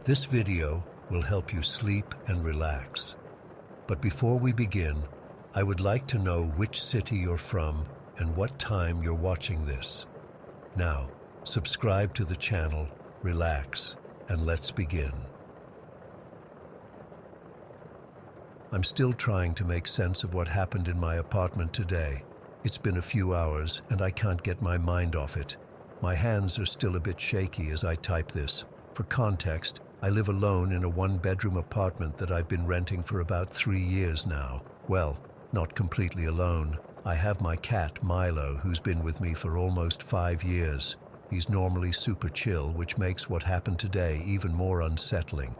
This video will help you sleep and relax. But before we begin, I would like to know which city you're from and what time you're watching this. Now, subscribe to the channel, relax, and let's begin. I'm still trying to make sense of what happened in my apartment today. It's been a few hours and I can't get my mind off it. My hands are still a bit shaky as I type this. For context, I live alone in a one-bedroom apartment that I've been renting for about 3 years now. Well, not completely alone. I have my cat, Milo, who's been with me for almost 5 years. He's normally super chill, which makes what happened today even more unsettling.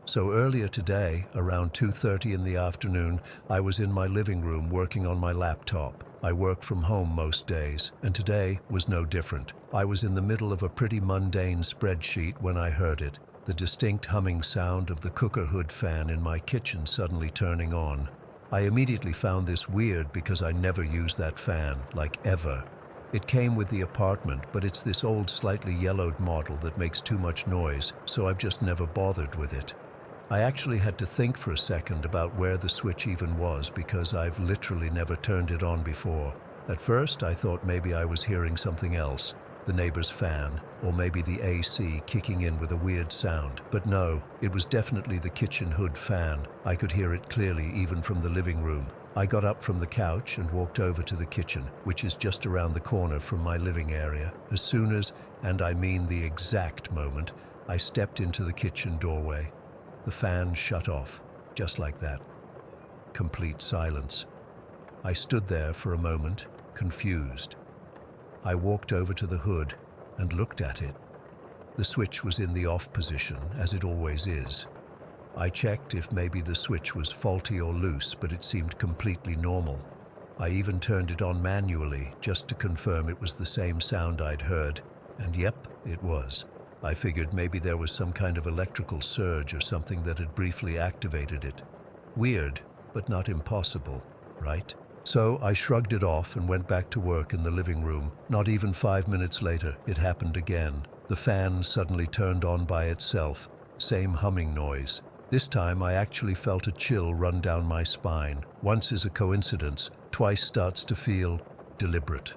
So earlier today, around 2:30 in the afternoon, I was in my living room working on my laptop. I work from home most days, and today was no different. I was in the middle of a pretty mundane spreadsheet when I heard it. The distinct humming sound of the cooker hood fan in my kitchen suddenly turning on. I immediately found this weird because I never use that fan, like ever. It came with the apartment, but it's this old slightly yellowed model that makes too much noise, so I've just never bothered with it. I actually had to think for a second about where the switch even was because I've literally never turned it on before. At first, I thought maybe I was hearing something else, the neighbor's fan, or maybe the AC kicking in with a weird sound. But no, it was definitely the kitchen hood fan. I could hear it clearly even from the living room. I got up from the couch and walked over to the kitchen, which is just around the corner from my living area. As soon as, and I mean the exact moment, I stepped into the kitchen doorway, the fan shut off, just like that. Complete silence. I stood there for a moment, confused. I walked over to the hood and looked at it. The switch was in the off position, as it always is. I checked if maybe the switch was faulty or loose, but it seemed completely normal. I even turned it on manually, just to confirm it was the same sound I'd heard, and yep, it was. I figured maybe there was some kind of electrical surge or something that had briefly activated it. Weird, but not impossible, right? So I shrugged it off and went back to work in the living room. Not even 5 minutes later, it happened again. The fan suddenly turned on by itself. Same humming noise. This time I actually felt a chill run down my spine. Once is a coincidence, twice starts to feel deliberate.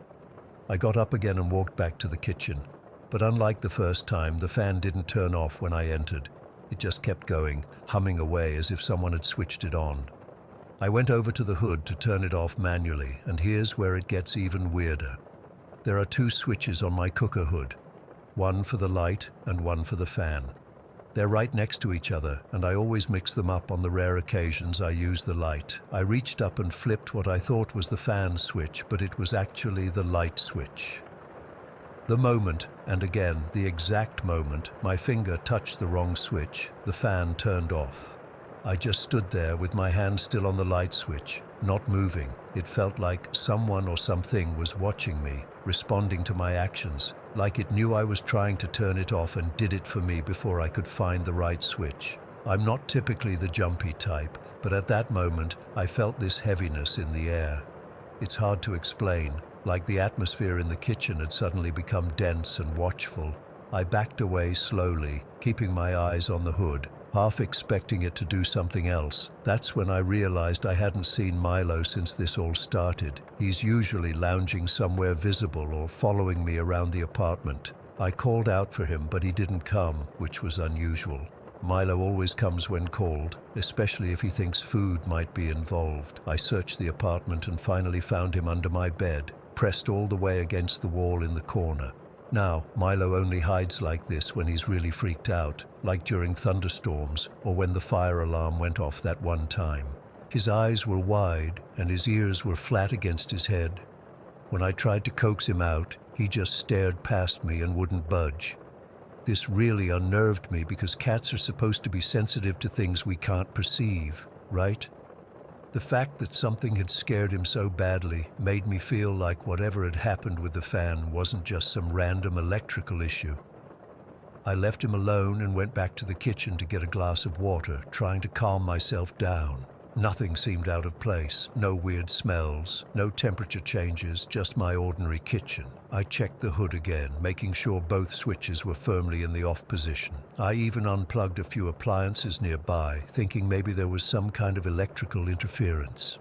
I got up again and walked back to the kitchen. But unlike the first time, the fan didn't turn off when I entered. It just kept going, humming away as if someone had switched it on. I went over to the hood to turn it off manually, and here's where it gets even weirder. There are 2 switches on my cooker hood, one for the light and one for the fan. They're right next to each other, and I always mix them up on the rare occasions I use the light. I reached up and flipped what I thought was the fan switch, but it was actually the light switch. The moment, and again, the exact moment, my finger touched the wrong switch, the fan turned off. I just stood there with my hand still on the light switch, not moving. It felt like someone or something was watching me, responding to my actions, like it knew I was trying to turn it off and did it for me before I could find the right switch. I'm not typically the jumpy type, but at that moment, I felt this heaviness in the air. It's hard to explain. Like the atmosphere in the kitchen had suddenly become dense and watchful. I backed away slowly, keeping my eyes on the hood, half expecting it to do something else. That's when I realized I hadn't seen Milo since this all started. He's usually lounging somewhere visible or following me around the apartment. I called out for him, but he didn't come, which was unusual. Milo always comes when called, especially if he thinks food might be involved. I searched the apartment and finally found him under my bed, pressed all the way against the wall in the corner. Now, Milo only hides like this when he's really freaked out, like during thunderstorms or when the fire alarm went off that one time. His eyes were wide and his ears were flat against his head. When I tried to coax him out, he just stared past me and wouldn't budge. This really unnerved me because cats are supposed to be sensitive to things we can't perceive, right? The fact that something had scared him so badly made me feel like whatever had happened with the fan wasn't just some random electrical issue. I left him alone and went back to the kitchen to get a glass of water, trying to calm myself down. Nothing seemed out of place, no weird smells, no temperature changes, just my ordinary kitchen. I checked the hood again, making sure both switches were firmly in the off position. I even unplugged a few appliances nearby, thinking maybe there was some kind of electrical interference.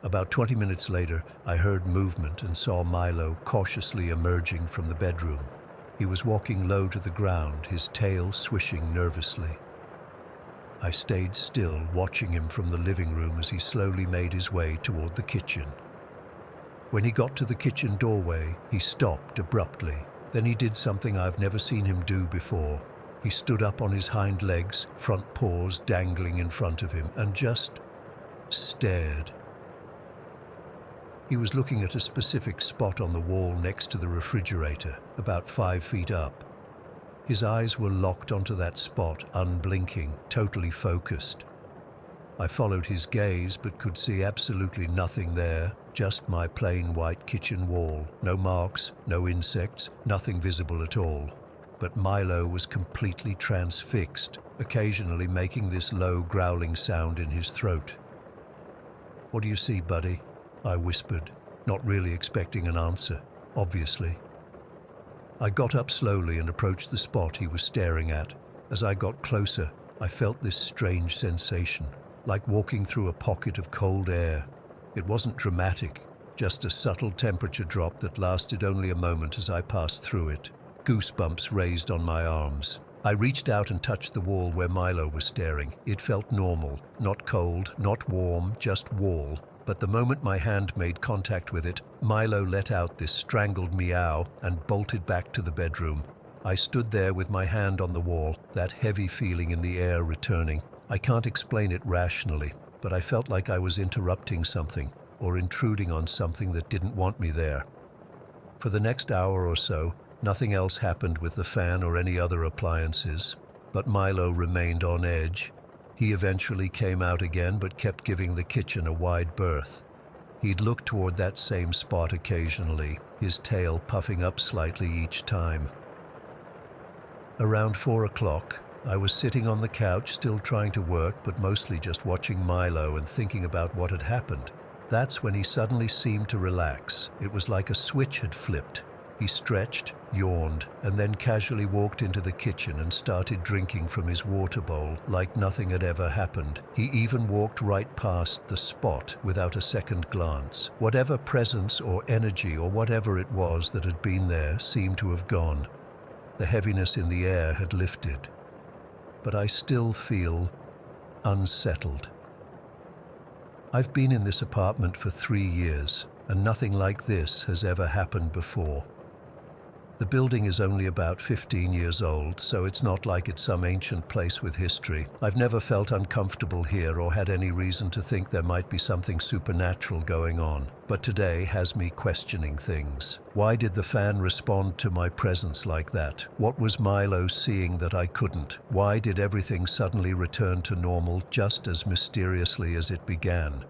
About 20 minutes later, I heard movement and saw Milo cautiously emerging from the bedroom. He was walking low to the ground, his tail swishing nervously. I stayed still, watching him from the living room as he slowly made his way toward the kitchen. When he got to the kitchen doorway, he stopped abruptly. Then he did something I've never seen him do before. He stood up on his hind legs, front paws dangling in front of him, and just stared. He was looking at a specific spot on the wall next to the refrigerator, about 5 feet up. His eyes were locked onto that spot, unblinking, totally focused. I followed his gaze but could see absolutely nothing there, just my plain white kitchen wall. No marks, no insects, nothing visible at all. But Milo was completely transfixed, occasionally making this low growling sound in his throat. "What do you see, buddy?" I whispered, not really expecting an answer, obviously. I got up slowly and approached the spot he was staring at. As I got closer, I felt this strange sensation, like walking through a pocket of cold air. It wasn't dramatic, just a subtle temperature drop that lasted only a moment as I passed through it. Goosebumps raised on my arms. I reached out and touched the wall where Milo was staring. It felt normal, not cold, not warm, just wall. But the moment my hand made contact with it, Milo let out this strangled meow and bolted back to the bedroom. I stood there with my hand on the wall, that heavy feeling in the air returning. I can't explain it rationally, but I felt like I was interrupting something or intruding on something that didn't want me there. For the next hour or so, nothing else happened with the fan or any other appliances, but Milo remained on edge. He eventually came out again but kept giving the kitchen a wide berth. He'd look toward that same spot occasionally, his tail puffing up slightly each time. Around 4 o'clock, I was sitting on the couch still trying to work but mostly just watching Milo and thinking about what had happened. That's when he suddenly seemed to relax. It was like a switch had flipped. He stretched, yawned, and then casually walked into the kitchen and started drinking from his water bowl like nothing had ever happened. He even walked right past the spot without a second glance. Whatever presence or energy or whatever it was that had been there seemed to have gone. The heaviness in the air had lifted. But I still feel unsettled. I've been in this apartment for 3 years, and nothing like this has ever happened before. The building is only about 15 years old, so it's not like it's some ancient place with history. I've never felt uncomfortable here or had any reason to think there might be something supernatural going on. But today has me questioning things. Why did the fan respond to my presence like that? What was Milo seeing that I couldn't? Why did everything suddenly return to normal just as mysteriously as it began?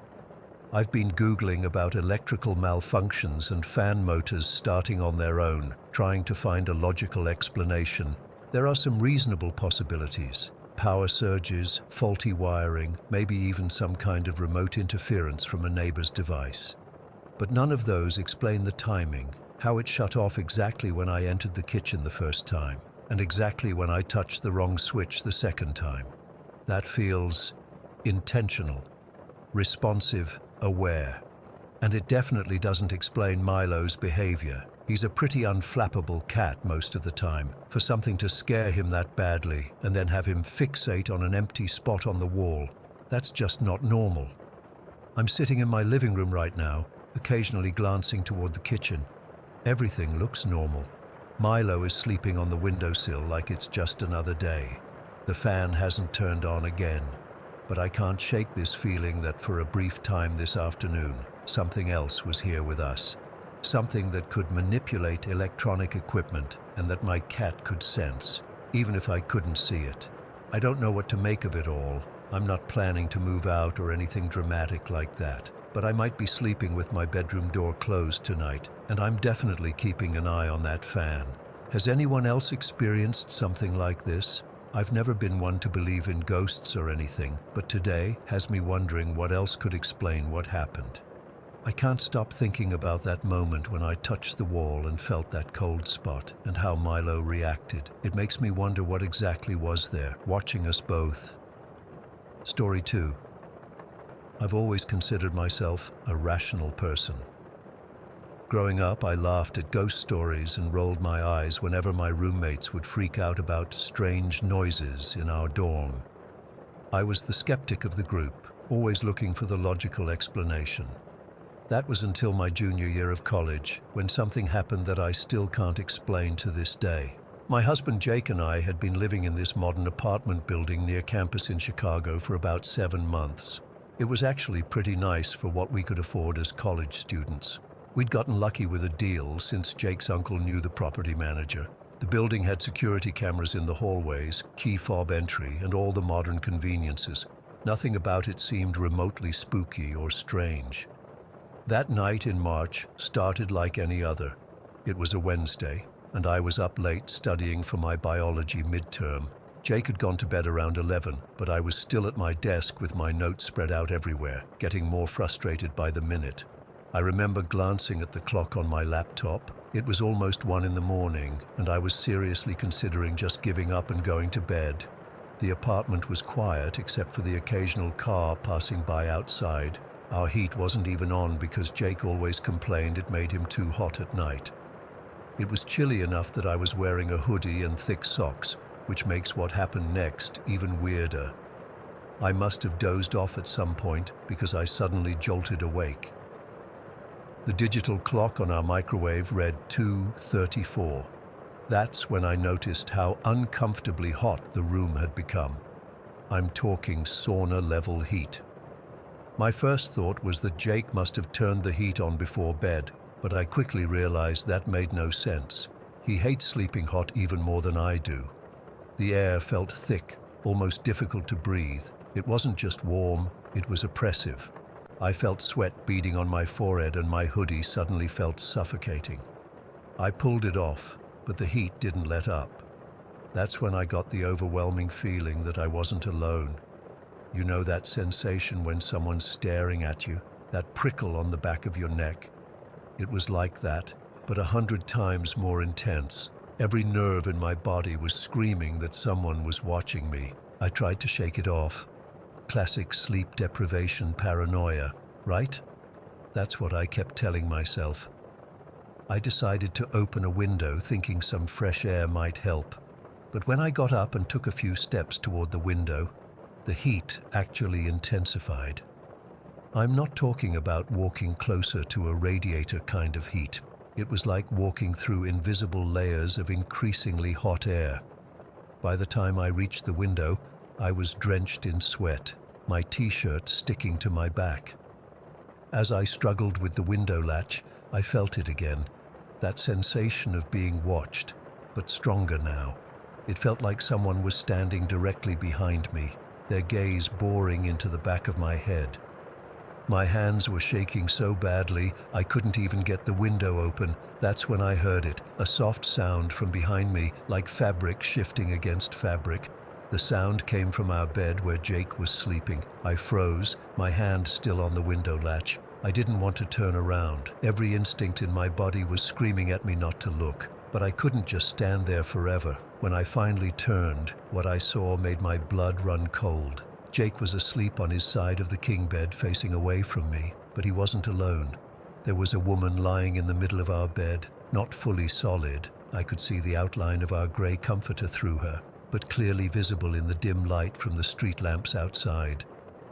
I've been Googling about electrical malfunctions and fan motors starting on their own, trying to find a logical explanation. There are some reasonable possibilities. Power surges, faulty wiring, maybe even some kind of remote interference from a neighbor's device. But none of those explain the timing, how it shut off exactly when I entered the kitchen the first time, and exactly when I touched the wrong switch the second time. That feels intentional, responsive, aware. And it definitely doesn't explain Milo's behavior. He's a pretty unflappable cat most of the time. For something to scare him that badly and then have him fixate on an empty spot on the wall, that's just not normal. I'm sitting in my living room right now, occasionally glancing toward the kitchen. Everything looks normal. Milo is sleeping on the windowsill like it's just another day. The fan hasn't turned on again. But I can't shake this feeling that for a brief time this afternoon, something else was here with us. Something that could manipulate electronic equipment and that my cat could sense, even if I couldn't see it. I don't know what to make of it all. I'm not planning to move out or anything dramatic like that, but I might be sleeping with my bedroom door closed tonight, and I'm definitely keeping an eye on that fan. Has anyone else experienced something like this? I've never been one to believe in ghosts or anything, but today has me wondering what else could explain what happened. I can't stop thinking about that moment when I touched the wall and felt that cold spot, and how Milo reacted. It makes me wonder what exactly was there, watching us both. Story 2. I've always considered myself a rational person. Growing up, I laughed at ghost stories and rolled my eyes whenever my roommates would freak out about strange noises in our dorm. I was the skeptic of the group, always looking for the logical explanation. That was until my junior year of college, when something happened that I still can't explain to this day. My husband Jake and I had been living in this modern apartment building near campus in Chicago for about 7 months. It was actually pretty nice for what we could afford as college students. We'd gotten lucky with a deal since Jake's uncle knew the property manager. The building had security cameras in the hallways, key fob entry, and all the modern conveniences. Nothing about it seemed remotely spooky or strange. That night in March started like any other. It was a Wednesday, and I was up late studying for my biology midterm. Jake had gone to bed around 11, but I was still at my desk with my notes spread out everywhere, getting more frustrated by the minute. I remember glancing at the clock on my laptop. It was almost 1 in the morning, and I was seriously considering just giving up and going to bed. The apartment was quiet except for the occasional car passing by outside. Our heat wasn't even on because Jake always complained it made him too hot at night. It was chilly enough that I was wearing a hoodie and thick socks, which makes what happened next even weirder. I must have dozed off at some point because I suddenly jolted awake. The digital clock on our microwave read 2:34. That's when I noticed how uncomfortably hot the room had become. I'm talking sauna-level heat. My first thought was that Jake must have turned the heat on before bed, but I quickly realized that made no sense. He hates sleeping hot even more than I do. The air felt thick, almost difficult to breathe. It wasn't just warm, it was oppressive. I felt sweat beading on my forehead and my hoodie suddenly felt suffocating. I pulled it off, but the heat didn't let up. That's when I got the overwhelming feeling that I wasn't alone. You know that sensation when someone's staring at you, that prickle on the back of your neck? It was like that, but 100 times more intense. Every nerve in my body was screaming that someone was watching me. I tried to shake it off. Classic sleep deprivation paranoia, right? That's what I kept telling myself. I decided to open a window thinking some fresh air might help. But when I got up and took a few steps toward the window, the heat actually intensified. I'm not talking about walking closer to a radiator kind of heat. It was like walking through invisible layers of increasingly hot air. By the time I reached the window, I was drenched in sweat, my t-shirt sticking to my back. As I struggled with the window latch, I felt it again, that sensation of being watched, but stronger now. It felt like someone was standing directly behind me, their gaze boring into the back of my head. My hands were shaking so badly I couldn't even get the window open. That's when I heard it, a soft sound from behind me, like fabric shifting against fabric. The sound came from our bed where Jake was sleeping. I froze, my hand still on the window latch. I didn't want to turn around. Every instinct in my body was screaming at me not to look. But I couldn't just stand there forever. When I finally turned, what I saw made my blood run cold. Jake was asleep on his side of the king bed facing away from me, but he wasn't alone. There was a woman lying in the middle of our bed, not fully solid. I could see the outline of our grey comforter through her, but clearly visible in the dim light from the street lamps outside.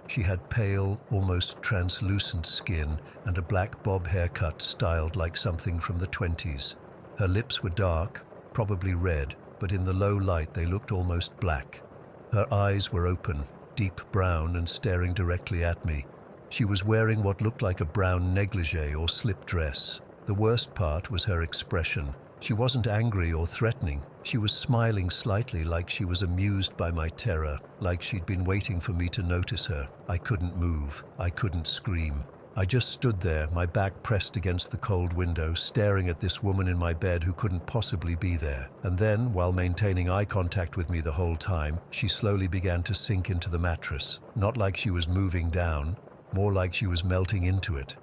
She had pale, almost translucent skin and a black bob haircut styled like something from the 20s. Her lips were dark, probably red, but in the low light they looked almost black. Her eyes were open, deep brown and staring directly at me. She was wearing what looked like a brown negligee or slip dress. The worst part was her expression. She wasn't angry or threatening. She was smiling slightly, like she was amused by my terror, like she'd been waiting for me to notice her. I couldn't move. I couldn't scream. I just stood there, my back pressed against the cold window, staring at this woman in my bed who couldn't possibly be there. And then, while maintaining eye contact with me the whole time, she slowly began to sink into the mattress. Not like she was moving down, more like she was melting into it.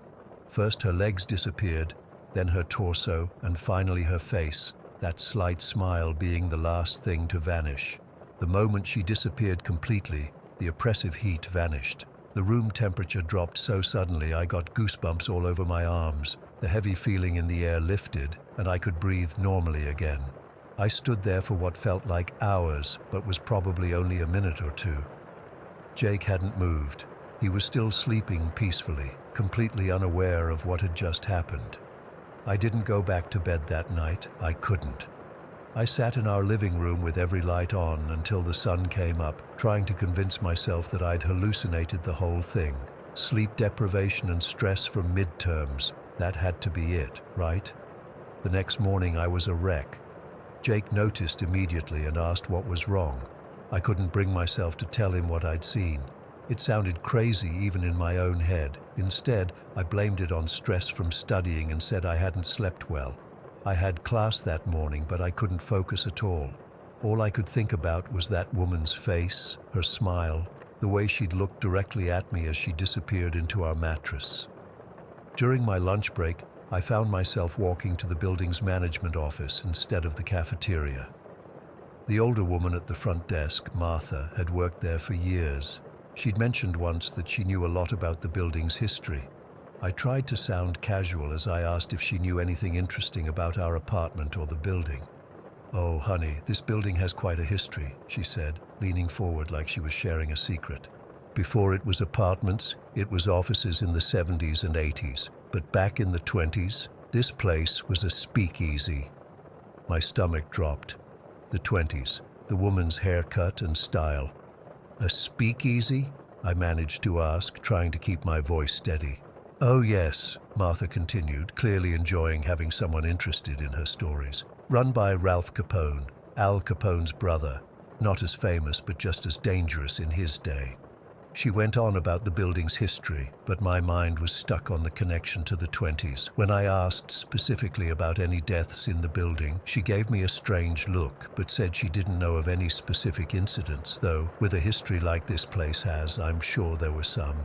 First her legs disappeared, then her torso, and finally her face, that slight smile being the last thing to vanish. The moment she disappeared completely, the oppressive heat vanished. The room temperature dropped so suddenly I got goosebumps all over my arms. The heavy feeling in the air lifted, and I could breathe normally again. I stood there for what felt like hours, but was probably only a minute or two. Jake hadn't moved. He was still sleeping peacefully, completely unaware of what had just happened. I didn't go back to bed that night. I couldn't. I sat in our living room with every light on until the sun came up, trying to convince myself that I'd hallucinated the whole thing. Sleep deprivation and stress from midterms. That had to be it, right? The next morning I was a wreck. Jake noticed immediately and asked what was wrong. I couldn't bring myself to tell him what I'd seen. It sounded crazy even in my own head. Instead, I blamed it on stress from studying and said I hadn't slept well. I had class that morning, but I couldn't focus at all. All I could think about was that woman's face, her smile, the way she'd looked directly at me as she disappeared into our mattress. During my lunch break, I found myself walking to the building's management office instead of the cafeteria. The older woman at the front desk, Martha, had worked there for years. She'd mentioned once that she knew a lot about the building's history. I tried to sound casual as I asked if she knew anything interesting about our apartment or the building. "Oh, honey, this building has quite a history," she said, leaning forward like she was sharing a secret. "Before it was apartments, it was offices in the 70s and 80s. But back in the 20s, this place was a speakeasy." My stomach dropped. The 20s, the woman's haircut and style. "A speakeasy?" I managed to ask, trying to keep my voice steady. "Oh yes," Martha continued, clearly enjoying having someone interested in her stories. "Run by Ralph Capone, Al Capone's brother. Not as famous, but just as dangerous in his day." She went on about the building's history, but my mind was stuck on the connection to the 20s. When I asked specifically about any deaths in the building, she gave me a strange look, but said she didn't know of any specific incidents, though with a history like this place has, I'm sure there were some.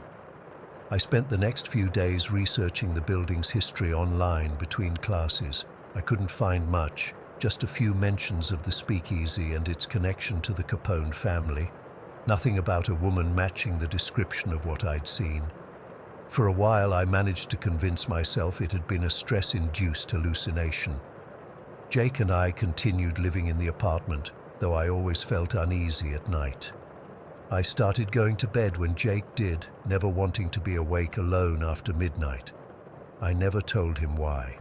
I spent the next few days researching the building's history online between classes. I couldn't find much, just a few mentions of the speakeasy and its connection to the Capone family. Nothing about a woman matching the description of what I'd seen. For a while I managed to convince myself it had been a stress-induced hallucination. Jake and I continued living in the apartment, though I always felt uneasy at night. I started going to bed when Jake did, never wanting to be awake alone after midnight. I never told him why.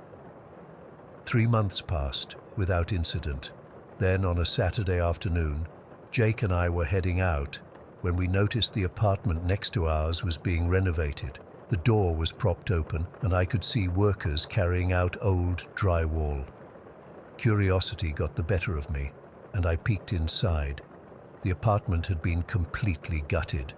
3 months passed, without incident. Then, on a Saturday afternoon, Jake and I were heading out when we noticed the apartment next to ours was being renovated. The door was propped open, and I could see workers carrying out old drywall. Curiosity got the better of me, and I peeked inside. The apartment had been completely gutted.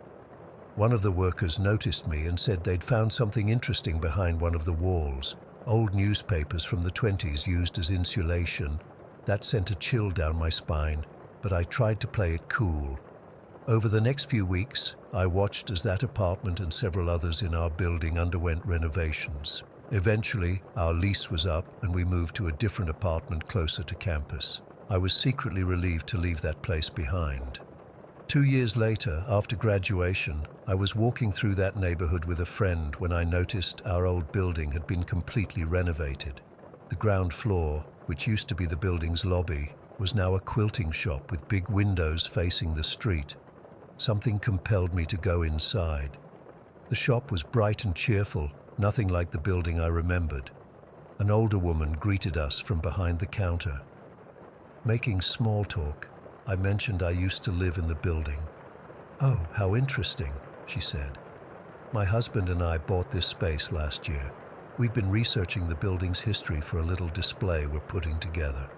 One of the workers noticed me and said they'd found something interesting behind one of the walls. Old newspapers from the 20s used as insulation. That sent a chill down my spine, but I tried to play it cool. Over the next few weeks, I watched as that apartment and several others in our building underwent renovations. Eventually, our lease was up and we moved to a different apartment closer to campus. I was secretly relieved to leave that place behind. 2 years later, after graduation, I was walking through that neighborhood with a friend when I noticed our old building had been completely renovated. The ground floor, which used to be the building's lobby, was now a quilting shop with big windows facing the street. Something compelled me to go inside. The shop was bright and cheerful, nothing like the building I remembered. An older woman greeted us from behind the counter. Making small talk, I mentioned I used to live in the building. "Oh, how interesting," she said. "My husband and I bought this space last year. We've been researching the building's history for a little display we're putting together.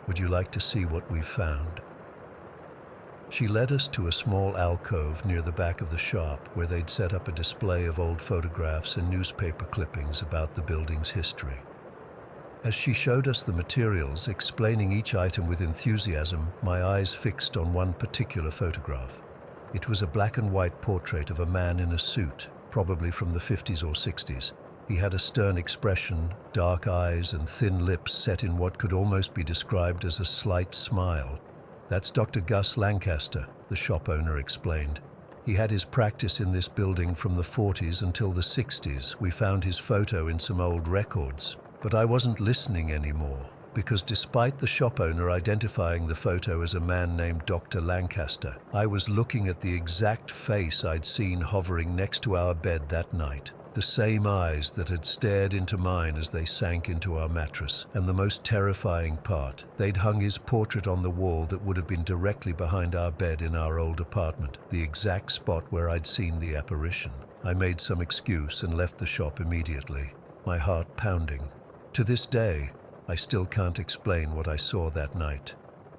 Would you like to see what we've found?" She led us to a small alcove near the back of the shop where they'd set up a display of old photographs and newspaper clippings about the building's history. As she showed us the materials, explaining each item with enthusiasm, my eyes fixed on one particular photograph. It was a black and white portrait of a man in a suit, probably from the 50s or 60s. He had a stern expression, dark eyes and thin lips set in what could almost be described as a slight smile. "That's Dr. Gus Lancaster," the shop owner explained. "He had his practice in this building from the 40s until the 60s. We found his photo in some old records. But I wasn't listening anymore, because despite the shop owner identifying the photo as a man named Dr. Lancaster, I was looking at the exact face I'd seen hovering next to our bed that night. The same eyes that had stared into mine as they sank into our mattress. And the most terrifying part, they'd hung his portrait on the wall that would have been directly behind our bed in our old apartment, the exact spot where I'd seen the apparition. I made some excuse and left the shop immediately, my heart pounding. To this day, I still can't explain what I saw that night.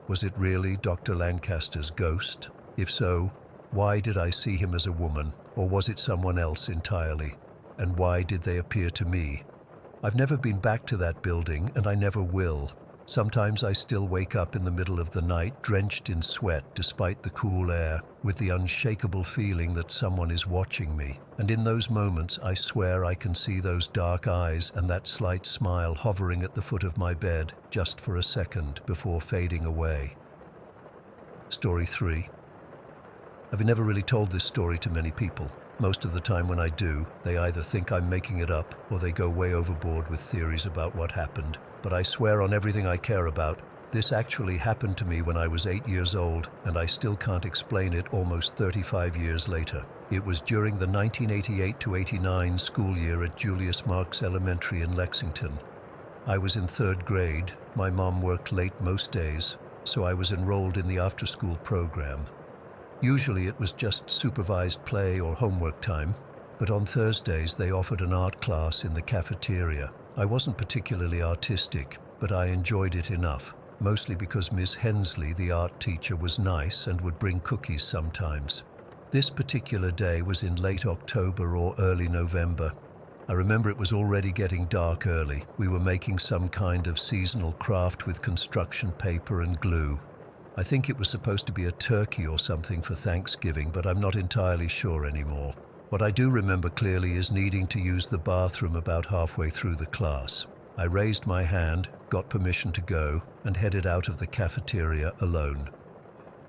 Was it really Dr. Lancaster's ghost? If so, why did I see him as a woman, or was it someone else entirely? And why did they appear to me? I've never been back to that building, and I never will. Sometimes I still wake up in the middle of the night, drenched in sweat despite the cool air, with the unshakable feeling that someone is watching me. And in those moments, I swear I can see those dark eyes and that slight smile hovering at the foot of my bed, just for a second before fading away. Story 3. I've never really told this story to many people. Most of the time when I do, they either think I'm making it up or they go way overboard with theories about what happened. But I swear on everything I care about, this actually happened to me when I was 8 years old, and I still can't explain it almost 35 years later. It was during the 1988-89 school year at Julius Marks Elementary in Lexington. I was in 3rd grade. My mom worked late most days, so I was enrolled in the after-school program. Usually it was just supervised play or homework time, but on Thursdays they offered an art class in the cafeteria. I wasn't particularly artistic, but I enjoyed it enough, mostly because Miss Hensley, the art teacher, was nice and would bring cookies sometimes. This particular day was in late October or early November. I remember it was already getting dark early. We were making some kind of seasonal craft with construction paper and glue. I think it was supposed to be a turkey or something for Thanksgiving, but I'm not entirely sure anymore. What I do remember clearly is needing to use the bathroom about halfway through the class. I raised my hand, got permission to go, and headed out of the cafeteria alone.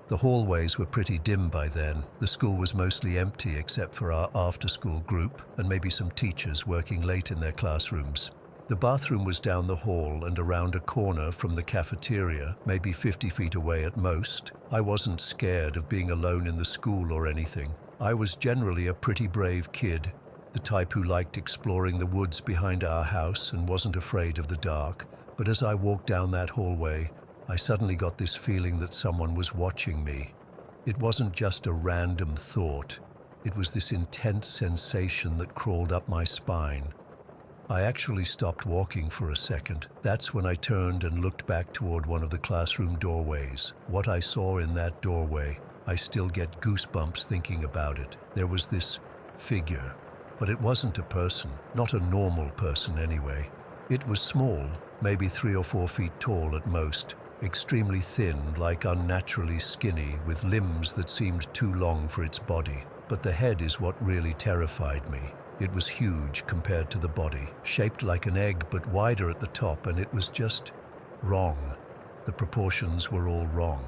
The hallways were pretty dim by then. The school was mostly empty except for our after-school group and maybe some teachers working late in their classrooms. The bathroom was down the hall and around a corner from the cafeteria, maybe 50 feet away at most. I wasn't scared of being alone in the school or anything. I was generally a pretty brave kid, the type who liked exploring the woods behind our house and wasn't afraid of the dark. But as I walked down that hallway, I suddenly got this feeling that someone was watching me. It wasn't just a random thought. It was this intense sensation that crawled up my spine. I actually stopped walking for a second. That's when I turned and looked back toward one of the classroom doorways. What I saw in that doorway, I still get goosebumps thinking about it. There was this figure, but it wasn't a person, not a normal person anyway. It was small, maybe 3 or 4 feet tall at most, extremely thin, like unnaturally skinny, with limbs that seemed too long for its body. But the head is what really terrified me. It was huge compared to the body, shaped like an egg but wider at the top, and it was just wrong. The proportions were all wrong.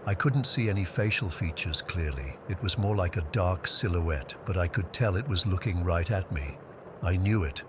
I couldn't see any facial features clearly. It was more like a dark silhouette, but I could tell it was looking right at me. I knew it,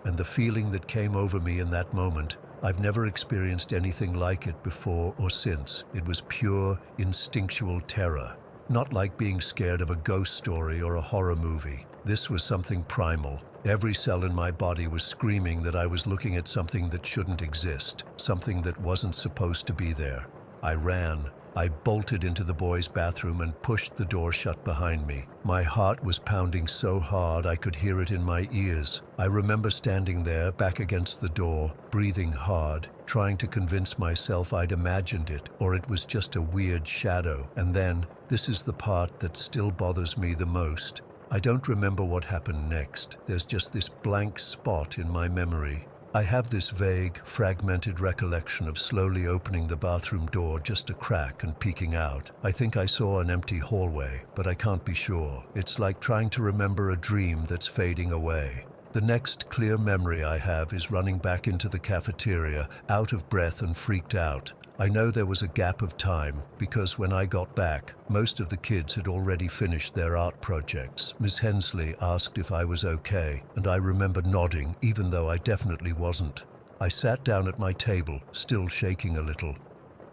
and the feeling that came over me in that moment, I've never experienced anything like it before or since. It was pure, instinctual terror. Not like being scared of a ghost story or a horror movie. This was something primal. Every cell in my body was screaming that I was looking at something that shouldn't exist, something that wasn't supposed to be there. I ran, I bolted into the boys' bathroom and pushed the door shut behind me. My heart was pounding so hard I could hear it in my ears. I remember standing there, back against the door, breathing hard, trying to convince myself I'd imagined it, or it was just a weird shadow. And then, this is the part that still bothers me the most. I don't remember what happened next. There's just this blank spot in my memory. I have this vague, fragmented recollection of slowly opening the bathroom door just a crack and peeking out. I think I saw an empty hallway, but I can't be sure. It's like trying to remember a dream that's fading away. The next clear memory I have is running back into the cafeteria, out of breath and freaked out. I know there was a gap of time because when I got back, most of the kids had already finished their art projects. Miss Hensley asked if I was okay, and I remember nodding, even though I definitely wasn't. I sat down at my table, still shaking a little.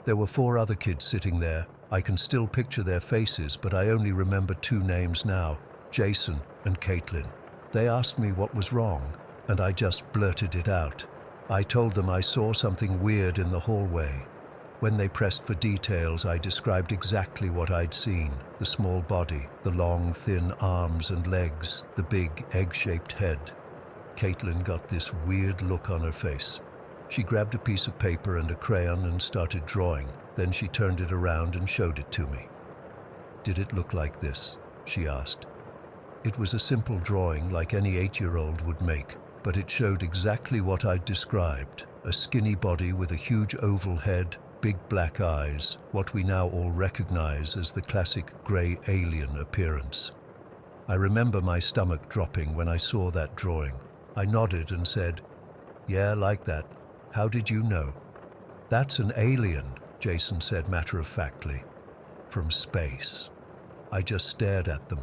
There were 4 other kids sitting there. I can still picture their faces, but I only remember 2 names now, Jason and Caitlin. They asked me what was wrong, and I just blurted it out. I told them I saw something weird in the hallway. When they pressed for details, I described exactly what I'd seen. The small body, the long, thin arms and legs, the big, egg-shaped head. Caitlin got this weird look on her face. She grabbed a piece of paper and a crayon and started drawing. Then she turned it around and showed it to me. "Did it look like this?" she asked. It was a simple drawing like any 8-year-old would make, but it showed exactly what I'd described. A skinny body with a huge oval head, big black eyes, what we now all recognize as the classic gray alien appearance. I remember my stomach dropping when I saw that drawing. I nodded and said, "Yeah, like that. How did you know?" "That's an alien," Jason said matter-of-factly. "From space." I just stared at them.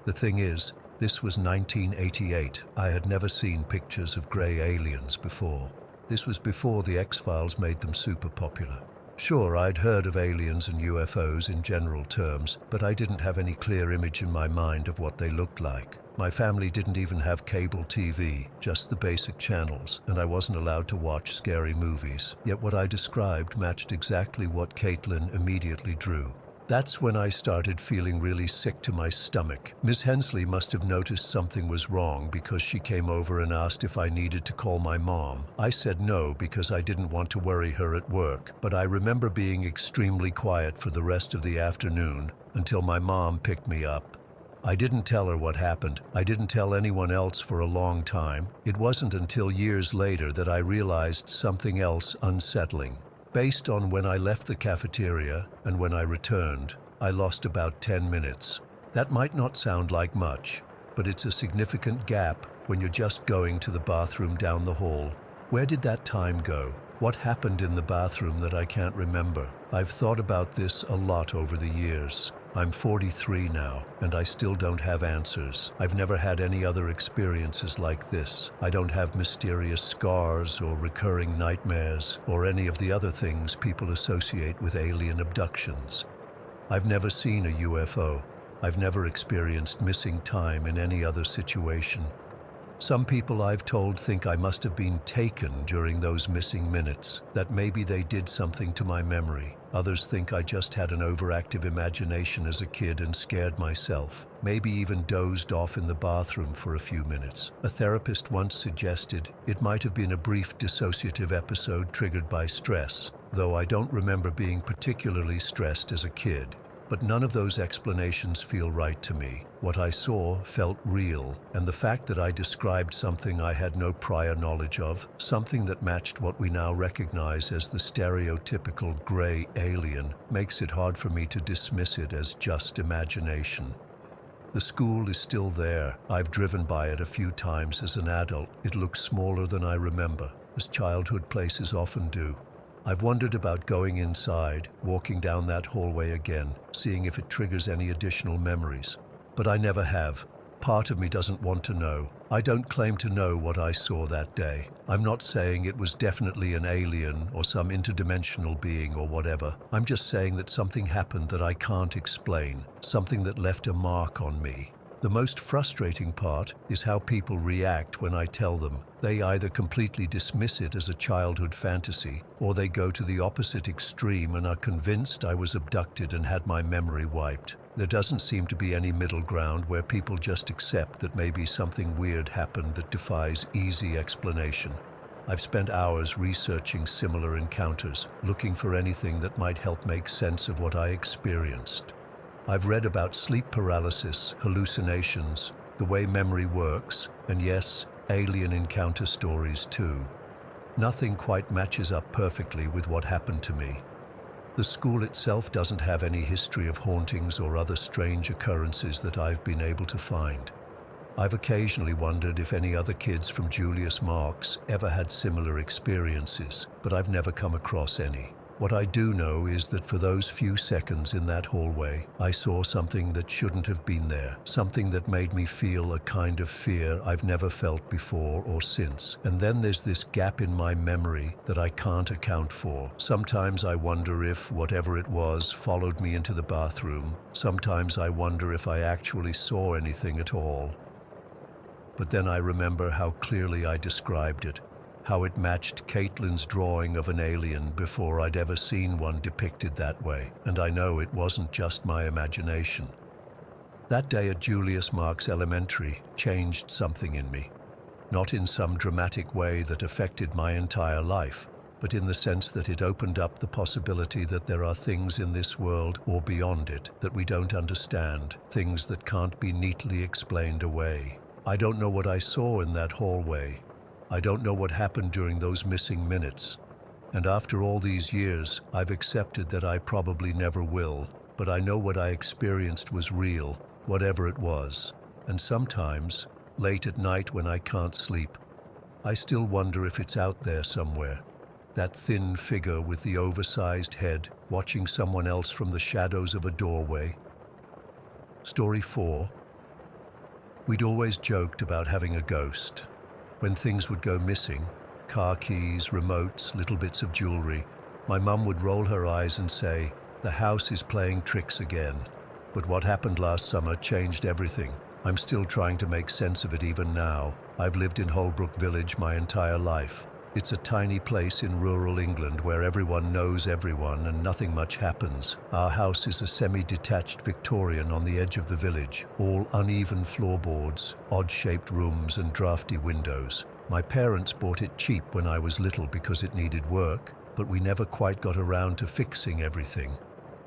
The thing is, this was 1988. I had never seen pictures of gray aliens before. This was before the X-Files made them super popular. Sure, I'd heard of aliens and UFOs in general terms, but I didn't have any clear image in my mind of what they looked like. My family didn't even have cable TV, just the basic channels, and I wasn't allowed to watch scary movies. Yet what I described matched exactly what Caitlin immediately drew. That's when I started feeling really sick to my stomach. Miss Hensley must have noticed something was wrong because she came over and asked if I needed to call my mom. I said no because I didn't want to worry her at work, but I remember being extremely quiet for the rest of the afternoon until my mom picked me up. I didn't tell her what happened. I didn't tell anyone else for a long time. It wasn't until years later that I realized something else unsettling. Based on when I left the cafeteria and when I returned, I lost about 10 minutes. That might not sound like much, but it's a significant gap when you're just going to the bathroom down the hall. Where did that time go? What happened in the bathroom that I can't remember? I've thought about this a lot over the years. I'm 43 now, and I still don't have answers. I've never had any other experiences like this. I don't have mysterious scars or recurring nightmares or any of the other things people associate with alien abductions. I've never seen a UFO. I've never experienced missing time in any other situation. Some people I've told think I must have been taken during those missing minutes, that maybe they did something to my memory. Others think I just had an overactive imagination as a kid and scared myself, maybe even dozed off in the bathroom for a few minutes. A therapist once suggested it might have been a brief dissociative episode triggered by stress, though I don't remember being particularly stressed as a kid. But none of those explanations feel right to me. What I saw felt real, and the fact that I described something I had no prior knowledge of, something that matched what we now recognize as the stereotypical gray alien, makes it hard for me to dismiss it as just imagination. The school is still there. I've driven by it a few times as an adult. It looks smaller than I remember, as childhood places often do. I've wondered about going inside, walking down that hallway again, seeing if it triggers any additional memories. But I never have. Part of me doesn't want to know. I don't claim to know what I saw that day. I'm not saying it was definitely an alien or some interdimensional being or whatever. I'm just saying that something happened that I can't explain, something that left a mark on me. The most frustrating part is how people react when I tell them. They either completely dismiss it as a childhood fantasy, or they go to the opposite extreme and are convinced I was abducted and had my memory wiped. There doesn't seem to be any middle ground where people just accept that maybe something weird happened that defies easy explanation. I've spent hours researching similar encounters, looking for anything that might help make sense of what I experienced. I've read about sleep paralysis, hallucinations, the way memory works, and yes, alien encounter stories too. Nothing quite matches up perfectly with what happened to me. The school itself doesn't have any history of hauntings or other strange occurrences that I've been able to find. I've occasionally wondered if any other kids from Julius Marks ever had similar experiences, but I've never come across any. What I do know is that for those few seconds in that hallway, I saw something that shouldn't have been there, something that made me feel a kind of fear I've never felt before or since. And then there's this gap in my memory that I can't account for. Sometimes I wonder if whatever it was followed me into the bathroom. Sometimes I wonder if I actually saw anything at all. But then I remember how clearly I described it, how it matched Caitlin's drawing of an alien before I'd ever seen one depicted that way, and I know it wasn't just my imagination. That day at Julius Marks Elementary changed something in me, not in some dramatic way that affected my entire life, but in the sense that it opened up the possibility that there are things in this world or beyond it that we don't understand, things that can't be neatly explained away. I don't know what I saw in that hallway. I don't know what happened during those missing minutes. And after all these years, I've accepted that I probably never will, but I know what I experienced was real, whatever it was. And sometimes, late at night when I can't sleep, I still wonder if it's out there somewhere. That thin figure with the oversized head, watching someone else from the shadows of a doorway. Story 4. We'd always joked about having a ghost. When things would go missing, car keys, remotes, little bits of jewelry, my mum would roll her eyes and say, "The house is playing tricks again." But what happened last summer changed everything. I'm still trying to make sense of it even now. I've lived in Holbrook Village my entire life. It's a tiny place in rural England where everyone knows everyone and nothing much happens. Our house is a semi-detached Victorian on the edge of the village, all uneven floorboards, odd-shaped rooms and drafty windows. My parents bought it cheap when I was little because it needed work, but we never quite got around to fixing everything.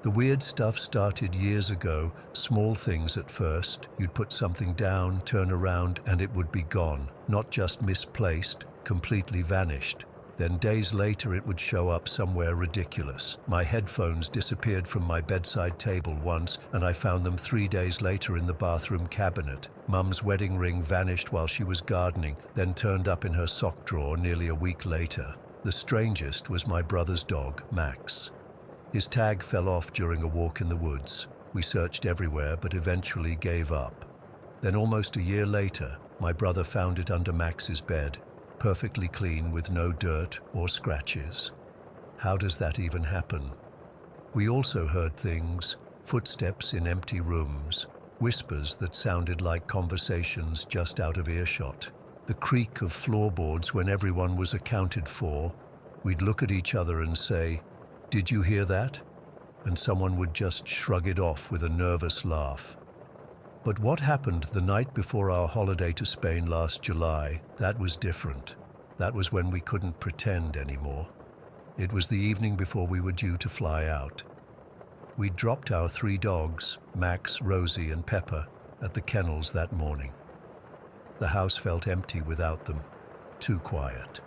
The weird stuff started years ago, small things at first. You'd put something down, turn around, and it would be gone. Not just misplaced, completely vanished. Then days later it would show up somewhere ridiculous. My headphones disappeared from my bedside table once, and I found them 3 days later in the bathroom cabinet. Mum's wedding ring vanished while she was gardening, then turned up in her sock drawer nearly a week later. The strangest was my brother's dog, Max. His tag fell off during a walk in the woods. We searched everywhere but eventually gave up. Then almost a year later, my brother found it under Max's bed, perfectly clean with no dirt or scratches. How does that even happen? We also heard things, footsteps in empty rooms, whispers that sounded like conversations just out of earshot, the creak of floorboards when everyone was accounted for. We'd look at each other and say, "Did you hear that?" And someone would just shrug it off with a nervous laugh. But what happened the night before our holiday to Spain last July, that was different. That was when we couldn't pretend anymore. It was the evening before we were due to fly out. We dropped our 3 dogs, Max, Rosie, and Pepper, at the kennels that morning. The house felt empty without them, too quiet.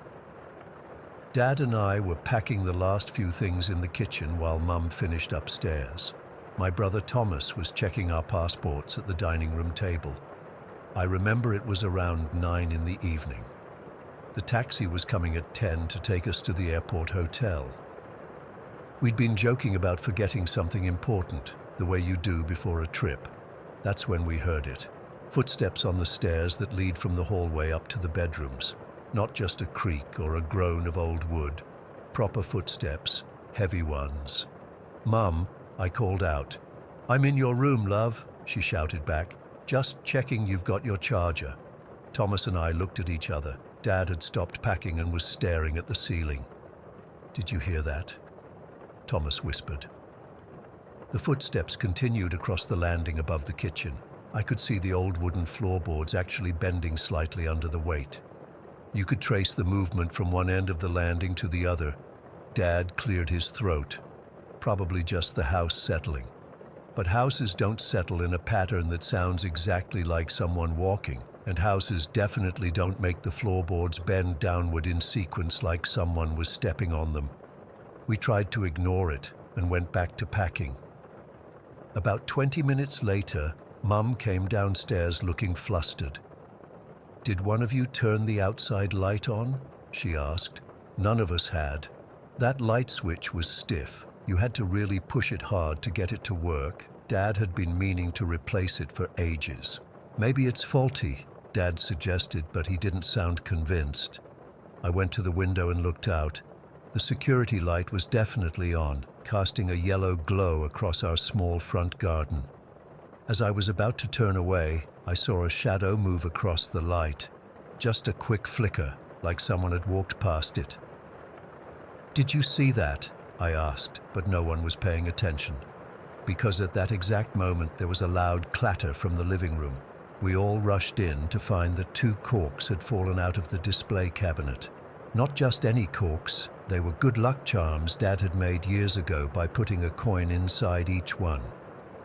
Dad and I were packing the last few things in the kitchen while Mum finished upstairs. My brother Thomas was checking our passports at the dining room table. I remember it was around 9 in the evening. The taxi was coming at 10 to take us to the airport hotel. We'd been joking about forgetting something important, the way you do before a trip. That's when we heard it. Footsteps on the stairs that lead from the hallway up to the bedrooms. Not just a creak or a groan of old wood. Proper footsteps, heavy ones. "Mum," I called out. "I'm in your room, love," she shouted back. Just checking you've got your charger. Thomas and I looked at each other. Dad had stopped packing and was staring at the ceiling. Did you hear that? Thomas whispered. The footsteps continued across the landing above the kitchen. I could see the old wooden floorboards actually bending slightly under the weight. You could trace the movement from one end of the landing to the other. Dad cleared his throat. Probably just the house settling. But houses don't settle in a pattern that sounds exactly like someone walking, and houses definitely don't make the floorboards bend downward in sequence like someone was stepping on them. We tried to ignore it and went back to packing. About 20 minutes later, Mum came downstairs looking flustered. "Did one of you turn the outside light on?" she asked. None of us had. That light switch was stiff. You had to really push it hard to get it to work. Dad had been meaning to replace it for ages. "Maybe it's faulty," Dad suggested, but he didn't sound convinced. I went to the window and looked out. The security light was definitely on, casting a yellow glow across our small front garden. As I was about to turn away, I saw a shadow move across the light. Just a quick flicker, like someone had walked past it. "Did you see that?" I asked, but no one was paying attention. Because at that exact moment there was a loud clatter from the living room. We all rushed in to find that 2 corks had fallen out of the display cabinet. Not just any corks, they were good luck charms Dad had made years ago by putting a coin inside each one.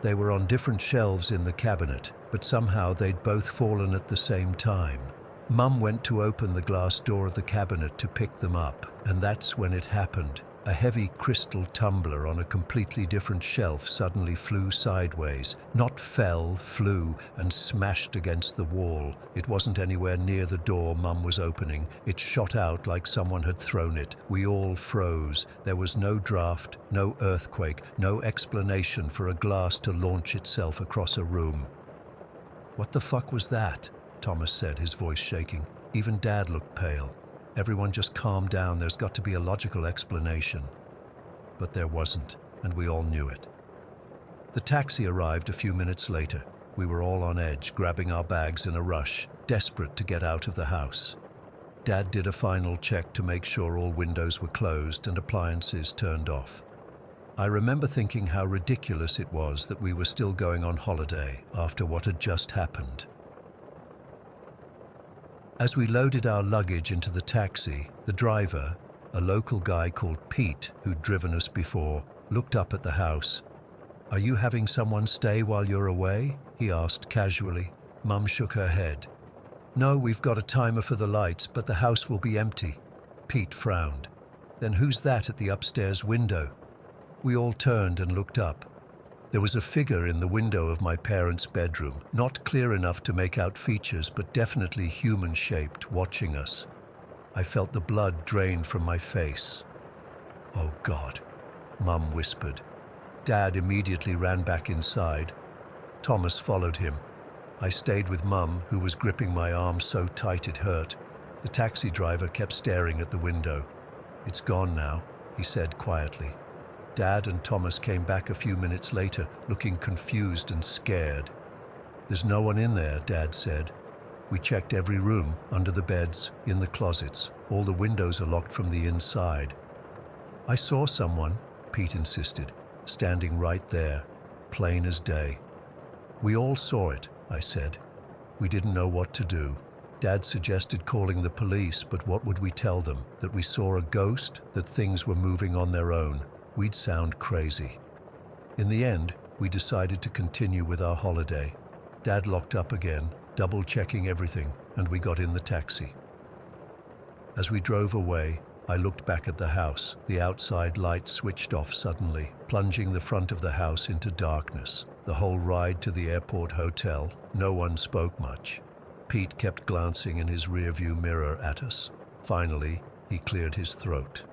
They were on different shelves in the cabinet, but somehow they'd both fallen at the same time. Mum went to open the glass door of the cabinet to pick them up, and that's when it happened. A heavy crystal tumbler on a completely different shelf suddenly flew sideways. Not fell, flew, and smashed against the wall. It wasn't anywhere near the door Mum was opening. It shot out like someone had thrown it. We all froze. There was no draft, no earthquake, no explanation for a glass to launch itself across a room. "What the fuck was that?" Thomas said, his voice shaking. Even Dad looked pale. "Everyone just calm down, there's got to be a logical explanation." But there wasn't, and we all knew it. The taxi arrived a few minutes later. We were all on edge, grabbing our bags in a rush, desperate to get out of the house. Dad did a final check to make sure all windows were closed and appliances turned off. I remember thinking how ridiculous it was that we were still going on holiday after what had just happened. As we loaded our luggage into the taxi, the driver, a local guy called Pete, who'd driven us before, looked up at the house. "Are you having someone stay while you're away?" he asked casually. Mum shook her head. "No, we've got a timer for the lights, but the house will be empty." Pete frowned. "Then who's that at the upstairs window?" We all turned and looked up. There was a figure in the window of my parents' bedroom, not clear enough to make out features, but definitely human-shaped, watching us. I felt the blood drain from my face. "Oh God," Mum whispered. Dad immediately ran back inside. Thomas followed him. I stayed with Mum, who was gripping my arm so tight it hurt. The taxi driver kept staring at the window. "It's gone now," he said quietly. Dad and Thomas came back a few minutes later, looking confused and scared. "There's no one in there," Dad said. "We checked every room, under the beds, in the closets. All the windows are locked from the inside." "I saw someone," Pete insisted, "standing right there, plain as day." "We all saw it," I said. We didn't know what to do. Dad suggested calling the police, but what would we tell them? That we saw a ghost? That things were moving on their own? We'd sound crazy. In the end, we decided to continue with our holiday. Dad locked up again, double-checking everything, and we got in the taxi. As we drove away, I looked back at the house. The outside light switched off suddenly, plunging the front of the house into darkness. The whole ride to the airport hotel, no one spoke much. Pete kept glancing in his rearview mirror at us. Finally, he cleared his throat.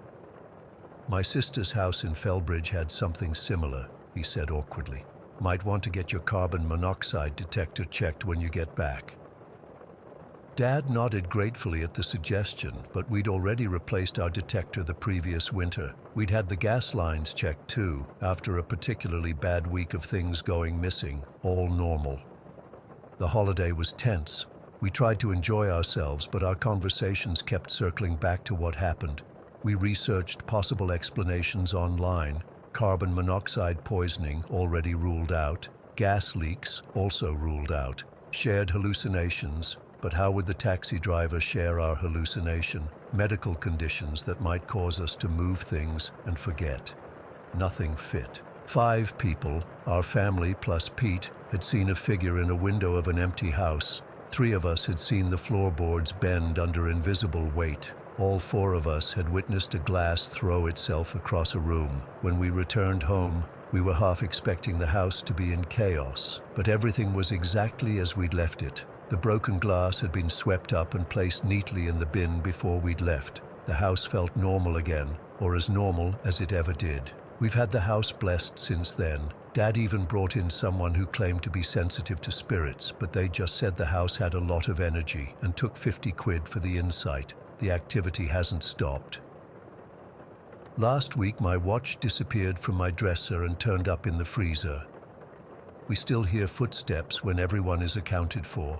"My sister's house in Fellbridge had something similar," he said awkwardly. "Might want to get your carbon monoxide detector checked when you get back." Dad nodded gratefully at the suggestion, but we'd already replaced our detector the previous winter. We'd had the gas lines checked too, after a particularly bad week of things going missing, all normal. The holiday was tense. We tried to enjoy ourselves, but our conversations kept circling back to what happened. We researched possible explanations online. Carbon monoxide poisoning, already ruled out. Gas leaks, also ruled out. Shared hallucinations, but how would the taxi driver share our hallucination? Medical conditions that might cause us to move things and forget. Nothing fit. 5 people, our family plus Pete, had seen a figure in a window of an empty house. 3 of us had seen the floorboards bend under invisible weight. All 4 of us had witnessed a glass throw itself across a room. When we returned home, we were half expecting the house to be in chaos, but everything was exactly as we'd left it. The broken glass had been swept up and placed neatly in the bin before we'd left. The house felt normal again, or as normal as it ever did. We've had the house blessed since then. Dad even brought in someone who claimed to be sensitive to spirits, but they just said the house had a lot of energy and took 50 quid for the insight. The activity hasn't stopped. Last week, my watch disappeared from my dresser and turned up in the freezer. We still hear footsteps when everyone is accounted for.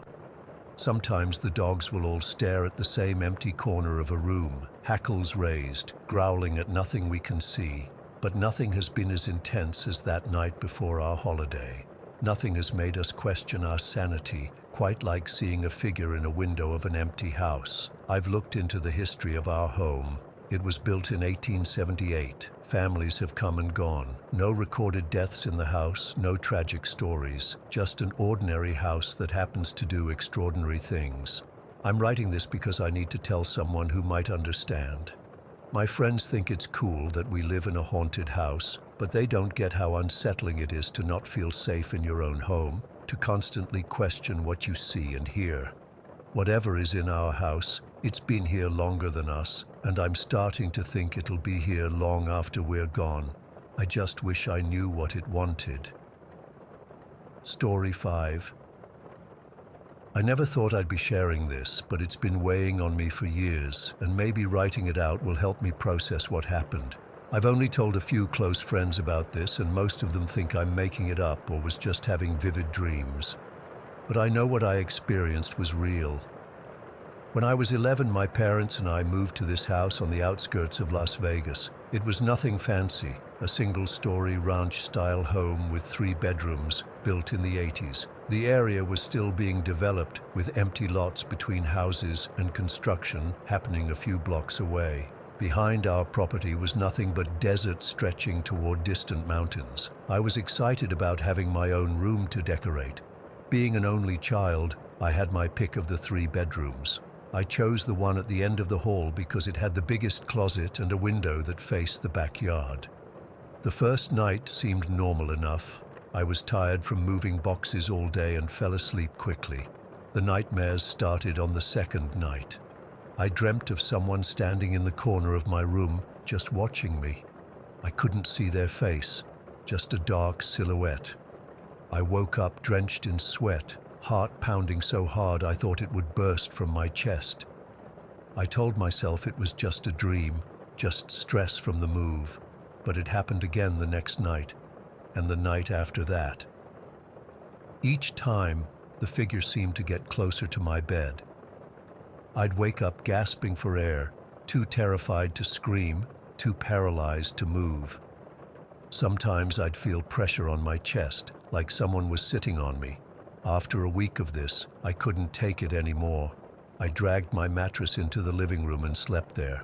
Sometimes the dogs will all stare at the same empty corner of a room, hackles raised, growling at nothing we can see. But nothing has been as intense as that night before our holiday. Nothing has made us question our sanity, quite like seeing a figure in a window of an empty house. I've looked into the history of our home. It was built in 1878. Families have come and gone. No recorded deaths in the house, no tragic stories. Just an ordinary house that happens to do extraordinary things. I'm writing this because I need to tell someone who might understand. My friends think it's cool that we live in a haunted house, but they don't get how unsettling it is to not feel safe in your own home, to constantly question what you see and hear. Whatever is in our house, it's been here longer than us, and I'm starting to think it'll be here long after we're gone. I just wish I knew what it wanted. Story 5. I never thought I'd be sharing this, but it's been weighing on me for years, and maybe writing it out will help me process what happened. I've only told a few close friends about this, and most of them think I'm making it up or was just having vivid dreams. But I know what I experienced was real. When I was 11, my parents and I moved to this house on the outskirts of Las Vegas. It was nothing fancy, a single-story ranch-style home with 3 bedrooms, built in the 80s. The area was still being developed, with empty lots between houses and construction happening a few blocks away. Behind our property was nothing but desert stretching toward distant mountains. I was excited about having my own room to decorate. Being an only child, I had my pick of the 3 bedrooms. I chose the one at the end of the hall because it had the biggest closet and a window that faced the backyard. The first night seemed normal enough. I was tired from moving boxes all day and fell asleep quickly. The nightmares started on the second night. I dreamt of someone standing in the corner of my room, just watching me. I couldn't see their face, just a dark silhouette. I woke up drenched in sweat, heart pounding so hard I thought it would burst from my chest. I told myself it was just a dream, just stress from the move, but it happened again the next night, and the night after that. Each time, the figure seemed to get closer to my bed. I'd wake up gasping for air, too terrified to scream, too paralyzed to move. Sometimes I'd feel pressure on my chest, like someone was sitting on me. After a week of this, I couldn't take it anymore. I dragged my mattress into the living room and slept there.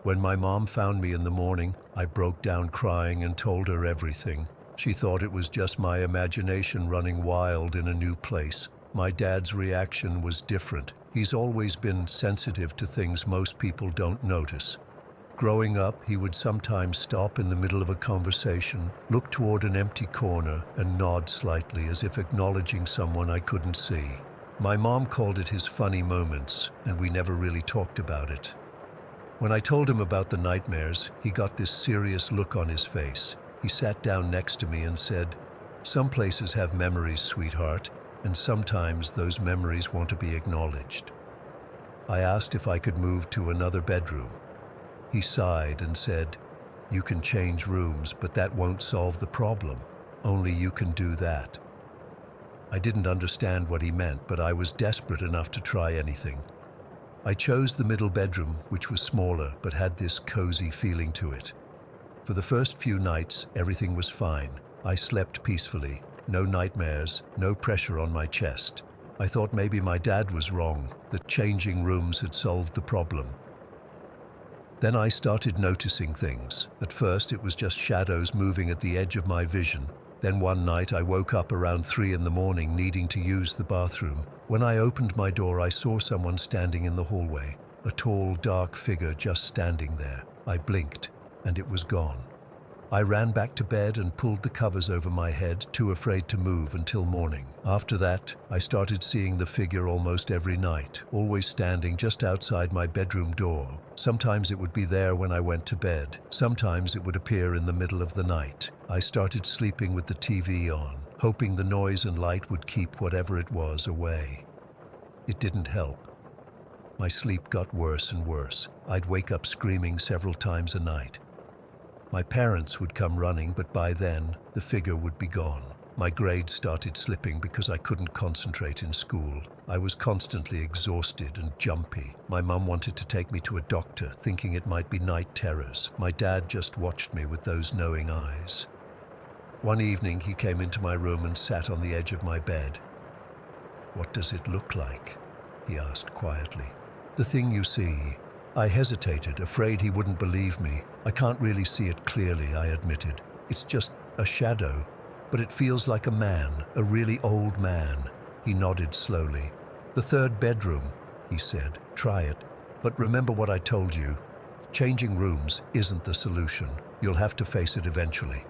When my mom found me in the morning, I broke down crying and told her everything. She thought it was just my imagination running wild in a new place. My dad's reaction was different. He's always been sensitive to things most people don't notice. Growing up, he would sometimes stop in the middle of a conversation, look toward an empty corner, and nod slightly as if acknowledging someone I couldn't see. My mom called it his funny moments, and we never really talked about it. When I told him about the nightmares, he got this serious look on his face. He sat down next to me and said, "Some places have memories, sweetheart, and sometimes those memories want to be acknowledged." I asked if I could move to another bedroom. He sighed and said, "You can change rooms, but that won't solve the problem. Only you can do that." I didn't understand what he meant, but I was desperate enough to try anything. I chose the middle bedroom, which was smaller but had this cozy feeling to it. For the first few nights, everything was fine. I slept peacefully, no nightmares, no pressure on my chest. I thought maybe my dad was wrong, that changing rooms had solved the problem. Then I started noticing things. At first it was just shadows moving at the edge of my vision. Then one night I woke up around 3 in the morning needing to use the bathroom. When I opened my door, I saw someone standing in the hallway. A tall, dark figure just standing there. I blinked, and it was gone. I ran back to bed and pulled the covers over my head, too afraid to move until morning. After that, I started seeing the figure almost every night, always standing just outside my bedroom door. Sometimes it would be there when I went to bed. Sometimes it would appear in the middle of the night. I started sleeping with the TV on, hoping the noise and light would keep whatever it was away. It didn't help. My sleep got worse and worse. I'd wake up screaming several times a night. My parents would come running, but by then, the figure would be gone. My grades started slipping because I couldn't concentrate in school. I was constantly exhausted and jumpy. My mum wanted to take me to a doctor, thinking it might be night terrors. My dad just watched me with those knowing eyes. One evening, he came into my room and sat on the edge of my bed. "What does it look like?" he asked quietly. "The thing you see." I hesitated, afraid he wouldn't believe me. "I can't really see it clearly," I admitted. "It's just a shadow, but it feels like a man, a really old man." He nodded slowly. "The third bedroom," he said. "Try it. But remember what I told you. Changing rooms isn't the solution. You'll have to face it eventually."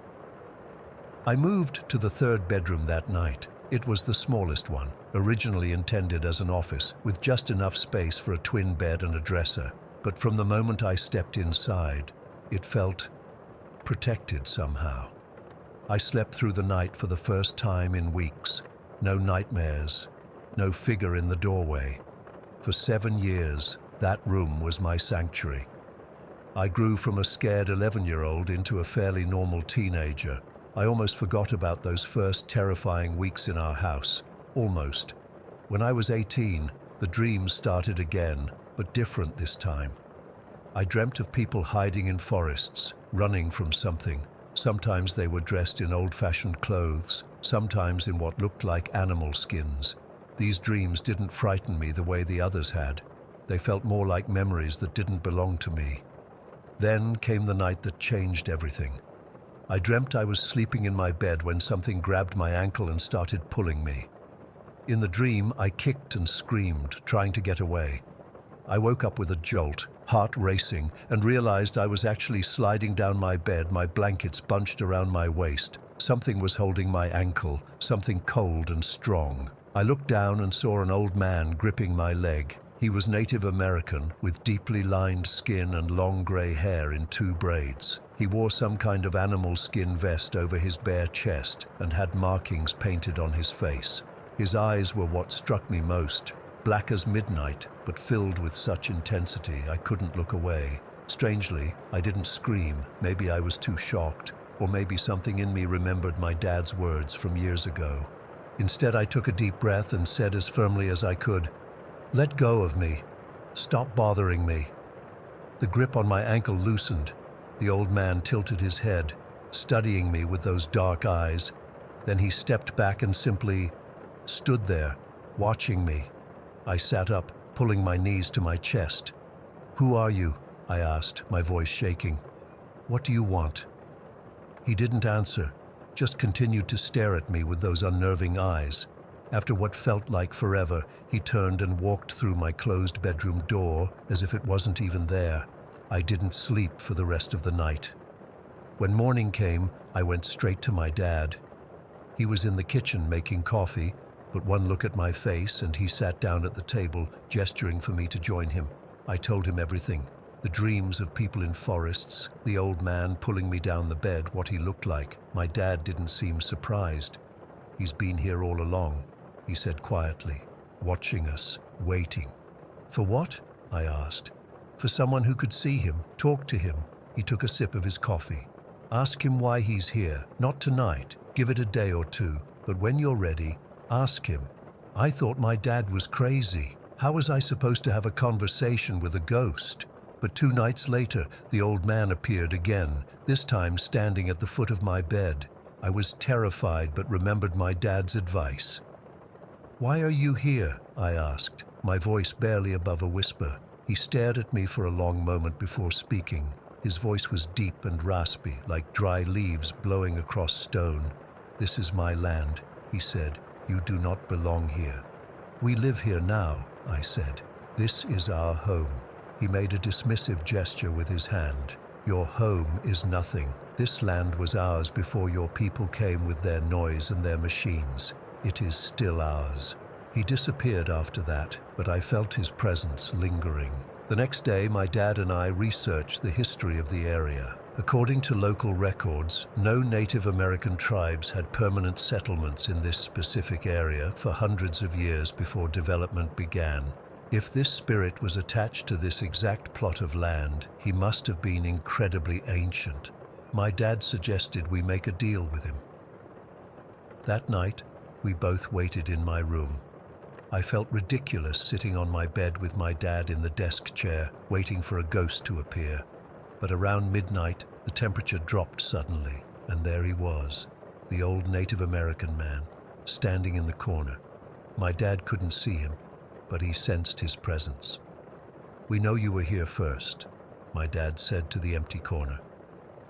I moved to the third bedroom that night. It was the smallest one, originally intended as an office, with just enough space for a twin bed and a dresser. But from the moment I stepped inside, it felt protected somehow. I slept through the night for the first time in weeks. No nightmares, no figure in the doorway. For 7 years, that room was my sanctuary. I grew from a scared 11-year-old into a fairly normal teenager. I almost forgot about those first terrifying weeks in our house. Almost. When I was 18, the dreams started again, but different this time. I dreamt of people hiding in forests, running from something. Sometimes they were dressed in old-fashioned clothes, sometimes in what looked like animal skins. These dreams didn't frighten me the way the others had. They felt more like memories that didn't belong to me. Then came the night that changed everything. I dreamt I was sleeping in my bed when something grabbed my ankle and started pulling me. In the dream, I kicked and screamed, trying to get away. I woke up with a jolt, heart racing, and realized I was actually sliding down my bed, my blankets bunched around my waist. Something was holding my ankle, something cold and strong. I looked down and saw an old man gripping my leg. He was Native American, with deeply lined skin and long gray hair in 2 braids. He wore some kind of animal skin vest over his bare chest and had markings painted on his face. His eyes were what struck me most. Black as midnight, but filled with such intensity I couldn't look away. Strangely, I didn't scream. Maybe I was too shocked, or maybe something in me remembered my dad's words from years ago. Instead, I took a deep breath and said as firmly as I could, "Let go of me. Stop bothering me." The grip on my ankle loosened. The old man tilted his head, studying me with those dark eyes. Then he stepped back and simply stood there, watching me. I sat up, pulling my knees to my chest. "Who are you?" I asked, my voice shaking. "What do you want?" He didn't answer, just continued to stare at me with those unnerving eyes. After what felt like forever, he turned and walked through my closed bedroom door as if it wasn't even there. I didn't sleep for the rest of the night. When morning came, I went straight to my dad. He was in the kitchen making coffee, but one look at my face and he sat down at the table, gesturing for me to join him. I told him everything. The dreams of people in forests, the old man pulling me down the bed, what he looked like. My dad didn't seem surprised. "He's been here all along," he said quietly, watching us, waiting. "For what?" I asked. "For someone who could see him, talk to him." He took a sip of his coffee. "Ask him why he's here. Not tonight. Give it a day or two. But when you're ready, Ask him. I thought my dad was crazy. How was I supposed to have a conversation with a ghost? But 2 nights later, the old man appeared again, this time standing at the foot of my bed. I was terrified but remembered my dad's advice. "Why are you here?" I asked, my voice barely above a whisper. He stared at me for a long moment before speaking. His voice was deep and raspy, like dry leaves blowing across stone. "This is my land," he said. "You do not belong here." "We live here now," I said. "This is our home." He made a dismissive gesture with his hand. "Your home is nothing. This land was ours before your people came with their noise and their machines. It is still ours." He disappeared after that, but I felt his presence lingering. The next day, my dad and I researched the history of the area. According to local records, no Native American tribes had permanent settlements in this specific area for hundreds of years before development began. If this spirit was attached to this exact plot of land, he must have been incredibly ancient. My dad suggested we make a deal with him. That night, we both waited in my room. I felt ridiculous sitting on my bed with my dad in the desk chair, waiting for a ghost to appear. But around midnight, the temperature dropped suddenly, and there he was, the old Native American man, standing in the corner. My dad couldn't see him, but he sensed his presence. "We know you were here first," my dad said to the empty corner.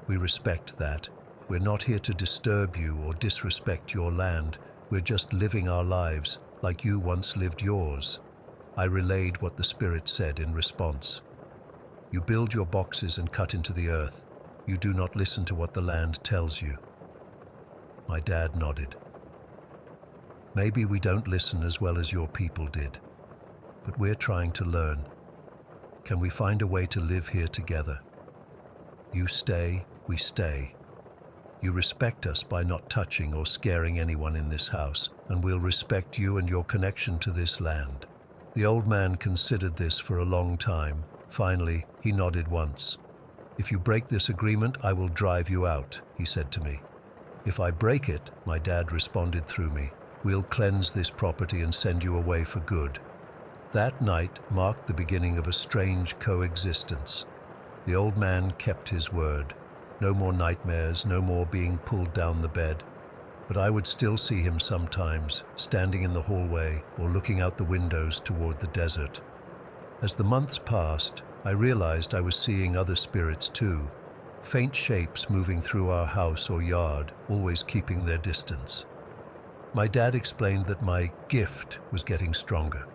"We respect that. We're not here to disturb you or disrespect your land. We're just living our lives like you once lived yours." I relayed what the spirit said in response. "You build your boxes and cut into the earth. You do not listen to what the land tells you." My dad nodded. "Maybe we don't listen as well as your people did, but we're trying to learn. Can we find a way to live here together? You stay, we stay. You respect us by not touching or scaring anyone in this house, and we'll respect you and your connection to this land." The old man considered this for a long time. Finally, he nodded once. "If you break this agreement, I will drive you out," he said to me. "If I break it," my dad responded through me, "we'll cleanse this property and send you away for good." That night marked the beginning of a strange coexistence. The old man kept his word. No more nightmares, no more being pulled down the bed. But I would still see him sometimes, standing in the hallway or looking out the windows toward the desert. As the months passed, I realized I was seeing other spirits too, faint shapes moving through our house or yard, always keeping their distance. My dad explained that my gift was getting stronger.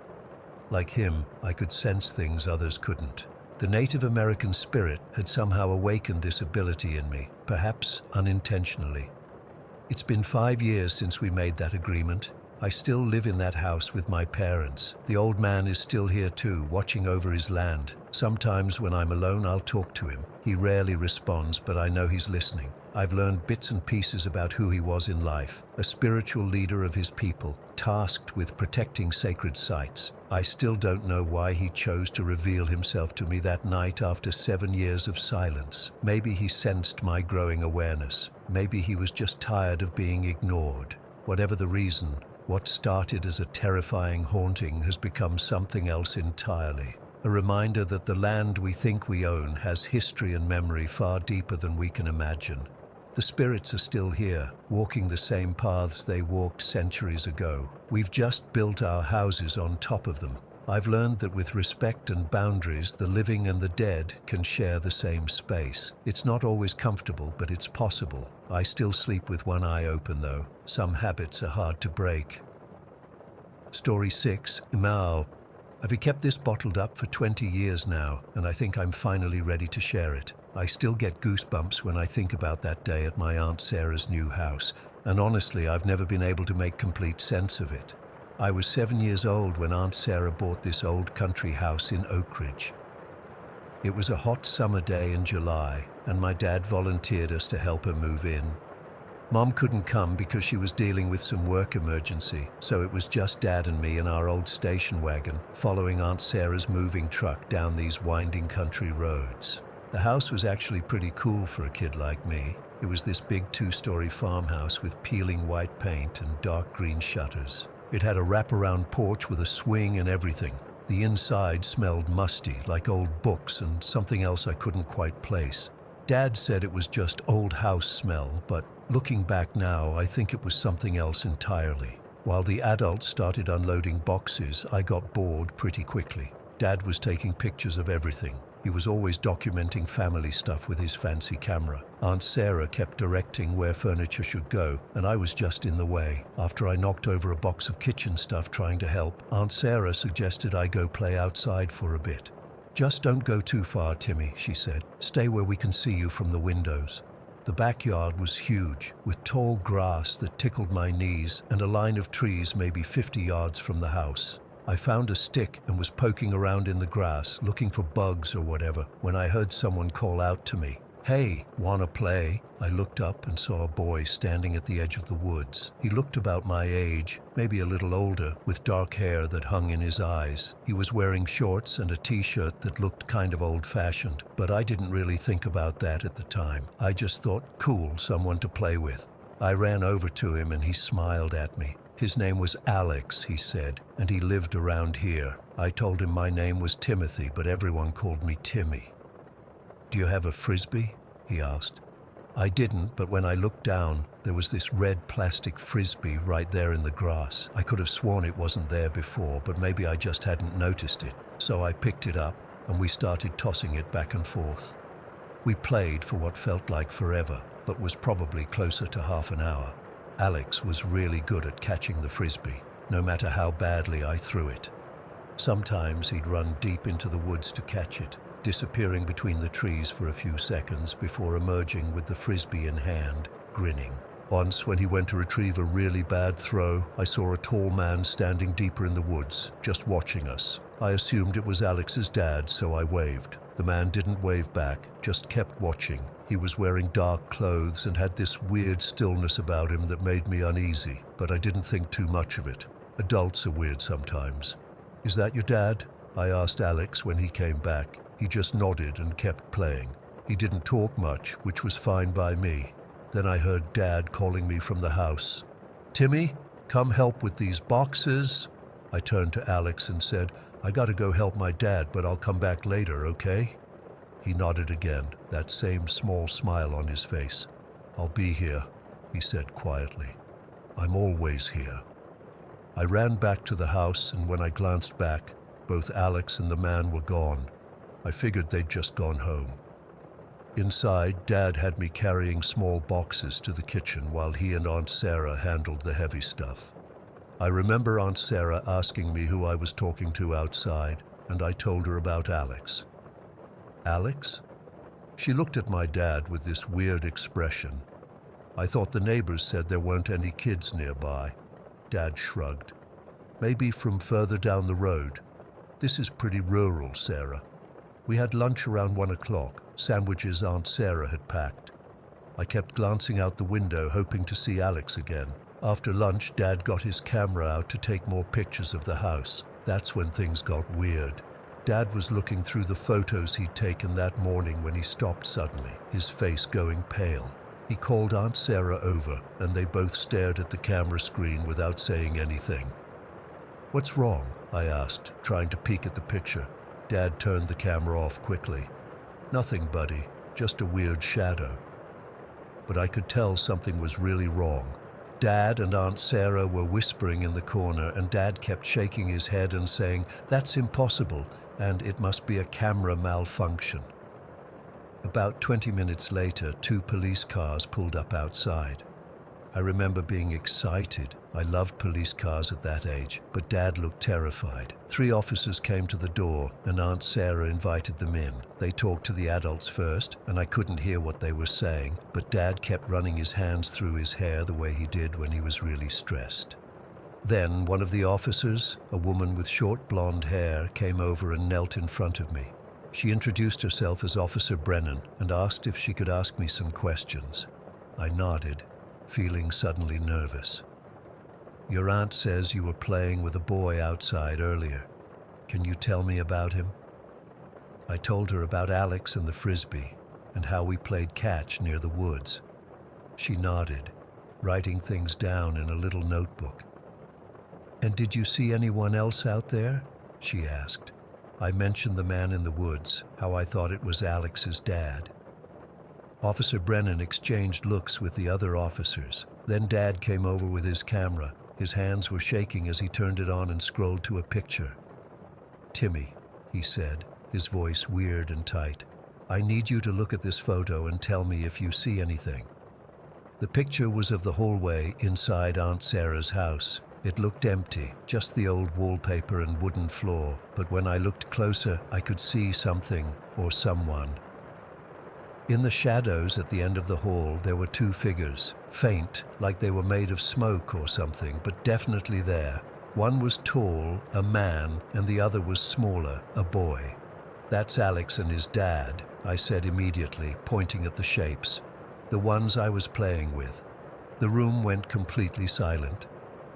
Like him, I could sense things others couldn't. The Native American spirit had somehow awakened this ability in me, perhaps unintentionally. It's been 5 years since we made that agreement. I still live in that house with my parents. The old man is still here too, watching over his land. Sometimes when I'm alone, I'll talk to him. He rarely responds, but I know he's listening. I've learned bits and pieces about who he was in life, a spiritual leader of his people, tasked with protecting sacred sites. I still don't know why he chose to reveal himself to me that night after 7 years of silence. Maybe he sensed my growing awareness. Maybe he was just tired of being ignored. Whatever the reason, what started as a terrifying haunting has become something else entirely. A reminder that the land we think we own has history and memory far deeper than we can imagine. The spirits are still here, walking the same paths they walked centuries ago. We've just built our houses on top of them. I've learned that with respect and boundaries, the living and the dead can share the same space. It's not always comfortable, but it's possible. I still sleep with one eye open though. Some habits are hard to break. Story 6, Embark. I've kept this bottled up for 20 years now, and I think I'm finally ready to share it. I still get goosebumps when I think about that day at my Aunt Sarah's new house, and honestly, I've never been able to make complete sense of it. I was 7 years old when Aunt Sarah bought this old country house in Oak Ridge. It was a hot summer day in July, and my dad volunteered us to help her move in. Mom couldn't come because she was dealing with some work emergency, so it was just Dad and me in our old station wagon, following Aunt Sarah's moving truck down these winding country roads. The house was actually pretty cool for a kid like me. It was this big 2-story farmhouse with peeling white paint and dark green shutters. It had a wraparound porch with a swing and everything. The inside smelled musty, like old books and something else I couldn't quite place. Dad said it was just old house smell, but looking back now, I think it was something else entirely. While the adults started unloading boxes, I got bored pretty quickly. Dad was taking pictures of everything. He was always documenting family stuff with his fancy camera. Aunt Sarah kept directing where furniture should go, and I was just in the way. After I knocked over a box of kitchen stuff trying to help, Aunt Sarah suggested I go play outside for a bit. "Just don't go too far, Timmy," she said. "Stay where we can see you from the windows." The backyard was huge, with tall grass that tickled my knees and a line of trees maybe 50 yards from the house. I found a stick and was poking around in the grass, looking for bugs or whatever, when I heard someone call out to me, "Hey, wanna play?" I looked up and saw a boy standing at the edge of the woods. He looked about my age, maybe a little older, with dark hair that hung in his eyes. He was wearing shorts and a t-shirt that looked kind of old-fashioned, but I didn't really think about that at the time. I just thought, cool, someone to play with. I ran over to him and he smiled at me. His name was Alex, he said, and he lived around here. I told him my name was Timothy, but everyone called me Timmy. "Do you have a frisbee?" he asked. I didn't, but when I looked down, there was this red plastic frisbee right there in the grass. I could have sworn it wasn't there before, but maybe I just hadn't noticed it. So I picked it up, and we started tossing it back and forth. We played for what felt like forever, but was probably closer to half an hour. Alex was really good at catching the frisbee, no matter how badly I threw it. Sometimes he'd run deep into the woods to catch it, disappearing between the trees for a few seconds before emerging with the frisbee in hand, grinning. Once, when he went to retrieve a really bad throw, I saw a tall man standing deeper in the woods, just watching us. I assumed it was Alex's dad, so I waved. The man didn't wave back, just kept watching. He was wearing dark clothes and had this weird stillness about him that made me uneasy, but I didn't think too much of it. Adults are weird sometimes. "Is that your dad?" I asked Alex when he came back. He just nodded and kept playing. He didn't talk much, which was fine by me. Then I heard Dad calling me from the house. "Timmy, come help with these boxes." I turned to Alex and said, "I gotta go help my dad, but I'll come back later, okay?" He nodded again, that same small smile on his face. "I'll be here," he said quietly. "I'm always here." I ran back to the house, and when I glanced back, both Alex and the man were gone. I figured they'd just gone home. Inside, Dad had me carrying small boxes to the kitchen while he and Aunt Sarah handled the heavy stuff. I remember Aunt Sarah asking me who I was talking to outside, and I told her about Alex. "Alex?" She looked at my dad with this weird expression. "I thought the neighbors said there weren't any kids nearby." Dad shrugged. "Maybe from further down the road. This is pretty rural, Sarah. We had lunch around 1 o'clock, sandwiches Aunt Sarah had packed. I kept glancing out the window, hoping to see Alex again. After lunch, Dad got his camera out to take more pictures of the house. That's when things got weird. Dad was looking through the photos he'd taken that morning when he stopped suddenly, his face going pale. He called Aunt Sarah over, and they both stared at the camera screen without saying anything. "What's wrong?" I asked, trying to peek at the picture. Dad turned the camera off quickly. "Nothing, buddy, just a weird shadow." But I could tell something was really wrong. Dad and Aunt Sarah were whispering in the corner, and Dad kept shaking his head and saying, "That's impossible, and it must be a camera malfunction." About 20 minutes later, 2 police cars pulled up outside. I remember being excited. I loved police cars at that age, but Dad looked terrified. 3 officers came to the door, and Aunt Sarah invited them in. They talked to the adults first, and I couldn't hear what they were saying, but Dad kept running his hands through his hair the way he did when he was really stressed. Then one of the officers, a woman with short blonde hair, came over and knelt in front of me. She introduced herself as Officer Brennan and asked if she could ask me some questions. I nodded, feeling suddenly nervous. "Your aunt says you were playing with a boy outside earlier. Can you tell me about him?" I told her about Alex and the frisbee, and how we played catch near the woods. She nodded, writing things down in a little notebook. "And did you see anyone else out there?" she asked. I mentioned the man in the woods, how I thought it was Alex's dad. Officer Brennan exchanged looks with the other officers. Then Dad came over with his camera. His hands were shaking as he turned it on and scrolled to a picture. "Timmy," he said, his voice weird and tight, "I need you to look at this photo and tell me if you see anything." The picture was of the hallway inside Aunt Sarah's house. It looked empty, just the old wallpaper and wooden floor, but when I looked closer, I could see something or someone. In the shadows at the end of the hall, there were two figures, faint, like they were made of smoke or something, but definitely there. One was tall, a man, and the other was smaller, a boy. "That's Alex and his dad," I said immediately, pointing at the shapes. "The ones I was playing with." The room went completely silent.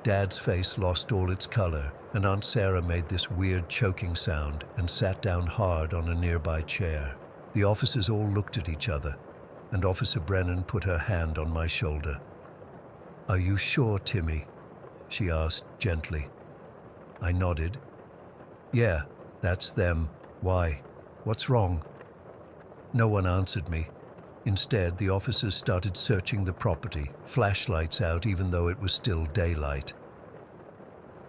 Dad's face lost all its color, and Aunt Sarah made this weird choking sound and sat down hard on a nearby chair. The officers all looked at each other, and Officer Brennan put her hand on my shoulder. "Are you sure, Timmy?" she asked gently. I nodded. "Yeah, that's them. Why? What's wrong?" No one answered me. Instead, the officers started searching the property, flashlights out even though it was still daylight.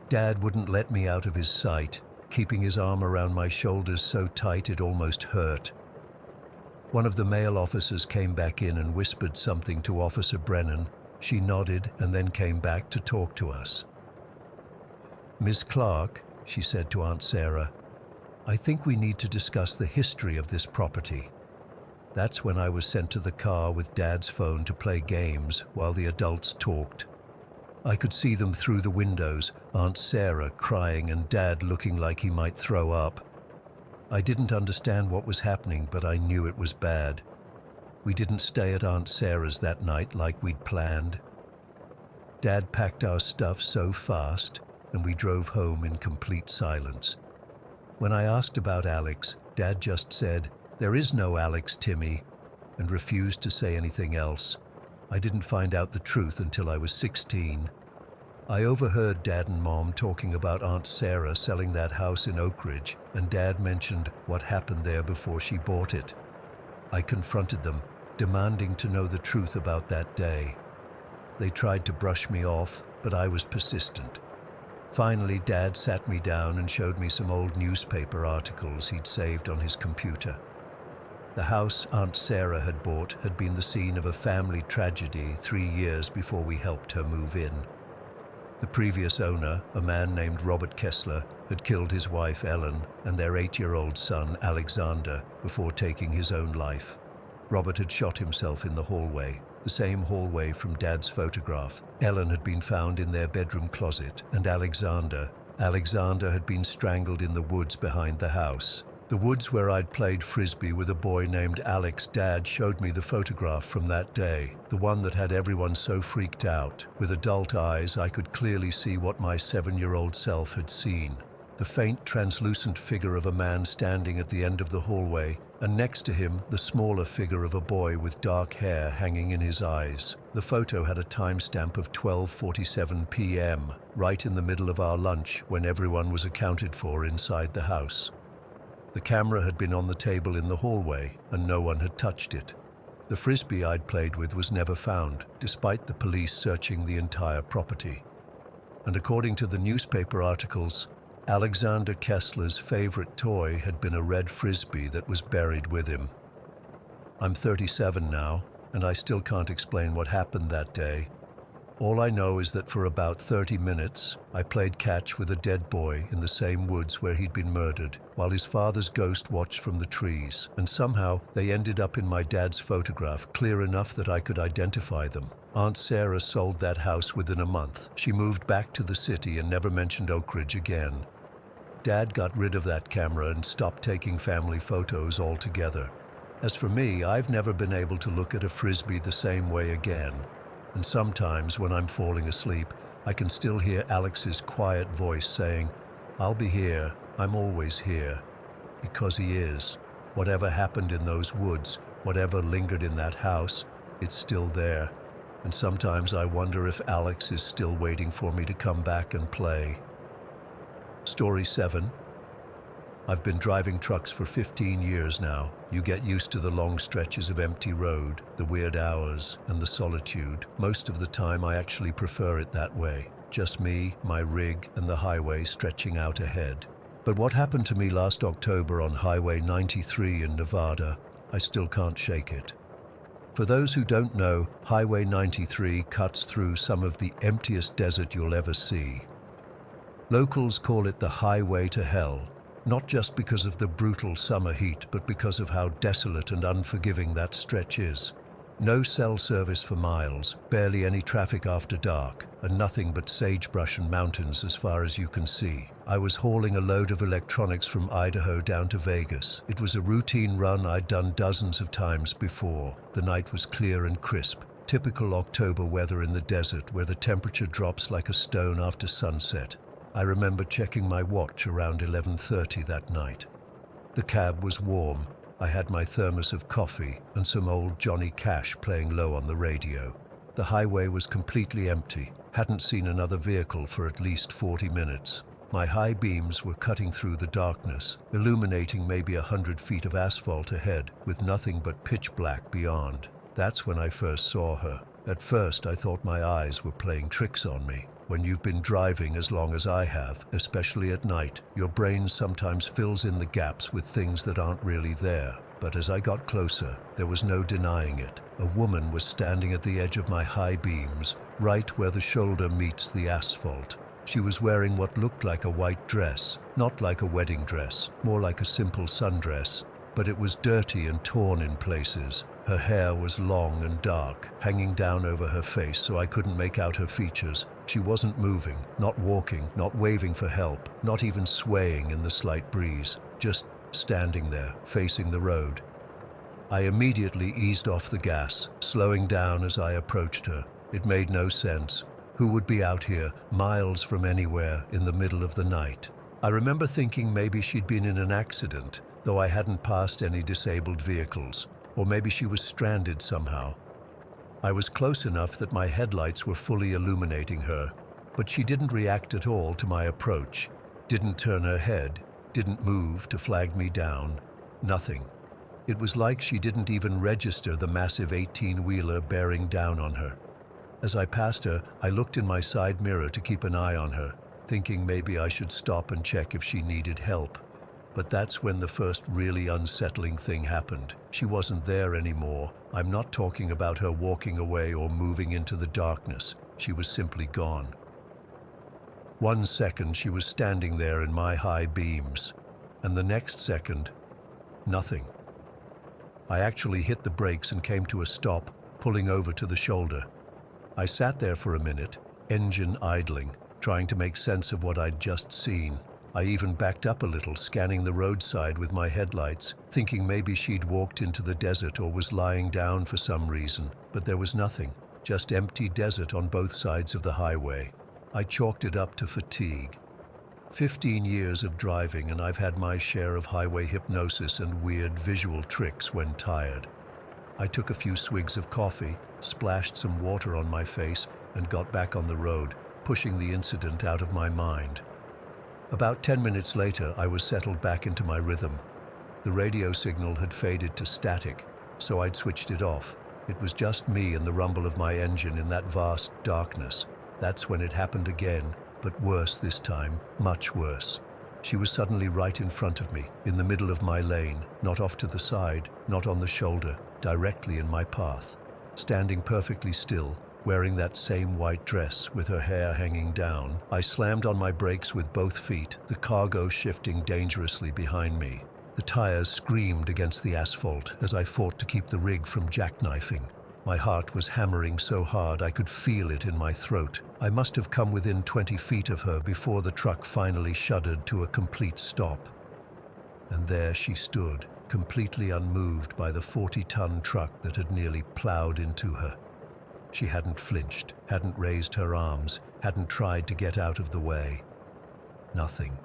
Dad wouldn't let me out of his sight, keeping his arm around my shoulders so tight it almost hurt. One of the male officers came back in and whispered something to Officer Brennan. She nodded and then came back to talk to us. "Miss Clark," she said to Aunt Sarah, "I think we need to discuss the history of this property." That's when I was sent to the car with Dad's phone to play games while the adults talked. I could see them through the windows, Aunt Sarah crying and Dad looking like he might throw up. I didn't understand what was happening, but I knew it was bad. We didn't stay at Aunt Sarah's that night like we'd planned. Dad packed our stuff so fast, and we drove home in complete silence. When I asked about Alex, Dad just said, "There is no Alex, Timmy," and refused to say anything else. I didn't find out the truth until I was 16. I overheard Dad and Mom talking about Aunt Sarah selling that house in Oak Ridge, and Dad mentioned what happened there before she bought it. I confronted them, demanding to know the truth about that day. They tried to brush me off, but I was persistent. Finally, Dad sat me down and showed me some old newspaper articles he'd saved on his computer. The house Aunt Sarah had bought had been the scene of a family tragedy 3 years before we helped her move in. The previous owner, a man named Robert Kessler, had killed his wife Ellen and their 8-year-old son Alexander before taking his own life. Robert had shot himself in the hallway, the same hallway from Dad's photograph. Ellen had been found in their bedroom closet, and Alexander had been strangled in the woods behind the house. The woods where I'd played frisbee with a boy named Alex. Dad showed me the photograph from that day, the one that had everyone so freaked out. With adult eyes, I could clearly see what my 7-year-old self had seen. The faint, translucent figure of a man standing at the end of the hallway, and next to him, the smaller figure of a boy with dark hair hanging in his eyes. The photo had a timestamp of 12:47 p.m., right in the middle of our lunch when everyone was accounted for inside the house. The camera had been on the table in the hallway, and no one had touched it. The frisbee I'd played with was never found, despite the police searching the entire property. And according to the newspaper articles, Alexander Kessler's favorite toy had been a red frisbee that was buried with him. I'm 37 now, and I still can't explain what happened that day. All I know is that for about 30 minutes, I played catch with a dead boy in the same woods where he'd been murdered, while his father's ghost watched from the trees, and somehow they ended up in my dad's photograph, clear enough that I could identify them. Aunt Sarah sold that house within a month. She moved back to the city and never mentioned Oak Ridge again. Dad got rid of that camera and stopped taking family photos altogether. As for me, I've never been able to look at a frisbee the same way again. And sometimes when I'm falling asleep, I can still hear Alex's quiet voice saying, "I'll be here, I'm always here." Because he is. Whatever happened in those woods, whatever lingered in that house, it's still there. and sometimes I wonder if Alex is still waiting for me to come back and play. Story 7. I've been driving trucks for 15 years now. You get used to the long stretches of empty road, the weird hours, and the solitude. Most of the time I actually prefer it that way. Just me, my rig, and the highway stretching out ahead. But what happened to me last October on Highway 93 in Nevada, I still can't shake it. For those who don't know, Highway 93 cuts through some of the emptiest desert you'll ever see. Locals call it the highway to hell, not just because of the brutal summer heat, but because of how desolate and unforgiving that stretch is. No cell service for miles, barely any traffic after dark, and nothing but sagebrush and mountains as far as you can see. I was hauling a load of electronics from Idaho down to Vegas. It was a routine run I'd done dozens of times before. The night was clear and crisp, typical October weather in the desert where the temperature drops like a stone after sunset. I remember checking my watch around 11:30 that night. The cab was warm. I had my thermos of coffee and some old Johnny Cash playing low on the radio. The highway was completely empty. Hadn't seen another vehicle for at least 40 minutes. My high beams were cutting through the darkness, illuminating maybe 100 feet of asphalt ahead, with nothing but pitch black beyond. That's when I first saw her. At first, I thought my eyes were playing tricks on me. When you've been driving as long as I have, especially at night, your brain sometimes fills in the gaps with things that aren't really there. But as I got closer, there was no denying it. A woman was standing at the edge of my high beams, right where the shoulder meets the asphalt. She was wearing what looked like a white dress, not like a wedding dress, more like a simple sundress, but it was dirty and torn in places. Her hair was long and dark, hanging down over her face so I couldn't make out her features. She wasn't moving, not walking, not waving for help, not even swaying in the slight breeze, just standing there, facing the road. I immediately eased off the gas, slowing down as I approached her. It made no sense. Who would be out here, miles from anywhere, in the middle of the night? I remember thinking maybe she'd been in an accident, though I hadn't passed any disabled vehicles. Or maybe she was stranded somehow. I was close enough that my headlights were fully illuminating her, but she didn't react at all to my approach, didn't turn her head, didn't move to flag me down, nothing. It was like she didn't even register the massive 18-wheeler bearing down on her. As I passed her, I looked in my side mirror to keep an eye on her, thinking maybe I should stop and check if she needed help. But that's when the first really unsettling thing happened. She wasn't there anymore. I'm not talking about her walking away or moving into the darkness. She was simply gone. 1 second she was standing there in my high beams, and the next second, nothing. I actually hit the brakes and came to a stop, pulling over to the shoulder. I sat there for a minute, engine idling, trying to make sense of what I'd just seen. I even backed up a little, scanning the roadside with my headlights, thinking maybe she'd walked into the desert or was lying down for some reason. But there was nothing, just empty desert on both sides of the highway. I chalked it up to fatigue. 15 years of driving, and I've had my share of highway hypnosis and weird visual tricks when tired. I took a few swigs of coffee, splashed some water on my face, and got back on the road, pushing the incident out of my mind. About 10 minutes later, I was settled back into my rhythm. The radio signal had faded to static, so I'd switched it off. It was just me and the rumble of my engine in that vast darkness. That's when it happened again, but worse this time, much worse. She was suddenly right in front of me, in the middle of my lane, not off to the side, not on the shoulder, directly in my path. Standing perfectly still, wearing that same white dress with her hair hanging down, I slammed on my brakes with both feet, the cargo shifting dangerously behind me. The tires screamed against the asphalt as I fought to keep the rig from jackknifing. My heart was hammering so hard I could feel it in my throat. I must have come within 20 feet of her before the truck finally shuddered to a complete stop. And there she stood, completely unmoved by the 40-ton truck that had nearly plowed into her. She hadn't flinched, hadn't raised her arms, hadn't tried to get out of the way. Nothing.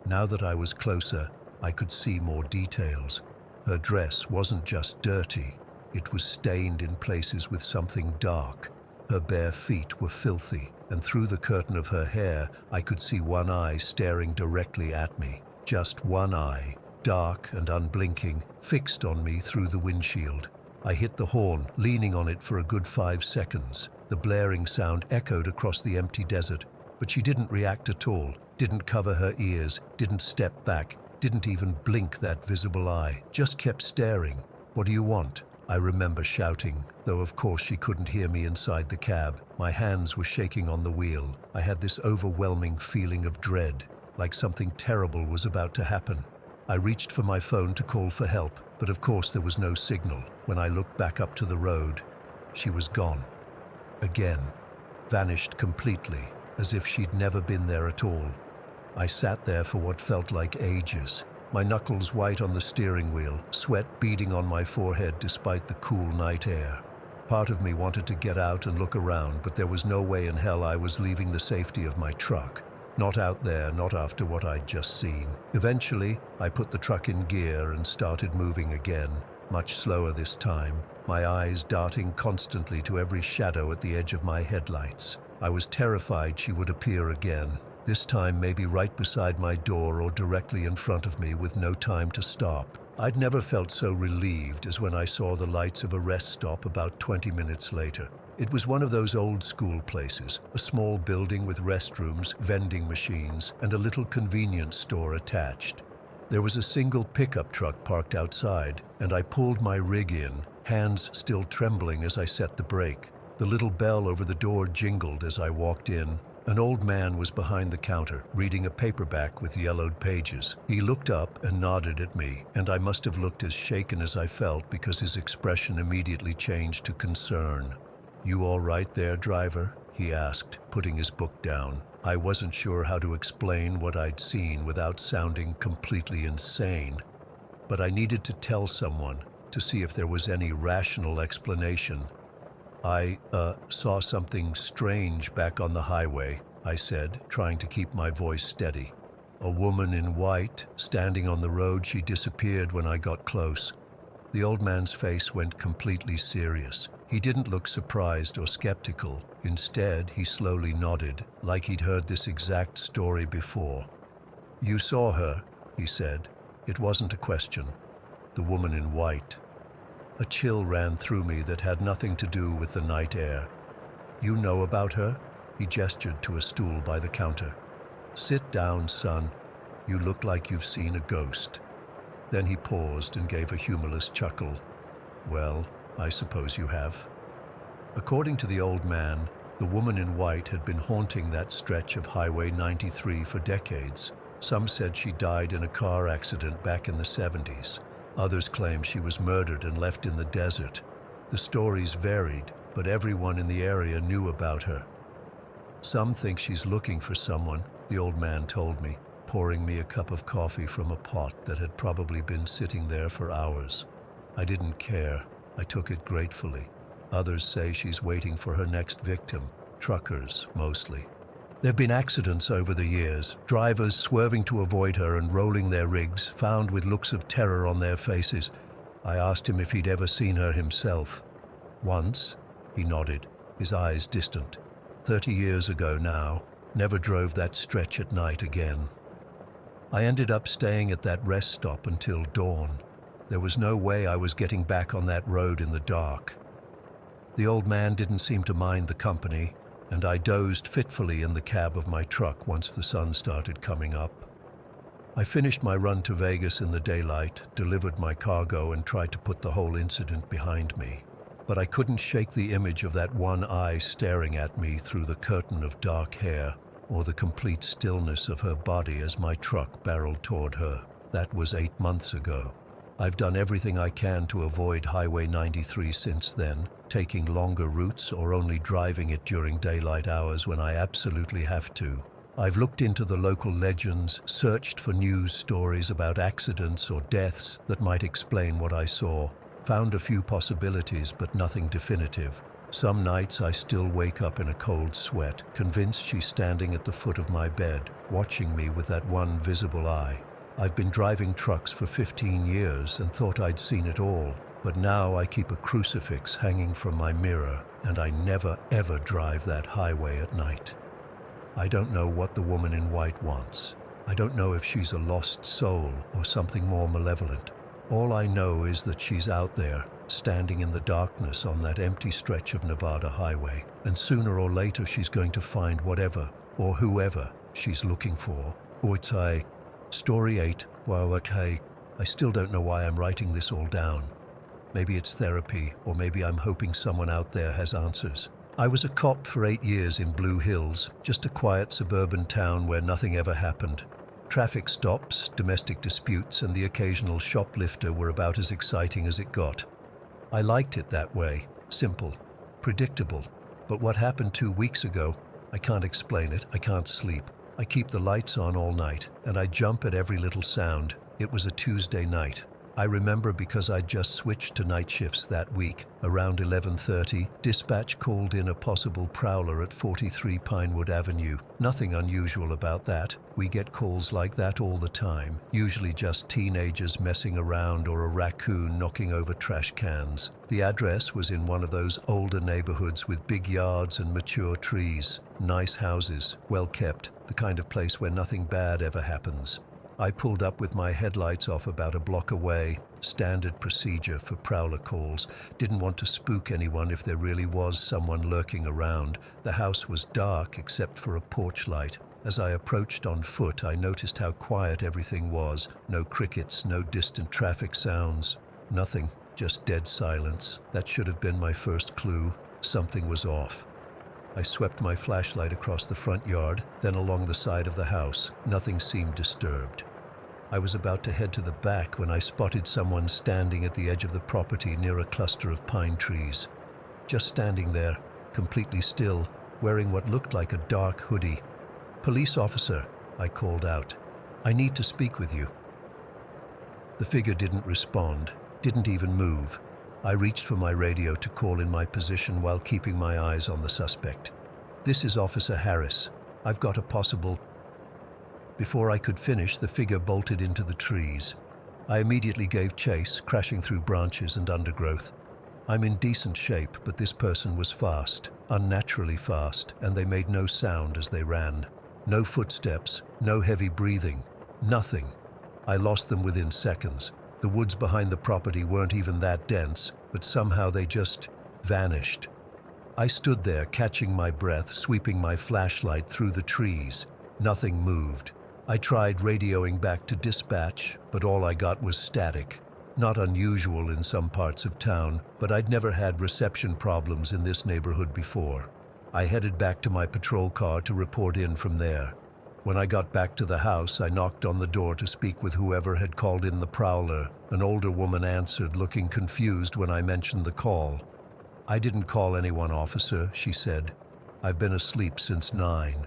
Now that I was closer, I could see more details. Her dress wasn't just dirty, it was stained in places with something dark, Her bare feet were filthy, and through the curtain of her hair, I could see one eye staring directly at me. Just one eye, dark and unblinking, fixed on me through the windshield. I hit the horn, leaning on it for a good 5 seconds. The blaring sound echoed across the empty desert, but she didn't react at all, didn't cover her ears, didn't step back, didn't even blink that visible eye, just kept staring. "What do you want?" I remember shouting, though of course she couldn't hear me inside the cab. My hands were shaking on the wheel. I had this overwhelming feeling of dread, like something terrible was about to happen. I reached for my phone to call for help, but of course there was no signal. When I looked back up to the road, she was gone. Again. Vanished completely, as if she'd never been there at all. I sat there for what felt like ages, my knuckles white on the steering wheel, sweat beading on my forehead despite the cool night air. Part of me wanted to get out and look around, but there was no way in hell I was leaving the safety of my truck. Not out there, not after what I'd just seen. Eventually, I put the truck in gear and started moving again, much slower this time, my eyes darting constantly to every shadow at the edge of my headlights. I was terrified she would appear again, this time maybe right beside my door or directly in front of me with no time to stop. I'd never felt so relieved as when I saw the lights of a rest stop about 20 minutes later. It was one of those old school places, a small building with restrooms, vending machines, and a little convenience store attached. There was a single pickup truck parked outside, and I pulled my rig in, hands still trembling as I set the brake. The little bell over the door jingled as I walked in. An old man was behind the counter, reading a paperback with yellowed pages. He looked up and nodded at me, and I must have looked as shaken as I felt because his expression immediately changed to concern. "You all right there, driver?" he asked, putting his book down. I wasn't sure how to explain what I'd seen without sounding completely insane, but I needed to tell someone to see if there was any rational explanation. "I saw something strange back on the highway," I said, trying to keep my voice steady. "A woman in white, standing on the road. She disappeared when I got close." The old man's face went completely serious. He didn't look surprised or skeptical. Instead, he slowly nodded, like he'd heard this exact story before. "You saw her," he said. It wasn't a question. "The woman in white." A chill ran through me that had nothing to do with the night air. "You know about her?" He gestured to a stool by the counter. "Sit down, son. You look like you've seen a ghost." Then he paused and gave a humorless chuckle. "Well, I suppose you have." According to the old man, the woman in white had been haunting that stretch of Highway 93 for decades. Some said she died in a car accident back in the 70s. Others claim she was murdered and left in the desert. The stories varied, but everyone in the area knew about her. "Some think she's looking for someone," the old man told me, pouring me a cup of coffee from a pot that had probably been sitting there for hours. I didn't care. I took it gratefully. Others say she's waiting for her next victim, truckers mostly. There've been accidents over the years, drivers swerving to avoid her and rolling their rigs, found with looks of terror on their faces. I asked him if he'd ever seen her himself. "Once," he nodded, his eyes distant. 30 years ago now. Never drove that stretch at night again. I ended up staying at that rest stop until dawn. There was no way I was getting back on that road in the dark. The old man didn't seem to mind the company, and I dozed fitfully in the cab of my truck once the sun started coming up. I finished my run to Vegas in the daylight, delivered my cargo, and tried to put the whole incident behind me. But I couldn't shake the image of that one eye staring at me through the curtain of dark hair, or the complete stillness of her body as my truck barreled toward her. That was 8 months ago. I've done everything I can to avoid Highway 93 since then, taking longer routes or only driving it during daylight hours when I absolutely have to. I've looked into the local legends, searched for news stories about accidents or deaths that might explain what I saw, found a few possibilities but nothing definitive. Some nights I still wake up in a cold sweat, convinced she's standing at the foot of my bed, watching me with that one visible eye. I've been driving trucks for 15 years and thought I'd seen it all, but now I keep a crucifix hanging from my mirror and I never ever drive that highway at night. I don't know what the woman in white wants. I don't know if she's a lost soul or something more malevolent. All I know is that she's out there, standing in the darkness on that empty stretch of Nevada highway, and sooner or later she's going to find whatever or whoever she's looking for. Story 8. Wow, okay. I still don't know why I'm writing this all down. Maybe it's therapy, or maybe I'm hoping someone out there has answers. I was a cop for 8 years in Blue Hills, just a quiet suburban town where nothing ever happened. Traffic stops, domestic disputes, and the occasional shoplifter were about as exciting as it got. I liked it that way, simple, predictable. But what happened 2 weeks ago, I can't explain it, I can't sleep. I keep the lights on all night, and I jump at every little sound. It was a Tuesday night. I remember because I'd just switched to night shifts that week. Around 11:30, dispatch called in a possible prowler at 43 Pinewood Avenue. Nothing unusual about that. We get calls like that all the time, usually just teenagers messing around or a raccoon knocking over trash cans. The address was in one of those older neighborhoods with big yards and mature trees. Nice houses, well kept, the kind of place where nothing bad ever happens. I pulled up with my headlights off about a block away, standard procedure for prowler calls. Didn't want to spook anyone if there really was someone lurking around. The house was dark except for a porch light. As I approached on foot, I noticed how quiet everything was. No crickets, no distant traffic sounds. Nothing, just dead silence. That should have been my first clue. Something was off. I swept my flashlight across the front yard, then along the side of the house. Nothing seemed disturbed. I was about to head to the back when I spotted someone standing at the edge of the property near a cluster of pine trees. Just standing there, completely still, wearing what looked like a dark hoodie. "Police officer," I called out. "I need to speak with you." The figure didn't respond, didn't even move. I reached for my radio to call in my position while keeping my eyes on the suspect. "This is Officer Harris. I've got a possible..." Before I could finish, the figure bolted into the trees. I immediately gave chase, crashing through branches and undergrowth. I'm in decent shape, but this person was fast, unnaturally fast, and they made no sound as they ran. No footsteps, no heavy breathing, nothing. I lost them within seconds. The woods behind the property weren't even that dense, but somehow they just vanished. I stood there, catching my breath, sweeping my flashlight through the trees. Nothing moved. I tried radioing back to dispatch, but all I got was static. Not unusual in some parts of town, but I'd never had reception problems in this neighborhood before. I headed back to my patrol car to report in from there. When I got back to the house, I knocked on the door to speak with whoever had called in the prowler. An older woman answered, looking confused when I mentioned the call. "I didn't call anyone, officer," she said. "I've been asleep since 9.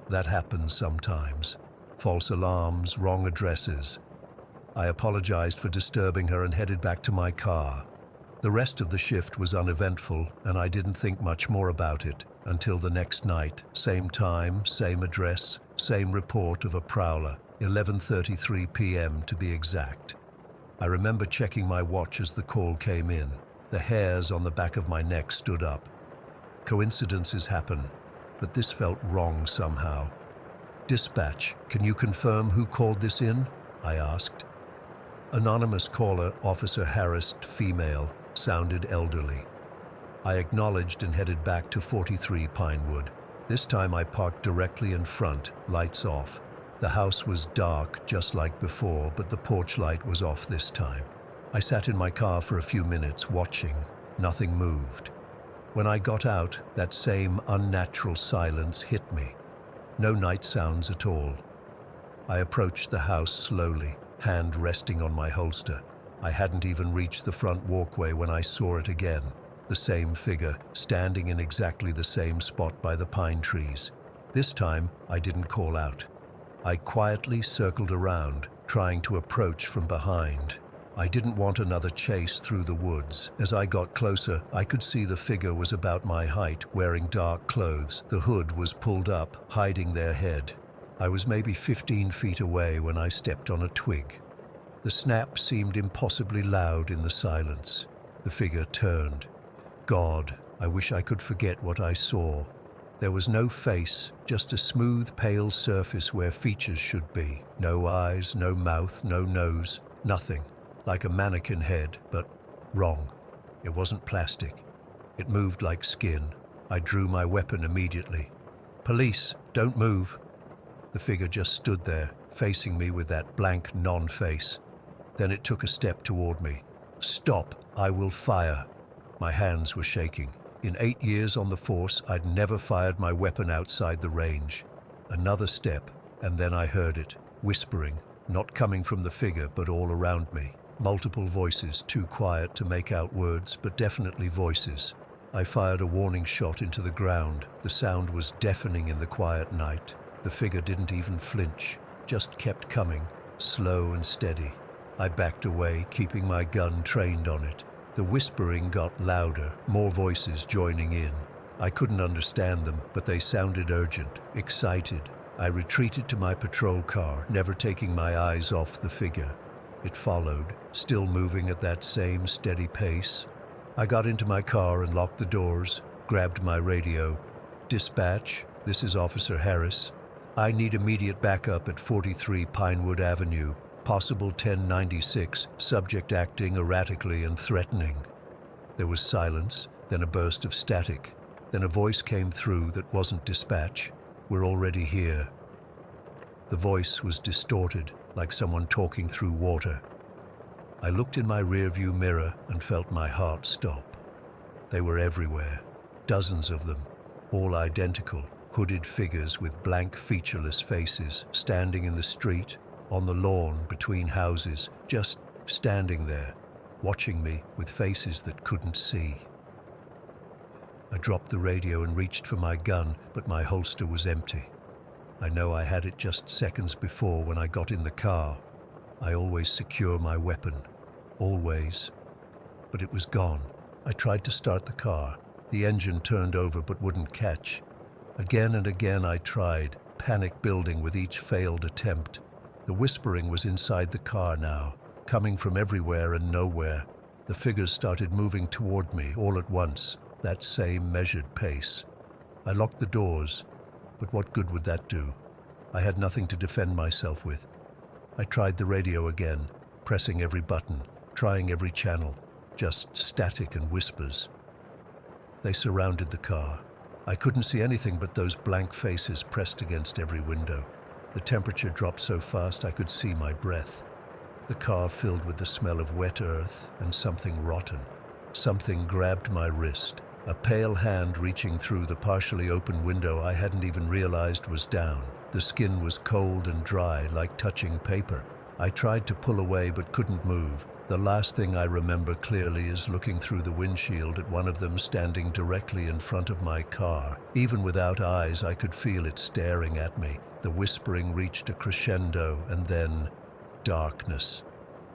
That happens sometimes. False alarms, wrong addresses." I apologized for disturbing her and headed back to my car. The rest of the shift was uneventful, and I didn't think much more about it until the next night. Same time, same address, same report of a prowler, 11:33 p.m. to be exact. I remember checking my watch as the call came in. The hairs on the back of my neck stood up. Coincidences happen, but this felt wrong somehow. "Dispatch, can you confirm who called this in?" I asked. Anonymous caller, Officer Harris, female, sounded elderly. I acknowledged and headed back to 43 Pinewood. This time I parked directly in front, lights off. The house was dark, just like before, but the porch light was off this time. I sat in my car for a few minutes, watching. Nothing moved. When I got out, that same unnatural silence hit me. No night sounds at all. I approached the house slowly, hand resting on my holster. I hadn't even reached the front walkway when I saw it again. The same figure, standing in exactly the same spot by the pine trees. This time, I didn't call out. I quietly circled around, trying to approach from behind. I didn't want another chase through the woods. As I got closer, I could see the figure was about my height, wearing dark clothes. The hood was pulled up, hiding their head. I was maybe 15 feet away when I stepped on a twig. The snap seemed impossibly loud in the silence. The figure turned. God, I wish I could forget what I saw. There was no face, just a smooth, pale surface where features should be. No eyes, no mouth, no nose, nothing. Like a mannequin head, but wrong. It wasn't plastic. It moved like skin. I drew my weapon immediately. "Police, don't move." The figure just stood there, facing me with that blank non-face. Then it took a step toward me. "Stop, I will fire." My hands were shaking. In 8 years on the force, I'd never fired my weapon outside the range. Another step, and then I heard it, whispering, not coming from the figure, but all around me. Multiple voices, too quiet to make out words, but definitely voices. I fired a warning shot into the ground. The sound was deafening in the quiet night. The figure didn't even flinch, just kept coming, slow and steady. I backed away, keeping my gun trained on it. The whispering got louder, more voices joining in. I couldn't understand them, but they sounded urgent, excited. I retreated to my patrol car, never taking my eyes off the figure. It followed, still moving at that same steady pace. I got into my car and locked the doors, grabbed my radio. "Dispatch, this is Officer Harris. I need immediate backup at 43 Pinewood Avenue. Possible 1096, subject acting erratically and threatening." There was silence, then a burst of static. Then a voice came through that wasn't dispatch. "We're already here." The voice was distorted, like someone talking through water. I looked in my rearview mirror and felt my heart stop. They were everywhere, dozens of them, all identical, hooded figures with blank, featureless faces, standing in the street, on the lawn, between houses, just standing there, watching me with faces that couldn't see. I dropped the radio and reached for my gun, but my holster was empty. I know I had it just seconds before when I got in the car. I always secure my weapon. Always. But it was gone. I tried to start the car. The engine turned over but wouldn't catch. Again and again I tried, panic building with each failed attempt. The whispering was inside the car now, coming from everywhere and nowhere. The figures started moving toward me all at once, that same measured pace. I locked the doors, but what good would that do? I had nothing to defend myself with. I tried the radio again, pressing every button, trying every channel, just static and whispers. They surrounded the car. I couldn't see anything but those blank faces pressed against every window. The temperature dropped so fast I could see my breath. The car filled with the smell of wet earth and something rotten. Something grabbed my wrist, a pale hand reaching through the partially open window I hadn't even realized was down. The skin was cold and dry, like touching paper. I tried to pull away but couldn't move. The last thing I remember clearly is looking through the windshield at one of them standing directly in front of my car. Even without eyes, I could feel it staring at me. The whispering reached a crescendo, and then darkness.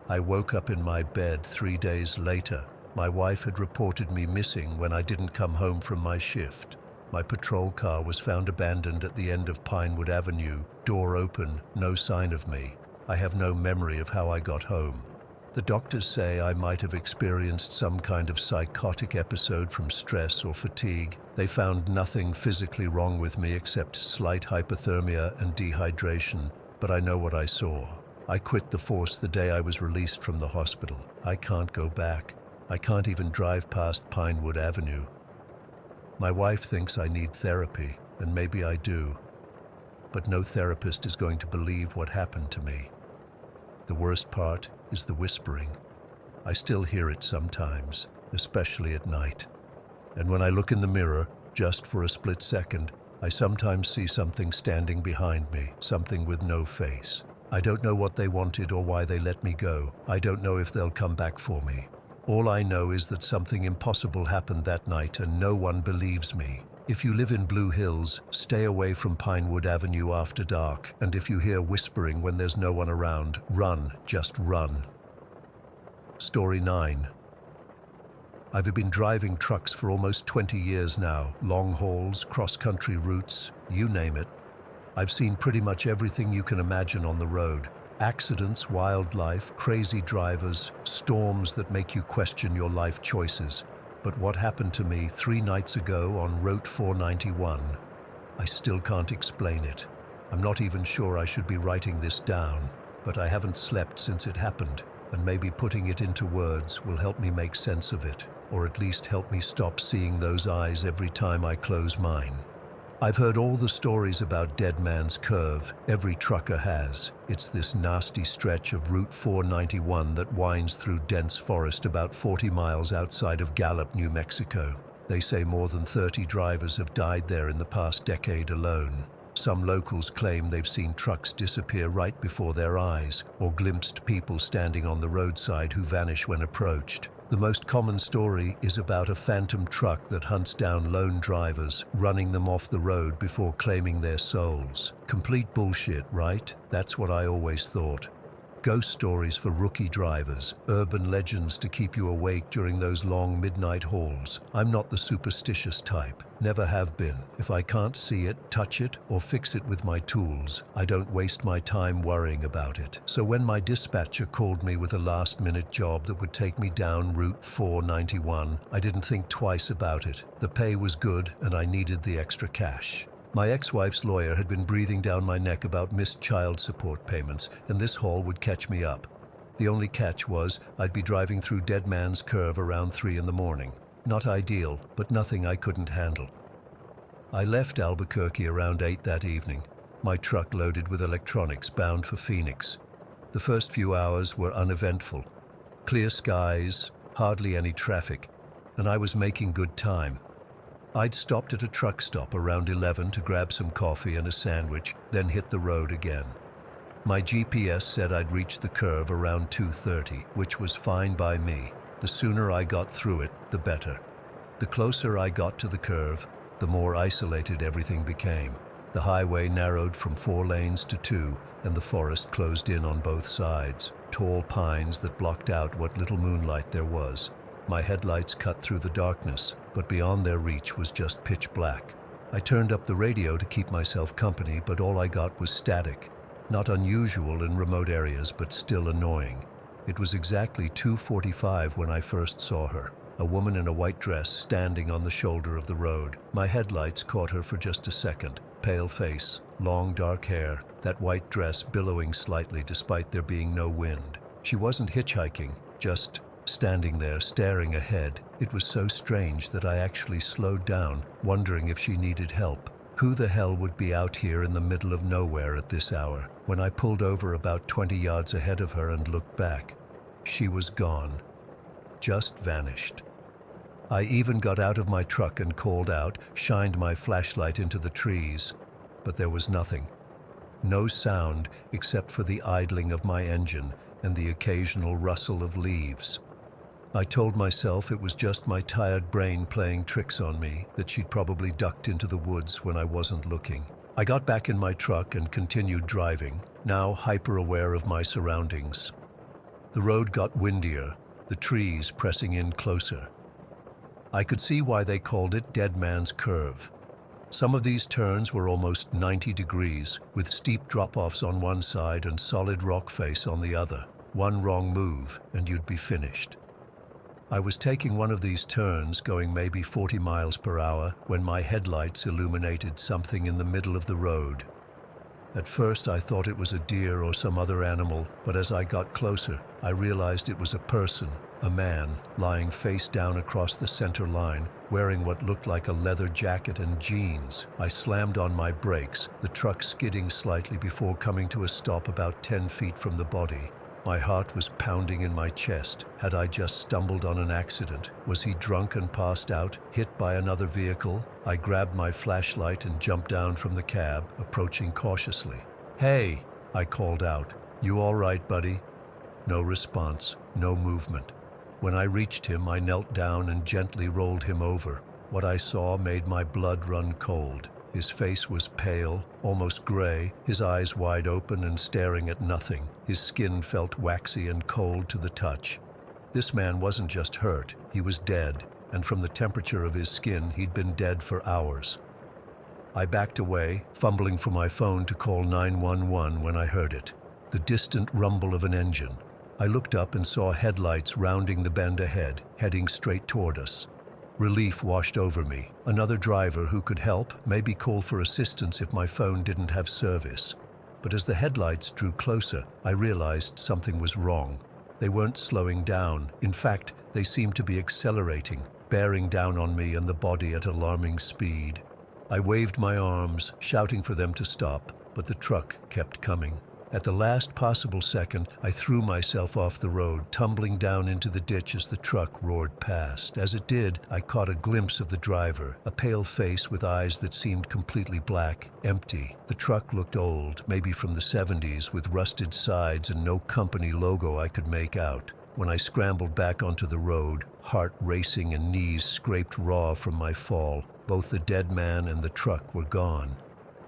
I woke up in my bed 3 days later. My wife had reported me missing when I didn't come home from my shift. My patrol car was found abandoned at the end of Pinewood Avenue, door open, no sign of me. I have no memory of how I got home. The doctors say I might have experienced some kind of psychotic episode from stress or fatigue. They found nothing physically wrong with me except slight hypothermia and dehydration, but I know what I saw. I quit the force the day I was released from the hospital. I can't go back. I can't even drive past Pinewood Avenue. My wife thinks I need therapy, and maybe I do. But no therapist is going to believe what happened to me. The worst part is the whispering. I still hear it sometimes, especially at night. And when I look in the mirror, just for a split second, I sometimes see something standing behind me, something with no face. I don't know what they wanted or why they let me go. I don't know if they'll come back for me. All I know is that something impossible happened that night and no one believes me. If you live in Blue Hills, stay away from Pinewood Avenue after dark, and if you hear whispering when there's no one around, run, just run. Story 9. I've been driving trucks for almost 20 years now, long hauls, cross-country routes, you name it. I've seen pretty much everything you can imagine on the road. Accidents, wildlife, crazy drivers, storms that make you question your life choices. But what happened to me 3 nights ago on Route 491, I still can't explain it. I'm not even sure I should be writing this down, but I haven't slept since it happened, and maybe putting it into words will help me make sense of it, or at least help me stop seeing those eyes every time I close mine. I've heard all the stories about Dead Man's Curve every trucker has. It's this nasty stretch of Route 491 that winds through dense forest about 40 miles outside of Gallup, New Mexico. They say more than 30 drivers have died there in the past decade alone. Some locals claim they've seen trucks disappear right before their eyes, or glimpsed people standing on the roadside who vanish when approached. The most common story is about a phantom truck that hunts down lone drivers, running them off the road before claiming their souls. Complete bullshit, right? That's what I always thought. Ghost stories for rookie drivers, urban legends to keep you awake during those long midnight hauls. I'm not the superstitious type, never have been. If I can't see it, touch it, or fix it with my tools, I don't waste my time worrying about it. So when my dispatcher called me with a last-minute job that would take me down Route 491, I didn't think twice about it. The pay was good, and I needed the extra cash. My ex-wife's lawyer had been breathing down my neck about missed child support payments, and this haul would catch me up. The only catch was I'd be driving through Dead Man's Curve around 3 in the morning. Not ideal, but nothing I couldn't handle. I left Albuquerque around 8 that evening, my truck loaded with electronics bound for Phoenix. The first few hours were uneventful. Clear skies, hardly any traffic, and I was making good time. I'd stopped at a truck stop around 11 to grab some coffee and a sandwich, then hit the road again. My GPS said I'd reach the curve around 2:30, which was fine by me. The sooner I got through it, the better. The closer I got to the curve, the more isolated everything became. The highway narrowed from 4 lanes to 2, and the forest closed in on both sides, tall pines that blocked out what little moonlight there was. My headlights cut through the darkness, but beyond their reach was just pitch black. I turned up the radio to keep myself company, but all I got was static. Not unusual in remote areas, but still annoying. It was exactly 2:45 when I first saw her, a woman in a white dress standing on the shoulder of the road. My headlights caught her for just a second. Pale face, long dark hair, that white dress billowing slightly despite there being no wind. She wasn't hitchhiking, just standing there staring ahead. It was so strange that I actually slowed down, wondering if she needed help. Who the hell would be out here in the middle of nowhere at this hour? When I pulled over about 20 yards ahead of her and looked back, she was gone. Just vanished. I even got out of my truck and called out, shined my flashlight into the trees, but there was nothing. No sound except for the idling of my engine and the occasional rustle of leaves. I told myself it was just my tired brain playing tricks on me, that she'd probably ducked into the woods when I wasn't looking. I got back in my truck and continued driving, now hyper-aware of my surroundings. The road got windier, the trees pressing in closer. I could see why they called it Dead Man's Curve. Some of these turns were almost 90 degrees, with steep drop-offs on one side and solid rock face on the other. One wrong move, and you'd be finished. I was taking one of these turns, going maybe 40 miles per hour, when my headlights illuminated something in the middle of the road. At first I thought it was a deer or some other animal, but as I got closer, I realized it was a person, a man, lying face down across the center line, wearing what looked like a leather jacket and jeans. I slammed on my brakes, the truck skidding slightly before coming to a stop about 10 feet from the body. My heart was pounding in my chest. Had I just stumbled on an accident? Was he drunk and passed out, hit by another vehicle? I grabbed my flashlight and jumped down from the cab, approaching cautiously. "Hey!" I called out. "You all right, buddy?" No response, no movement. When I reached him, I knelt down and gently rolled him over. What I saw made my blood run cold. His face was pale, almost gray, his eyes wide open and staring at nothing. His skin felt waxy and cold to the touch. This man wasn't just hurt, he was dead, and from the temperature of his skin, he'd been dead for hours. I backed away, fumbling for my phone to call 911 when I heard it. The distant rumble of an engine. I looked up and saw headlights rounding the bend ahead, heading straight toward us. Relief washed over me. Another driver who could help, maybe call for assistance if my phone didn't have service. But as the headlights drew closer, I realized something was wrong. They weren't slowing down. In fact, they seemed to be accelerating, bearing down on me and the body at alarming speed. I waved my arms, shouting for them to stop, but the truck kept coming. At the last possible second, I threw myself off the road, tumbling down into the ditch as the truck roared past. As it did, I caught a glimpse of the driver, a pale face with eyes that seemed completely black, empty. The truck looked old, maybe from the 70s, with rusted sides and no company logo I could make out. When I scrambled back onto the road, heart racing and knees scraped raw from my fall, both the dead man and the truck were gone,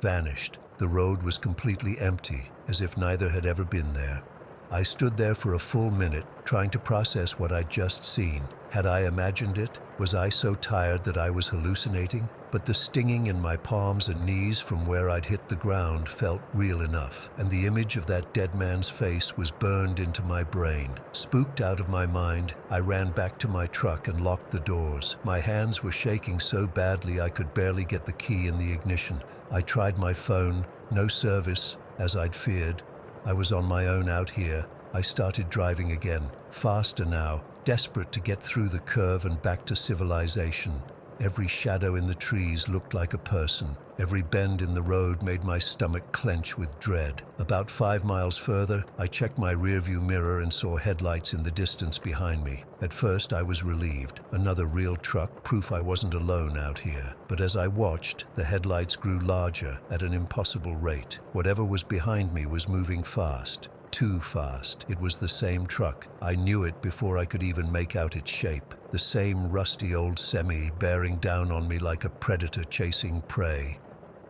vanished. The road was completely empty, as if neither had ever been there. I stood there for a full minute, trying to process what I'd just seen. Had I imagined it? Was I so tired that I was hallucinating? But the stinging in my palms and knees from where I'd hit the ground felt real enough, and the image of that dead man's face was burned into my brain. Spooked out of my mind, I ran back to my truck and locked the doors. My hands were shaking so badly I could barely get the key in the ignition. I tried my phone, no service, as I'd feared. I was on my own out here. I started driving again, faster now, desperate to get through the curve and back to civilization. Every shadow in the trees looked like a person. Every bend in the road made my stomach clench with dread. About 5 miles further, I checked my rearview mirror and saw headlights in the distance behind me. At first, I was relieved. Another real truck, proof I wasn't alone out here. But as I watched, the headlights grew larger at an impossible rate. Whatever was behind me was moving fast. Too fast. It was the same truck. I knew it before I could even make out its shape. The same rusty old semi bearing down on me like a predator chasing prey.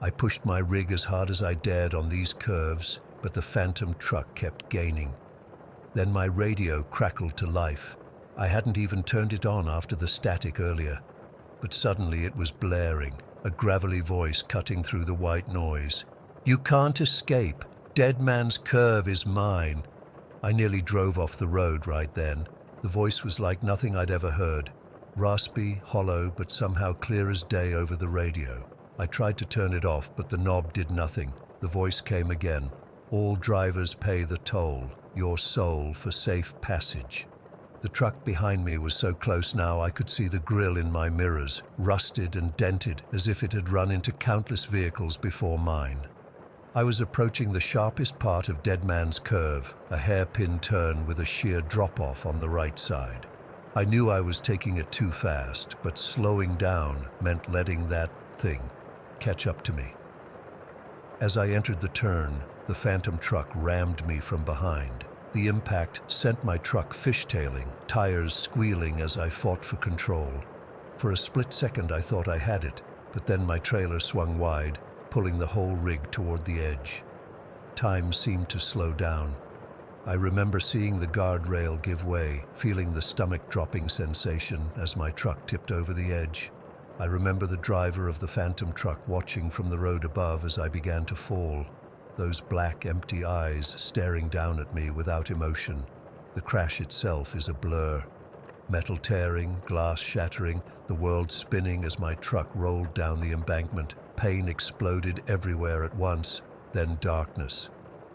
I pushed my rig as hard as I dared on these curves, but the phantom truck kept gaining. Then my radio crackled to life. I hadn't even turned it on after the static earlier, but suddenly it was blaring, a gravelly voice cutting through the white noise. "You can't escape. Dead Man's Curve is mine." I nearly drove off the road right then. The voice was like nothing I'd ever heard. Raspy, hollow, but somehow clear as day over the radio. I tried to turn it off, but the knob did nothing. The voice came again. "All drivers pay the toll. Your soul for safe passage." The truck behind me was so close now I could see the grille in my mirrors, rusted and dented as if it had run into countless vehicles before mine. I was approaching the sharpest part of Dead Man's Curve, a hairpin turn with a sheer drop-off on the right side. I knew I was taking it too fast, but slowing down meant letting that thing catch up to me. As I entered the turn, the phantom truck rammed me from behind. The impact sent my truck fishtailing, tires squealing as I fought for control. For a split second I thought I had it, but then my trailer swung wide, pulling the whole rig toward the edge. Time seemed to slow down. I remember seeing the guardrail give way, feeling the stomach-dropping sensation as my truck tipped over the edge. I remember the driver of the phantom truck watching from the road above as I began to fall, those black, empty eyes staring down at me without emotion. The crash itself is a blur. Metal tearing, glass shattering, the world spinning as my truck rolled down the embankment. Pain exploded everywhere at once, then darkness.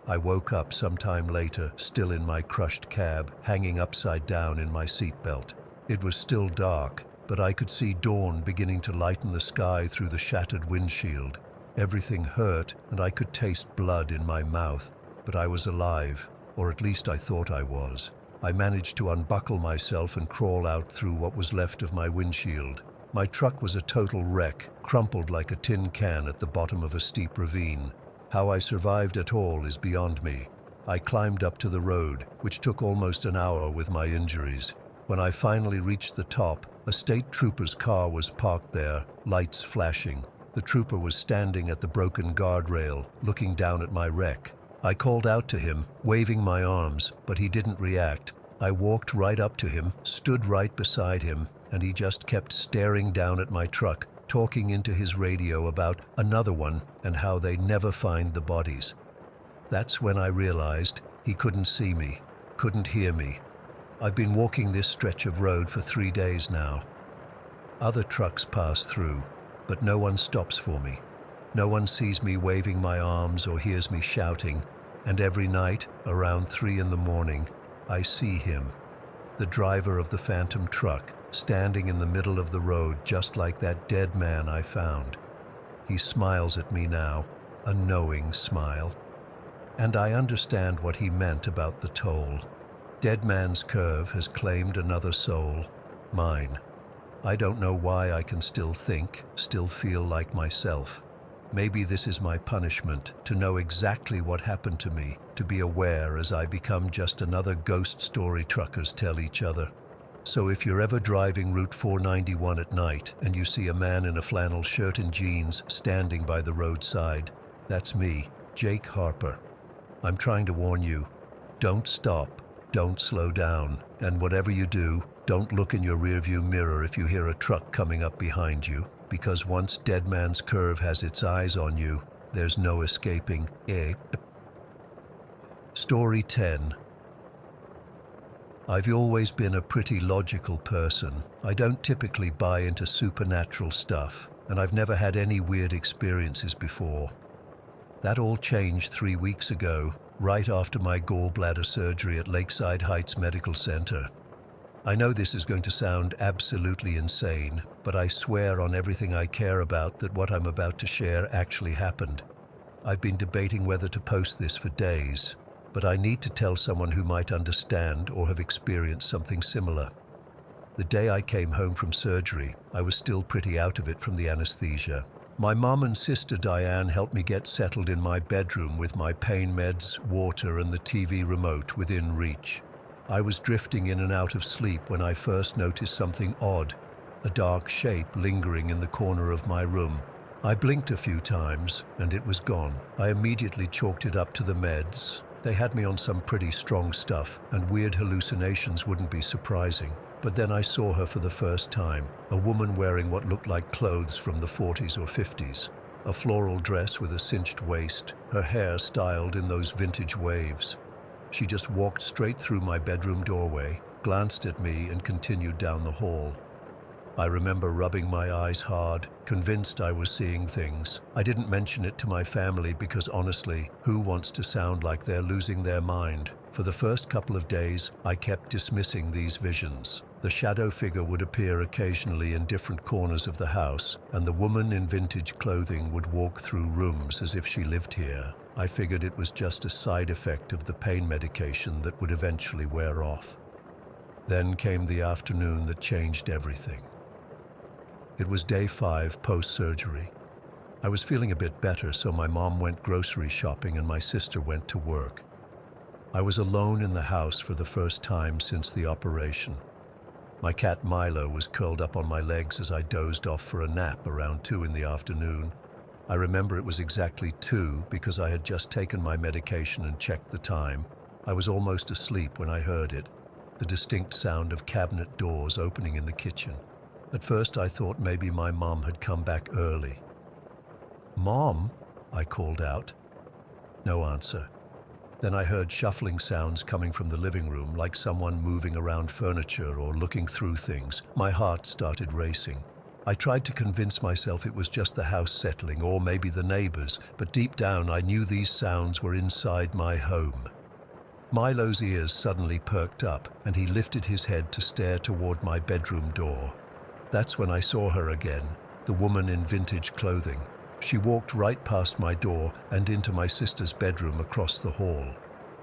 I woke up sometime later, still in my crushed cab, hanging upside down in my seatbelt. It was still dark, but I could see dawn beginning to lighten the sky through the shattered windshield. Everything hurt, and I could taste blood in my mouth, but I was alive, or at least I thought I was. I managed to unbuckle myself and crawl out through what was left of my windshield. My truck was a total wreck, crumpled like a tin can at the bottom of a steep ravine. How I survived at all is beyond me. I climbed up to the road, which took almost an hour with my injuries. When I finally reached the top, a state trooper's car was parked there, lights flashing. The trooper was standing at the broken guardrail, looking down at my wreck. I called out to him, waving my arms, but he didn't react. I walked right up to him, stood right beside him, and he just kept staring down at my truck, talking into his radio about another one and how they never find the bodies. That's when I realized he couldn't see me, couldn't hear me. I've been walking this stretch of road for 3 days now. Other trucks pass through, but no one stops for me. No one sees me waving my arms or hears me shouting, and every night, around 3 in the morning, I see him, the driver of the phantom truck, standing in the middle of the road just like that dead man I found. He smiles at me now, a knowing smile. And I understand what he meant about the toll. Dead Man's Curve has claimed another soul, mine. I don't know why I can still think, still feel like myself. Maybe this is my punishment, to know exactly what happened to me, to be aware as I become just another ghost story truckers tell each other. So if you're ever driving Route 491 at night and you see a man in a flannel shirt and jeans standing by the roadside, that's me, Jake Harper. I'm trying to warn you, don't stop, don't slow down, and whatever you do, don't look in your rearview mirror if you hear a truck coming up behind you, because once Dead Man's Curve has its eyes on you, there's no escaping. Story 10. I've always been a pretty logical person. I don't typically buy into supernatural stuff, and I've never had any weird experiences before. That all changed 3 weeks ago, right after my gallbladder surgery at Lakeside Heights Medical Center. I know this is going to sound absolutely insane, but I swear on everything I care about that what I'm about to share actually happened. I've been debating whether to post this for days, but I need to tell someone who might understand or have experienced something similar. The day I came home from surgery, I was still pretty out of it from the anesthesia. My mom and sister Diane helped me get settled in my bedroom with my pain meds, water, and the TV remote within reach. I was drifting in and out of sleep when I first noticed something odd, a dark shape lingering in the corner of my room. I blinked a few times, and it was gone. I immediately chalked it up to the meds. They had me on some pretty strong stuff, and weird hallucinations wouldn't be surprising. But then I saw her for the first time, a woman wearing what looked like clothes from the 40s or 50s. A floral dress with a cinched waist, her hair styled in those vintage waves. She just walked straight through my bedroom doorway, glanced at me, and continued down the hall. I remember rubbing my eyes hard, convinced I was seeing things. I didn't mention it to my family because honestly, who wants to sound like they're losing their mind? For the first couple of days, I kept dismissing these visions. The shadow figure would appear occasionally in different corners of the house, and the woman in vintage clothing would walk through rooms as if she lived here. I figured it was just a side effect of the pain medication that would eventually wear off. Then came the afternoon that changed everything. It was day 5 post-surgery. I was feeling a bit better, so my mom went grocery shopping and my sister went to work. I was alone in the house for the first time since the operation. My cat Milo was curled up on my legs as I dozed off for a nap around 2 in the afternoon. I remember it was exactly 2 because I had just taken my medication and checked the time. I was almost asleep when I heard it, the distinct sound of cabinet doors opening in the kitchen. At first I thought maybe my mom had come back early. "Mom?" I called out. No answer. Then I heard shuffling sounds coming from the living room, like someone moving around furniture or looking through things. My heart started racing. I tried to convince myself it was just the house settling or maybe the neighbors, but deep down I knew these sounds were inside my home. Milo's ears suddenly perked up, and he lifted his head to stare toward my bedroom door. That's when I saw her again, the woman in vintage clothing. She walked right past my door and into my sister's bedroom across the hall.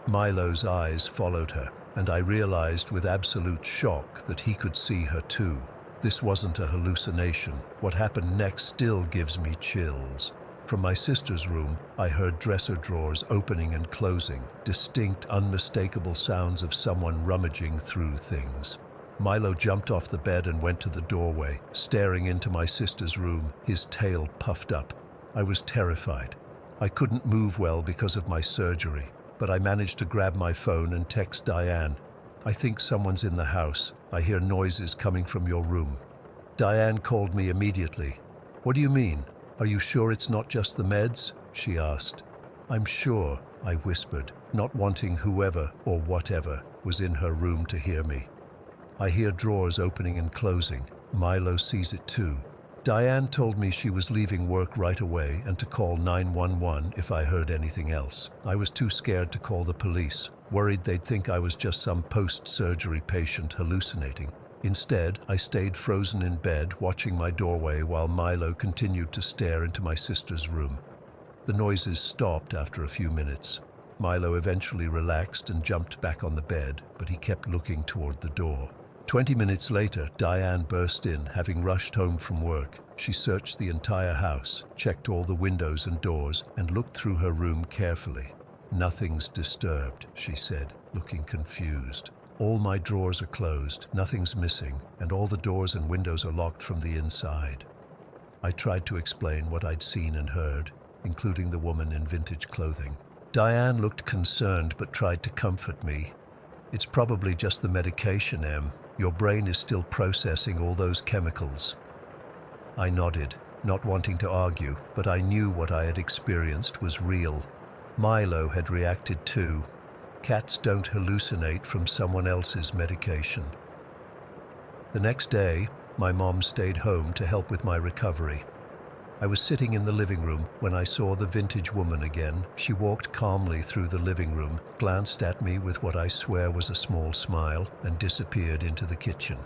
Milo's eyes followed her, and I realized with absolute shock that he could see her too. This wasn't a hallucination. What happened next still gives me chills. From my sister's room, I heard dresser drawers opening and closing, distinct, unmistakable sounds of someone rummaging through things. Milo jumped off the bed and went to the doorway, staring into my sister's room, his tail puffed up. I was terrified. I couldn't move well because of my surgery, but I managed to grab my phone and text Diane. "I think someone's in the house. I hear noises coming from your room." Diane called me immediately. "What do you mean? Are you sure it's not just the meds?" she asked. "I'm sure," I whispered, not wanting whoever or whatever was in her room to hear me. "I hear drawers opening and closing. Milo sees it too. Diane told me she was leaving work right away and to call 911 if I heard anything else. I was too scared to call the police, worried they'd think I was just some post-surgery patient hallucinating. Instead, I stayed frozen in bed, watching my doorway while Milo continued to stare into my sister's room. The noises stopped after a few minutes. Milo eventually relaxed and jumped back on the bed, but he kept looking toward the door. 20 minutes later, Diane burst in, having rushed home from work. She searched the entire house, checked all the windows and doors, and looked through her room carefully. "Nothing's disturbed," she said, looking confused. "All my drawers are closed, nothing's missing, and all the doors and windows are locked from the inside." I tried to explain what I'd seen and heard, including the woman in vintage clothing. Diane looked concerned but tried to comfort me. "It's probably just the medication, Em. Your brain is still processing all those chemicals." I nodded, not wanting to argue, but I knew what I had experienced was real. Milo had reacted too. Cats don't hallucinate from someone else's medication. The next day, my mom stayed home to help with my recovery. I was sitting in the living room when I saw the vintage woman again. She walked calmly through the living room, glanced at me with what I swear was a small smile, and disappeared into the kitchen.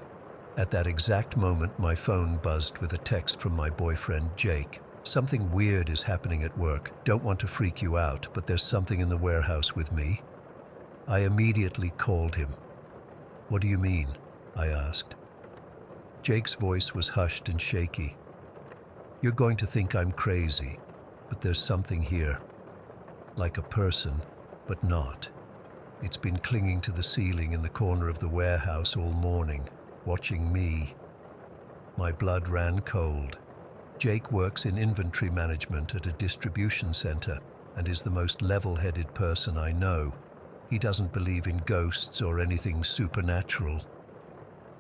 At that exact moment, my phone buzzed with a text from my boyfriend, Jake. "Something weird is happening at work. Don't want to freak you out, but there's something in the warehouse with me." I immediately called him. "What do you mean?" I asked. Jake's voice was hushed and shaky. "You're going to think I'm crazy, but there's something here. Like a person, but not. It's been clinging to the ceiling in the corner of the warehouse all morning, watching me." My blood ran cold. Jake works in inventory management at a distribution center and is the most level-headed person I know. He doesn't believe in ghosts or anything supernatural.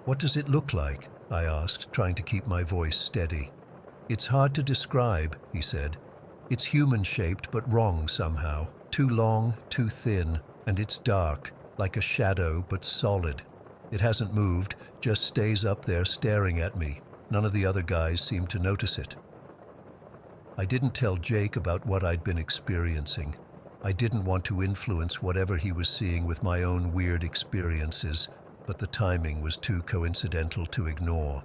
"What does it look like?" I asked, trying to keep my voice steady. "It's hard to describe," he said. "It's human-shaped but wrong somehow. Too long, too thin, and it's dark, like a shadow but solid. It hasn't moved, just stays up there staring at me. None of the other guys seem to notice it." I didn't tell Jake about what I'd been experiencing. I didn't want to influence whatever he was seeing with my own weird experiences, but the timing was too coincidental to ignore.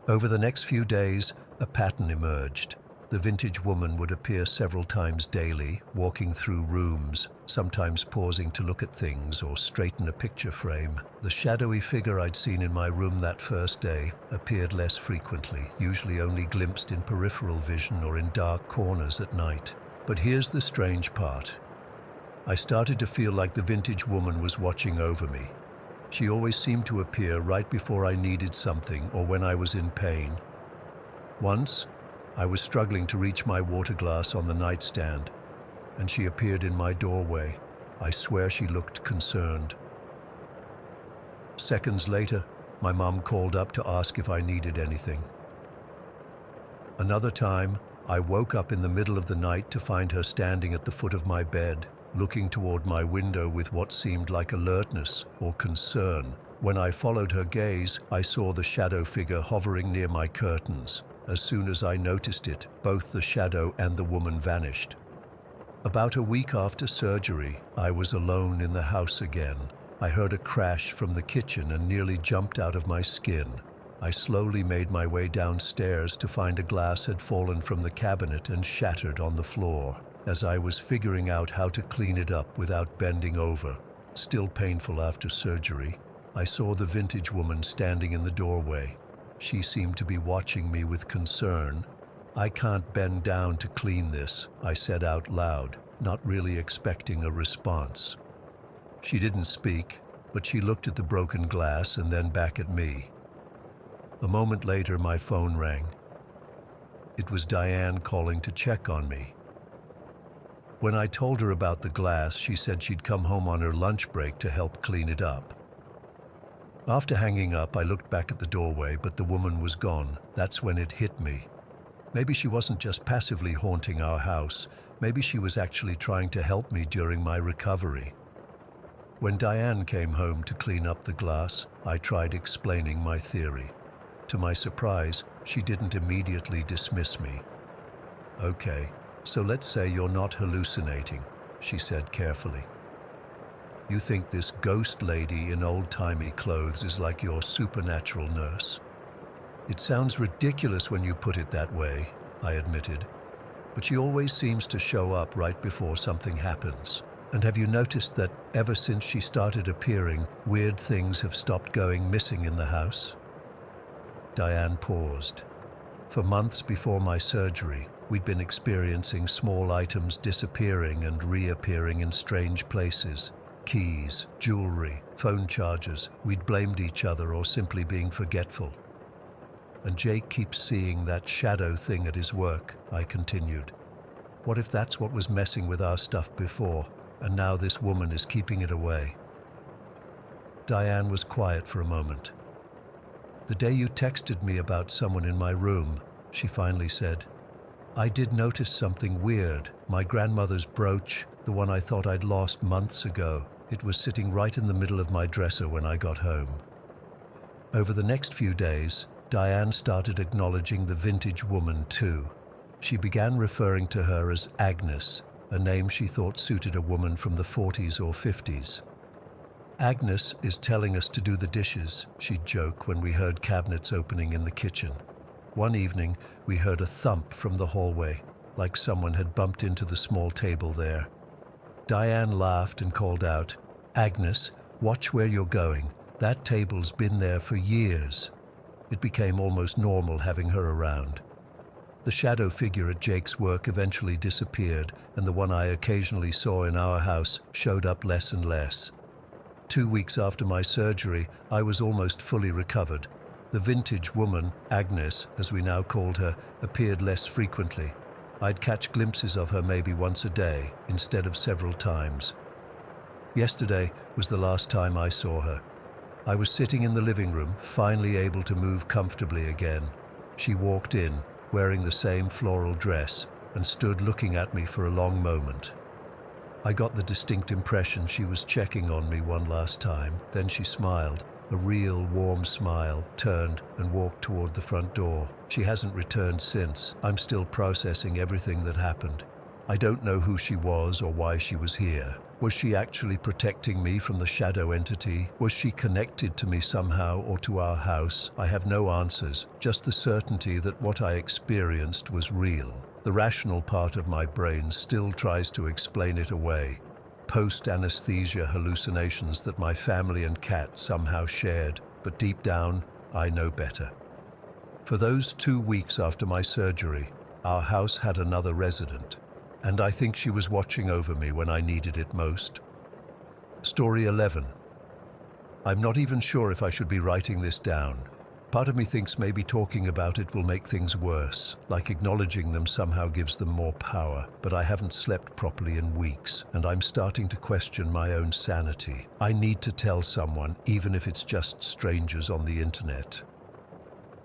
Over the next few days, a pattern emerged. The vintage woman would appear several times daily, walking through rooms, sometimes pausing to look at things or straighten a picture frame. The shadowy figure I'd seen in my room that first day appeared less frequently, usually only glimpsed in peripheral vision or in dark corners at night. But here's the strange part. I started to feel like the vintage woman was watching over me. She always seemed to appear right before I needed something or when I was in pain. Once, I was struggling to reach my water glass on the nightstand, and she appeared in my doorway. I swear she looked concerned. Seconds later, my mom called up to ask if I needed anything. Another time, I woke up in the middle of the night to find her standing at the foot of my bed, looking toward my window with what seemed like alertness or concern. When I followed her gaze, I saw the shadow figure hovering near my curtains. As soon as I noticed it, both the shadow and the woman vanished. About a week after surgery, I was alone in the house again. I heard a crash from the kitchen and nearly jumped out of my skin. I slowly made my way downstairs to find a glass had fallen from the cabinet and shattered on the floor. As I was figuring out how to clean it up without bending over, still painful after surgery, I saw the vintage woman standing in the doorway. She seemed to be watching me with concern. "I can't bend down to clean this," I said out loud, not really expecting a response. She didn't speak, but she looked at the broken glass and then back at me. A moment later, my phone rang. It was Diane calling to check on me. When I told her about the glass, she said she'd come home on her lunch break to help clean it up. After hanging up, I looked back at the doorway, but the woman was gone. That's when it hit me. Maybe she wasn't just passively haunting our house. Maybe she was actually trying to help me during my recovery. When Diane came home to clean up the glass, I tried explaining my theory. To my surprise, she didn't immediately dismiss me. "Okay, so let's say you're not hallucinating," she said carefully. "You think this ghost lady in old-timey clothes is like your supernatural nurse?" "It sounds ridiculous when you put it that way," I admitted. "But she always seems to show up right before something happens. And have you noticed that ever since she started appearing, weird things have stopped going missing in the house?" Diane paused. For months before my surgery, we'd been experiencing small items disappearing and reappearing in strange places. Keys, jewelry, phone chargers. We'd blamed each other or simply being forgetful. "And Jake keeps seeing that shadow thing at his work," I continued. "What if that's what was messing with our stuff before, and now this woman is keeping it away?" Diane was quiet for a moment. "The day you texted me about someone in my room," she finally said, "I did notice something weird. My grandmother's brooch, the one I thought I'd lost months ago, it was sitting right in the middle of my dresser when I got home." Over the next few days, Diane started acknowledging the vintage woman too. She began referring to her as Agnes, a name she thought suited a woman from the 40s or 50s. "Agnes is telling us to do the dishes," she'd joke when we heard cabinets opening in the kitchen. One evening, we heard a thump from the hallway, like someone had bumped into the small table there. Diane laughed and called out, "Agnes, watch where you're going. That table's been there for years." It became almost normal having her around. The shadow figure at Jake's work eventually disappeared, and the one I occasionally saw in our house showed up less and less. 2 weeks after my surgery, I was almost fully recovered. The vintage woman, Agnes, as we now called her, appeared less frequently. I'd catch glimpses of her maybe once a day, instead of several times. Yesterday was the last time I saw her. I was sitting in the living room, finally able to move comfortably again. She walked in, wearing the same floral dress, and stood looking at me for a long moment. I got the distinct impression she was checking on me one last time. Then she smiled, a real warm smile, turned and walked toward the front door. She hasn't returned since. I'm still processing everything that happened. I don't know who she was or why she was here. Was she actually protecting me from the shadow entity? Was she connected to me somehow or to our house? I have no answers, just the certainty that what I experienced was real. The rational part of my brain still tries to explain it away. Post-anesthesia hallucinations that my family and cat somehow shared, but deep down, I know better. For those 2 weeks after my surgery, our house had another resident, and I think she was watching over me when I needed it most. Story 11. I'm not even sure if I should be writing this down. Part of me thinks maybe talking about it will make things worse, like acknowledging them somehow gives them more power, but I haven't slept properly in weeks, and I'm starting to question my own sanity. I need to tell someone, even if it's just strangers on the internet.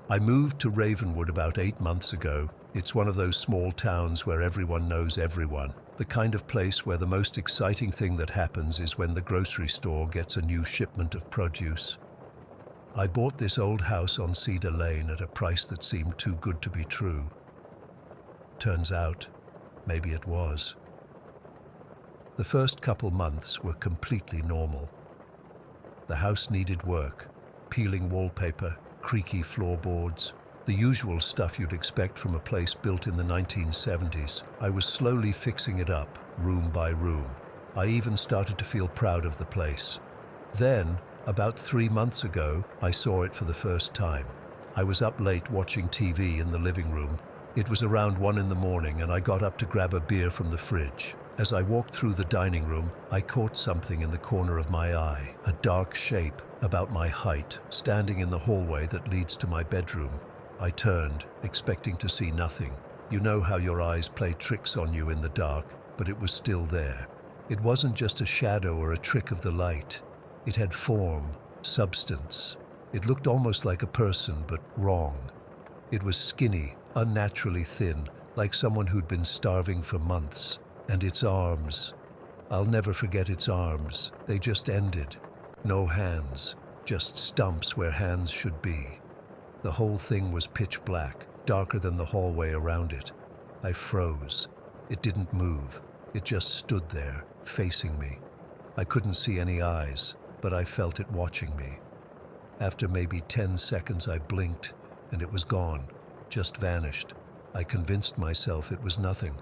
I moved to Ravenwood about 8 months ago. It's one of those small towns where everyone knows everyone, the kind of place where the most exciting thing that happens is when the grocery store gets a new shipment of produce. I bought this old house on Cedar Lane at a price that seemed too good to be true. Turns out, maybe it was. The first couple months were completely normal. The house needed work, peeling wallpaper, creaky floorboards, the usual stuff you'd expect from a place built in the 1970s. I was slowly fixing it up, room by room. I even started to feel proud of the place. Then, about 3 months ago, I saw it for the first time. I was up late watching TV in the living room. It was around 1 in the morning and I got up to grab a beer from the fridge. As I walked through the dining room, I caught something in the corner of my eye, a dark shape, about my height, standing in the hallway that leads to my bedroom. I turned, expecting to see nothing. You know how your eyes play tricks on you in the dark, but it was still there. It wasn't just a shadow or a trick of the light. It had form, substance. It looked almost like a person, but wrong. It was skinny, unnaturally thin, like someone who'd been starving for months. And its arms. I'll never forget its arms. They just ended. No hands, just stumps where hands should be. The whole thing was pitch black, darker than the hallway around it. I froze. It didn't move. It just stood there, facing me. I couldn't see any eyes, but I felt it watching me. After maybe 10 seconds, I blinked, and it was gone, just vanished. I convinced myself it was nothing.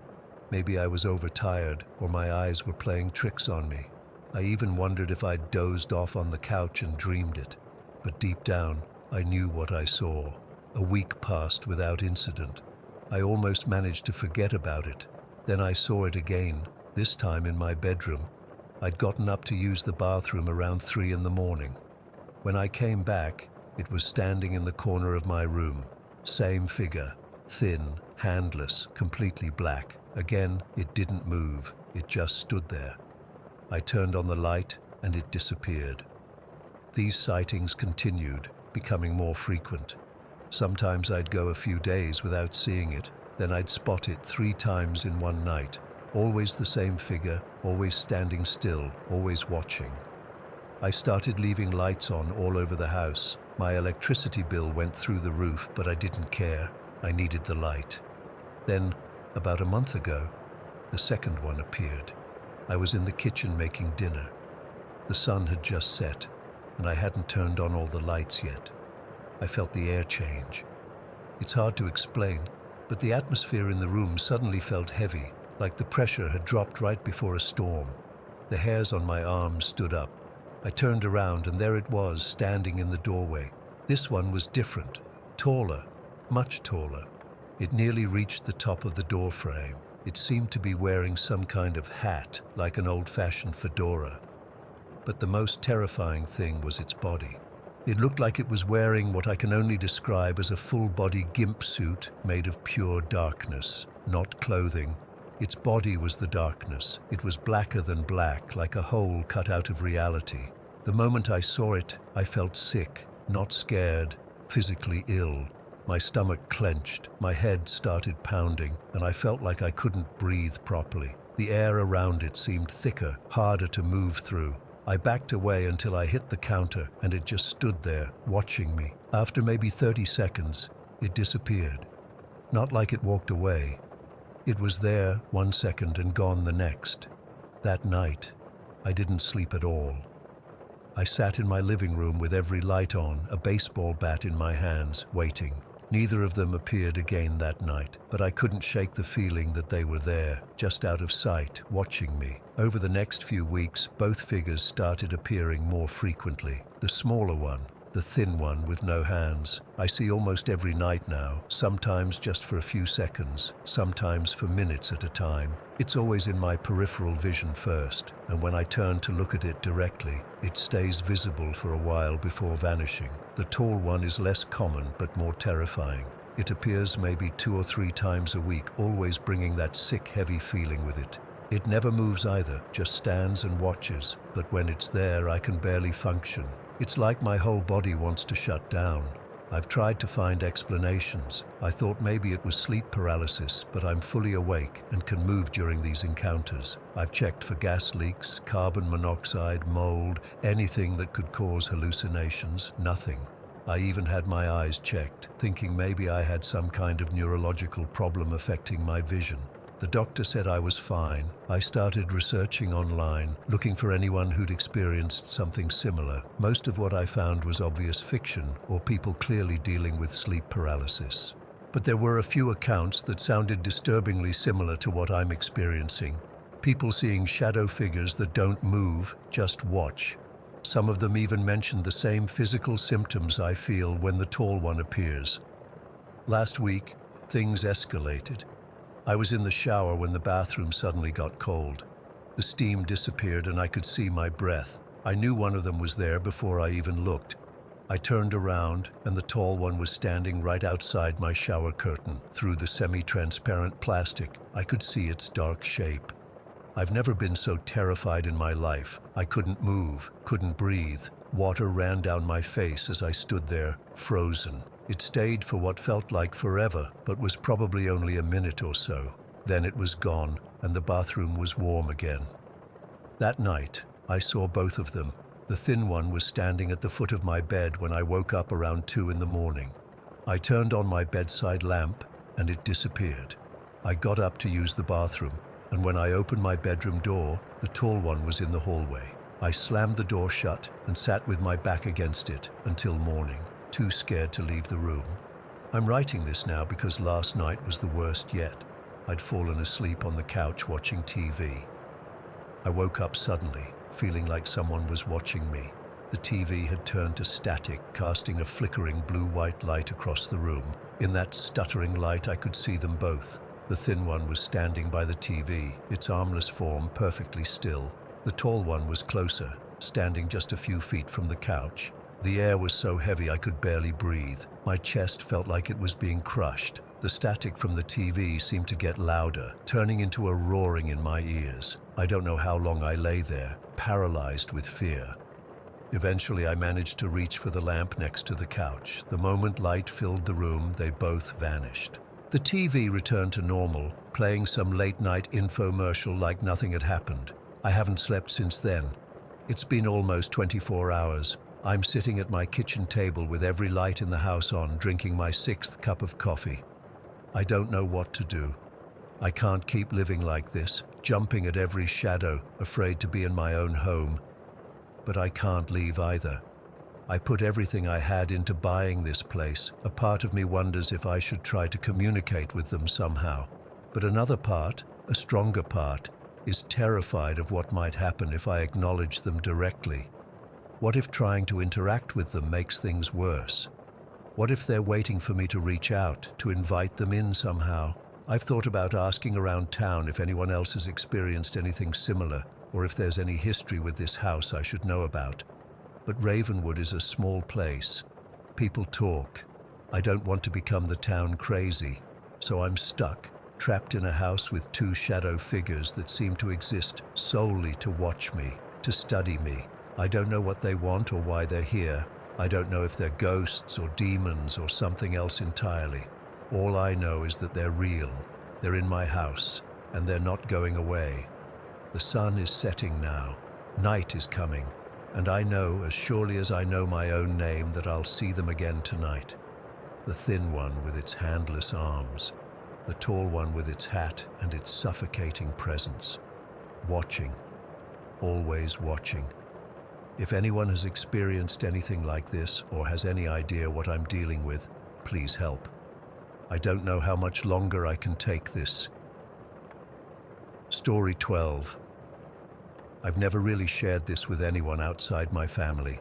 Maybe I was overtired, or my eyes were playing tricks on me. I even wondered if I'd dozed off on the couch and dreamed it. But deep down, I knew what I saw. A week passed without incident. I almost managed to forget about it. Then I saw it again, this time in my bedroom. I'd gotten up to use the bathroom around 3 in the morning. When I came back, it was standing in the corner of my room. Same figure, thin, handless, completely black. Again, it didn't move. It just stood there. I turned on the light, and it disappeared. These sightings continued, becoming more frequent. Sometimes I'd go a few days without seeing it, then I'd spot it 3 times in one night. Always the same figure, always standing still, always watching. I started leaving lights on all over the house. My electricity bill went through the roof, but I didn't care. I needed the light. Then, about a month ago, the second one appeared. I was in the kitchen making dinner. The sun had just set, and I hadn't turned on all the lights yet. I felt the air change. It's hard to explain, but the atmosphere in the room suddenly felt heavy, like the pressure had dropped right before a storm. The hairs on my arms stood up. I turned around, and there it was, standing in the doorway. This one was different, taller, much taller. It nearly reached the top of the door frame. It seemed to be wearing some kind of hat, like an old-fashioned fedora. But the most terrifying thing was its body. It looked like it was wearing what I can only describe as a full-body gimp suit made of pure darkness, not clothing. Its body was the darkness. It was blacker than black, like a hole cut out of reality. The moment I saw it, I felt sick, not scared, physically ill. My stomach clenched, my head started pounding, and I felt like I couldn't breathe properly. The air around it seemed thicker, harder to move through. I backed away until I hit the counter, and it just stood there, watching me. After maybe 30 seconds, it disappeared. Not like it walked away. It was there 1 second and gone the next. That night, I didn't sleep at all. I sat in my living room with every light on, a baseball bat in my hands, waiting. Neither of them appeared again that night, but I couldn't shake the feeling that they were there, just out of sight, watching me. Over the next few weeks, both figures started appearing more frequently. The smaller one, the thin one with no hands, I see almost every night now, sometimes just for a few seconds, sometimes for minutes at a time. It's always in my peripheral vision first, and when I turn to look at it directly, it stays visible for a while before vanishing. The tall one is less common but more terrifying. It appears maybe 2 or 3 times a week, always bringing that sick, heavy feeling with it. It never moves either, just stands and watches, but when it's there, I can barely function. It's like my whole body wants to shut down. I've tried to find explanations. I thought maybe it was sleep paralysis, but I'm fully awake and can move during these encounters. I've checked for gas leaks, carbon monoxide, mold, anything that could cause hallucinations. Nothing. I even had my eyes checked, thinking maybe I had some kind of neurological problem affecting my vision. The doctor said I was fine. I started researching online, looking for anyone who'd experienced something similar. Most of what I found was obvious fiction or people clearly dealing with sleep paralysis. But there were a few accounts that sounded disturbingly similar to what I'm experiencing. People seeing shadow figures that don't move, just watch. Some of them even mentioned the same physical symptoms I feel when the tall one appears. Last week, things escalated. I was in the shower when the bathroom suddenly got cold. The steam disappeared and I could see my breath. I knew one of them was there before I even looked. I turned around and the tall one was standing right outside my shower curtain. Through the semi-transparent plastic, I could see its dark shape. I've never been so terrified in my life. I couldn't move, couldn't breathe. Water ran down my face as I stood there, frozen. It stayed for what felt like forever, but was probably only a minute or so. Then it was gone, and the bathroom was warm again. That night, I saw both of them. The thin one was standing at the foot of my bed when I woke up around 2 in the morning. I turned on my bedside lamp and it disappeared. I got up to use the bathroom, and when I opened my bedroom door, the tall one was in the hallway. I slammed the door shut and sat with my back against it until morning, too scared to leave the room. I'm writing this now because last night was the worst yet. I'd fallen asleep on the couch watching TV. I woke up suddenly, feeling like someone was watching me. The TV had turned to static, casting a flickering blue-white light across the room. In that stuttering light, I could see them both. The thin one was standing by the TV, its armless form perfectly still. The tall one was closer, standing just a few feet from the couch. The air was so heavy I could barely breathe. My chest felt like it was being crushed. The static from the TV seemed to get louder, turning into a roaring in my ears. I don't know how long I lay there, paralyzed with fear. Eventually, I managed to reach for the lamp next to the couch. The moment light filled the room, they both vanished. The TV returned to normal, playing some late-night infomercial like nothing had happened. I haven't slept since then. It's been almost 24 hours. I'm sitting at my kitchen table with every light in the house on, drinking my 6th cup of coffee. I don't know what to do. I can't keep living like this, jumping at every shadow, afraid to be in my own home. But I can't leave either. I put everything I had into buying this place. A part of me wonders if I should try to communicate with them somehow. But another part, a stronger part, is terrified of what might happen if I acknowledge them directly. What if trying to interact with them makes things worse? What if they're waiting for me to reach out, to invite them in somehow? I've thought about asking around town if anyone else has experienced anything similar, or if there's any history with this house I should know about. But Ravenwood is a small place. People talk. I don't want to become the town crazy, so I'm stuck, trapped in a house with 2 shadow figures that seem to exist solely to watch me, to study me. I don't know what they want or why they're here. I don't know if they're ghosts or demons or something else entirely. All I know is that they're real. They're in my house, and they're not going away. The sun is setting now. Night is coming, and I know, as surely as I know my own name, that I'll see them again tonight. The thin one with its handless arms. The tall one with its hat and its suffocating presence. Watching. Always watching. If anyone has experienced anything like this or has any idea what I'm dealing with, please help. I don't know how much longer I can take this. Story 12. I've never really shared this with anyone outside my family.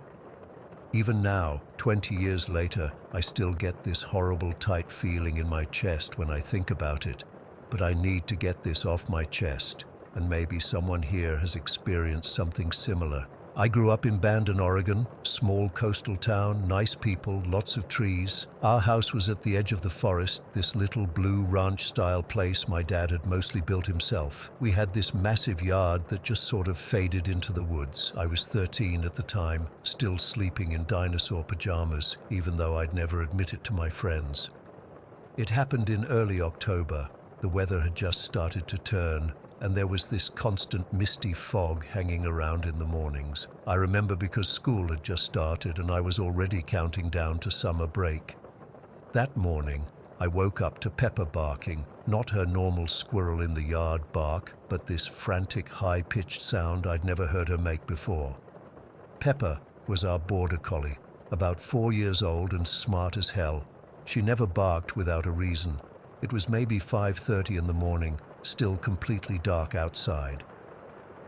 Even now, 20 years later, I still get this horrible tight feeling in my chest when I think about it. But I need to get this off my chest, and maybe someone here has experienced something similar. I grew up in Bandon, Oregon, small coastal town, nice people, lots of trees. Our house was at the edge of the forest, this little blue ranch-style place my dad had mostly built himself. We had this massive yard that just sort of faded into the woods. I was 13 at the time, still sleeping in dinosaur pajamas, even though I'd never admit it to my friends. It happened in early October. The weather had just started to turn, and there was this constant misty fog hanging around in the mornings. I remember because school had just started and I was already counting down to summer break. That morning, I woke up to Pepper barking, not her normal squirrel in the yard bark, but this frantic, high-pitched sound I'd never heard her make before. Pepper was our border collie, about 4 years old and smart as hell. She never barked without a reason. It was maybe 5:30 in the morning, still completely dark outside.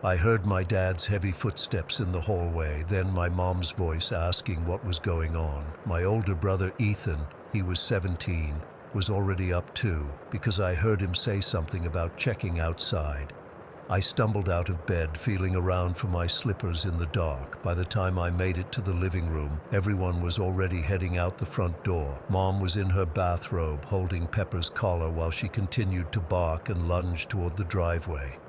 I heard my dad's heavy footsteps in the hallway, then my mom's voice asking what was going on. My older brother Ethan, he was 17, was already up too, because I heard him say something about checking outside. I stumbled out of bed, feeling around for my slippers in the dark. By the time I made it to the living room, everyone was already heading out the front door. Mom was in her bathrobe, holding Pepper's collar while she continued to bark and lunge toward the driveway.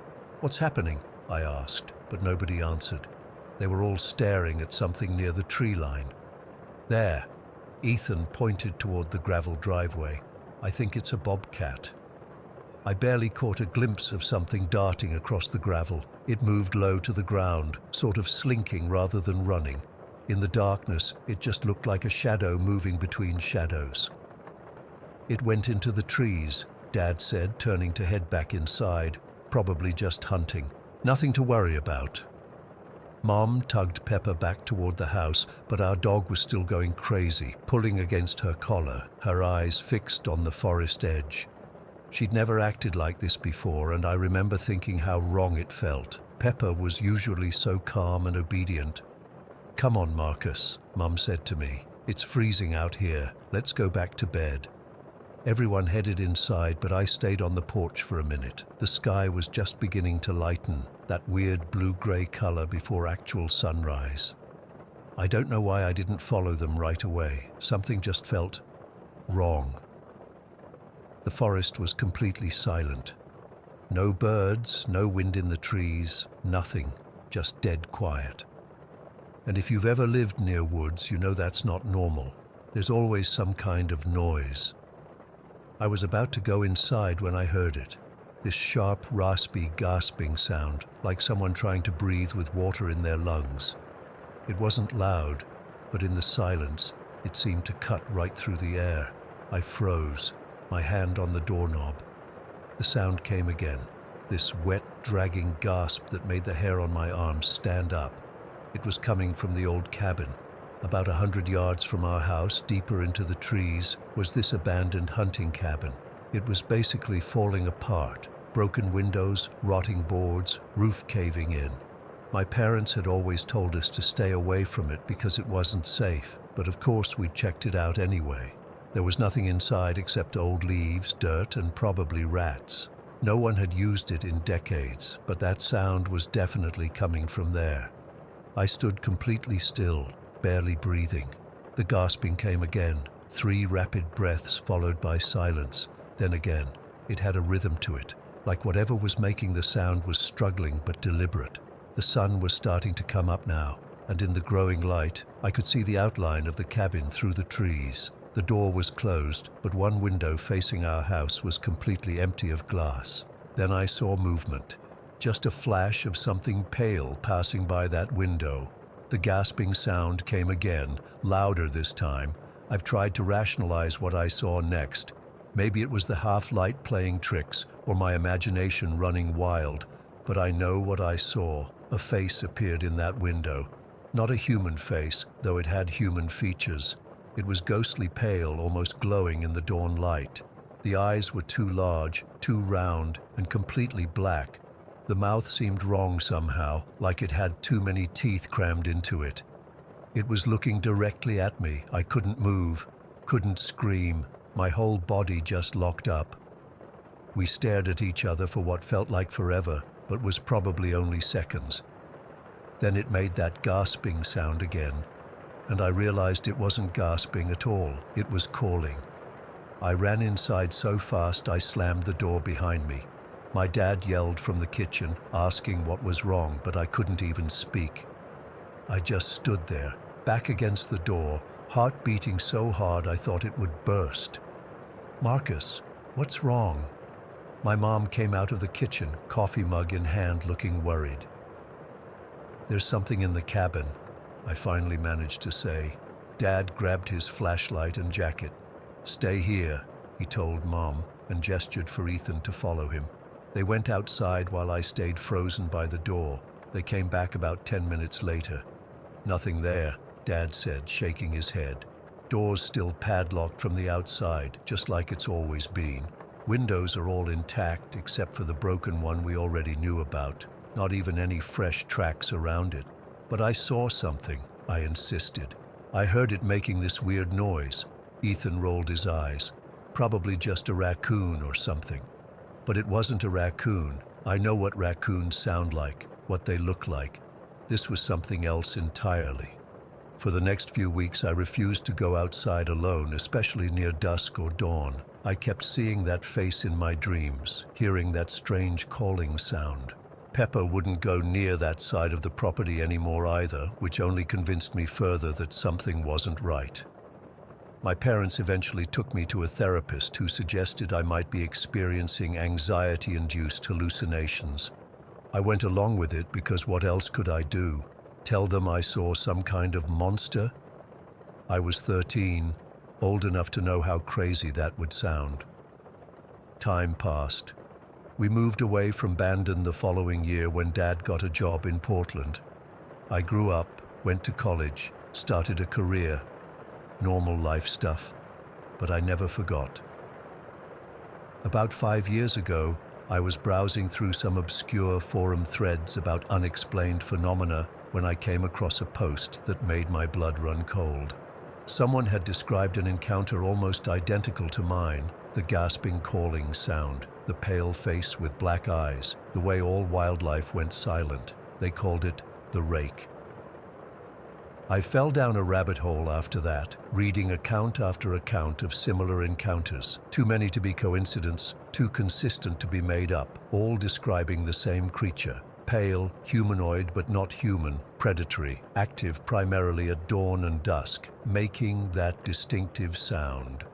"What's happening?" I asked, but nobody answered. They were all staring at something near the tree line. "There." Ethan pointed toward the gravel driveway. "I think it's a bobcat." I barely caught a glimpse of something darting across the gravel. It moved low to the ground, sort of slinking rather than running. In the darkness, it just looked like a shadow moving between shadows. It went into the trees, Dad said, turning to head back inside, probably just hunting. Nothing to worry about. Mom tugged Pepper back toward the house, but our dog was still going crazy, pulling against her collar, her eyes fixed on the forest edge. She'd never acted like this before, and I remember thinking how wrong it felt. Pepper was usually so calm and obedient. "Come on, Marcus," Mum said to me. "It's freezing out here. Let's go back to bed." Everyone headed inside, but I stayed on the porch for a minute. The sky was just beginning to lighten, that weird blue-gray color before actual sunrise. I don't know why I didn't follow them right away. Something just felt wrong. The forest was completely silent. No birds, no wind in the trees, nothing, just dead quiet. And if you've ever lived near woods, you know that's not normal. There's always some kind of noise. I was about to go inside when I heard it. This sharp, raspy, gasping sound, like someone trying to breathe with water in their lungs. It wasn't loud, but in the silence, it seemed to cut right through the air. I froze, my hand on the doorknob. The sound came again, this wet, dragging gasp that made the hair on my arms stand up. It was coming from the old cabin. About 100 yards from our house, deeper into the trees, was this abandoned hunting cabin. It was basically falling apart. Broken windows, rotting boards, roof caving in. My parents had always told us to stay away from it because it wasn't safe, but of course we checked it out anyway. There was nothing inside except old leaves, dirt, and probably rats. No one had used it in decades, but that sound was definitely coming from there. I stood completely still, barely breathing. The gasping came again, 3 rapid breaths followed by silence. Then again, it had a rhythm to it, like whatever was making the sound was struggling but deliberate. The sun was starting to come up now, and in the growing light, I could see the outline of the cabin through the trees. The door was closed, but one window facing our house was completely empty of glass. Then I saw movement, just a flash of something pale passing by that window. The gasping sound came again, louder this time. I've tried to rationalize what I saw next. Maybe it was the half-light playing tricks, or my imagination running wild, but I know what I saw. A face appeared in that window. Not a human face, though it had human features. It was ghostly pale, almost glowing in the dawn light. The eyes were too large, too round, and completely black. The mouth seemed wrong somehow, like it had too many teeth crammed into it. It was looking directly at me. I couldn't move, couldn't scream. My whole body just locked up. We stared at each other for what felt like forever, but was probably only seconds. Then it made that gasping sound again, and I realized it wasn't gasping at all. It was calling. I ran inside so fast I slammed the door behind me. My dad yelled from the kitchen, asking what was wrong, but I couldn't even speak. I just stood there, back against the door, heart beating so hard I thought it would burst. "Marcus, what's wrong?" My mom came out of the kitchen, coffee mug in hand, looking worried. "There's something in the cabin," I finally managed to say. Dad grabbed his flashlight and jacket. "Stay here," he told Mom, and gestured for Ethan to follow him. They went outside while I stayed frozen by the door. They came back about 10 minutes later. "Nothing there," Dad said, shaking his head. "Doors still padlocked from the outside, just like it's always been. Windows are all intact, except for the broken one we already knew about. Not even any fresh tracks around it. But I saw something," I insisted. "I heard it making this weird noise." Ethan rolled his eyes. "Probably just a raccoon or something." But it wasn't a raccoon. I know what raccoons sound like, what they look like. This was something else entirely. For the next few weeks I refused to go outside alone, especially near dusk or dawn. I kept seeing that face in my dreams, hearing that strange calling sound. Pepper wouldn't go near that side of the property anymore either, which only convinced me further that something wasn't right. My parents eventually took me to a therapist who suggested I might be experiencing anxiety-induced hallucinations. I went along with it because what else could I do? Tell them I saw some kind of monster? I was 13, old enough to know how crazy that would sound. Time passed. We moved away from Bandon the following year when Dad got a job in Portland. I grew up, went to college, started a career. Normal life stuff, but I never forgot. About 5 years ago, I was browsing through some obscure forum threads about unexplained phenomena when I came across a post that made my blood run cold. Someone had described an encounter almost identical to mine, the gasping calling sound, the pale face with black eyes, the way all wildlife went silent. They called it the rake. I fell down a rabbit hole after that, reading account after account of similar encounters, too many to be coincidence, too consistent to be made up, all describing the same creature. Pale, humanoid but not human, predatory, active primarily at dawn and dusk, making that distinctive sound.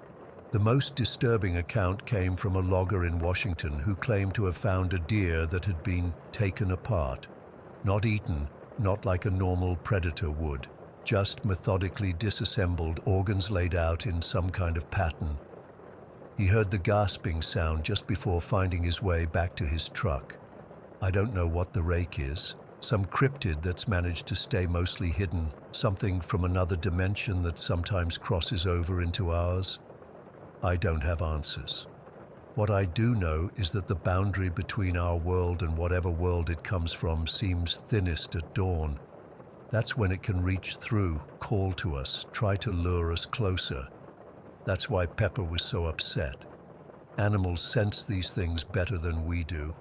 The most disturbing account came from a logger in Washington who claimed to have found a deer that had been taken apart. Not eaten, not like a normal predator would. Just methodically disassembled, organs laid out in some kind of pattern. He heard the gasping sound just before finding his way back to his truck. I don't know what the rake is. Some cryptid that's managed to stay mostly hidden. Something from another dimension that sometimes crosses over into ours. I don't have answers. What I do know is that the boundary between our world and whatever world it comes from seems thinnest at dawn. That's when it can reach through, call to us, try to lure us closer. That's why Pepper was so upset. Animals sense these things better than we do.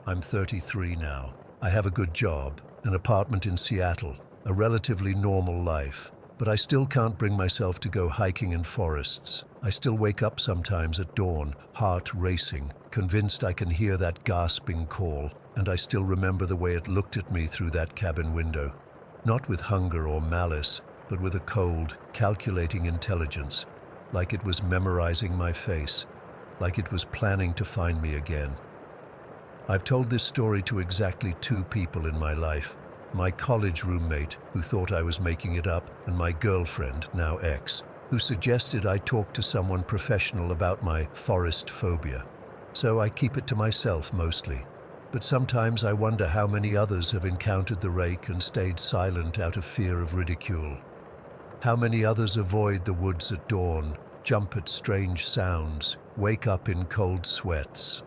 I'm 33 now. I have a good job, an apartment in Seattle, a relatively normal life, but I still can't bring myself to go hiking in forests. I still wake up sometimes at dawn, heart racing, convinced I can hear that gasping call, and I still remember the way it looked at me through that cabin window. Not with hunger or malice, but with a cold, calculating intelligence, like it was memorizing my face, like it was planning to find me again. I've told this story to exactly 2 people in my life. My college roommate, who thought I was making it up, and my girlfriend, now ex, who suggested I talk to someone professional about my forest phobia. So I keep it to myself mostly. But sometimes I wonder how many others have encountered the rake and stayed silent out of fear of ridicule. How many others avoid the woods at dawn, jump at strange sounds, wake up in cold sweats.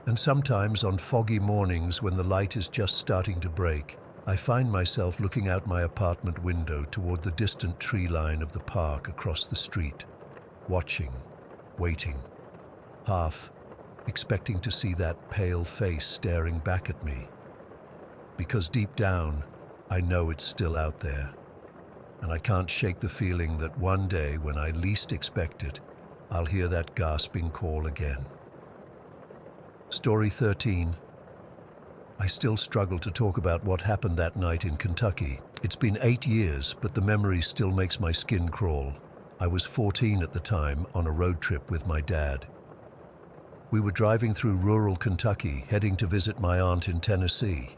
And sometimes on foggy mornings when the light is just starting to break, I find myself looking out my apartment window toward the distant tree line of the park across the street, watching, waiting, half expecting to see that pale face staring back at me. Because deep down, I know it's still out there, and I can't shake the feeling that one day when I least expect it, I'll hear that gasping call again. Story 13. I still struggle to talk about what happened that night in Kentucky. It's been 8 years, but the memory still makes my skin crawl. I was 14 at the time, on a road trip with my dad. We were driving through rural Kentucky, heading to visit my aunt in Tennessee.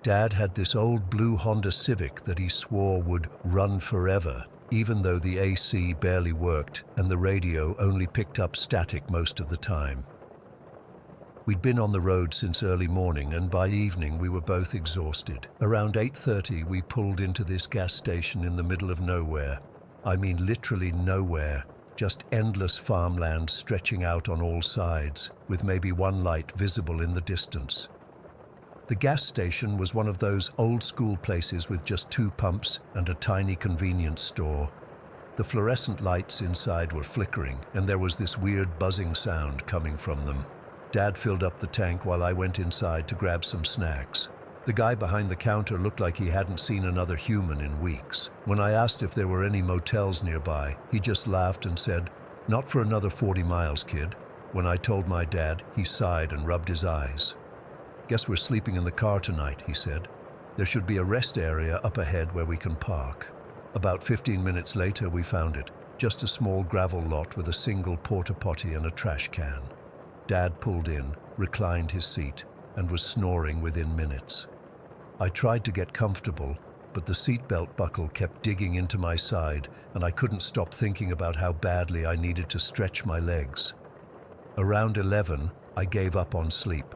Dad had this old blue Honda Civic that he swore would run forever, even though the AC barely worked and the radio only picked up static most of the time. We'd been on the road since early morning, and by evening we were both exhausted. Around 8:30 we pulled into this gas station in the middle of nowhere. I mean literally nowhere. Just endless farmland stretching out on all sides, with maybe one light visible in the distance. The gas station was one of those old-school places with just 2 pumps and a tiny convenience store. The fluorescent lights inside were flickering, and there was this weird buzzing sound coming from them. Dad filled up the tank while I went inside to grab some snacks. The guy behind the counter looked like he hadn't seen another human in weeks. When I asked if there were any motels nearby, he just laughed and said, "Not for another 40 miles, kid." When I told my dad, he sighed and rubbed his eyes. "Guess we're sleeping in the car tonight," he said. "There should be a rest area up ahead where we can park." About 15 minutes later, we found it. Just a small gravel lot with a single porta potty and a trash can. Dad pulled in, reclined his seat, and was snoring within minutes. I tried to get comfortable, but the seatbelt buckle kept digging into my side, and I couldn't stop thinking about how badly I needed to stretch my legs. Around 11, I gave up on sleep.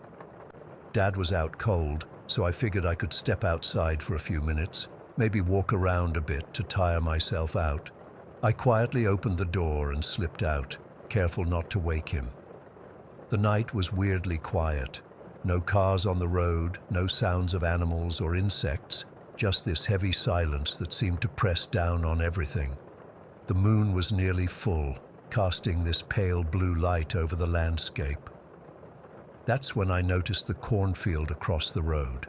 Dad was out cold, so I figured I could step outside for a few minutes, maybe walk around a bit to tire myself out. I quietly opened the door and slipped out, careful not to wake him. The night was weirdly quiet. No cars on the road, no sounds of animals or insects, just this heavy silence that seemed to press down on everything. The moon was nearly full, casting this pale blue light over the landscape. That's when I noticed the cornfield across the road.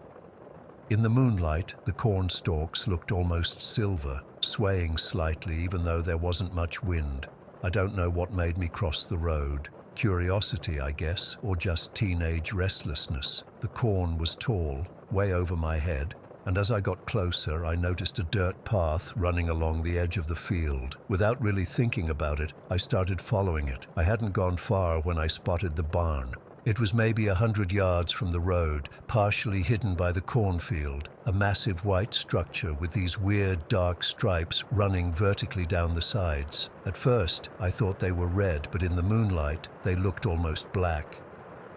In the moonlight, the corn stalks looked almost silver, swaying slightly even though there wasn't much wind. I don't know what made me cross the road. Curiosity, I guess, or just teenage restlessness. The corn was tall, way over my head, and as I got closer, I noticed a dirt path running along the edge of the field. Without really thinking about it, I started following it. I hadn't gone far when I spotted the barn. It was maybe 100 yards from the road, partially hidden by the cornfield, a massive white structure with these weird dark stripes running vertically down the sides. At first, I thought they were red, but in the moonlight, they looked almost black.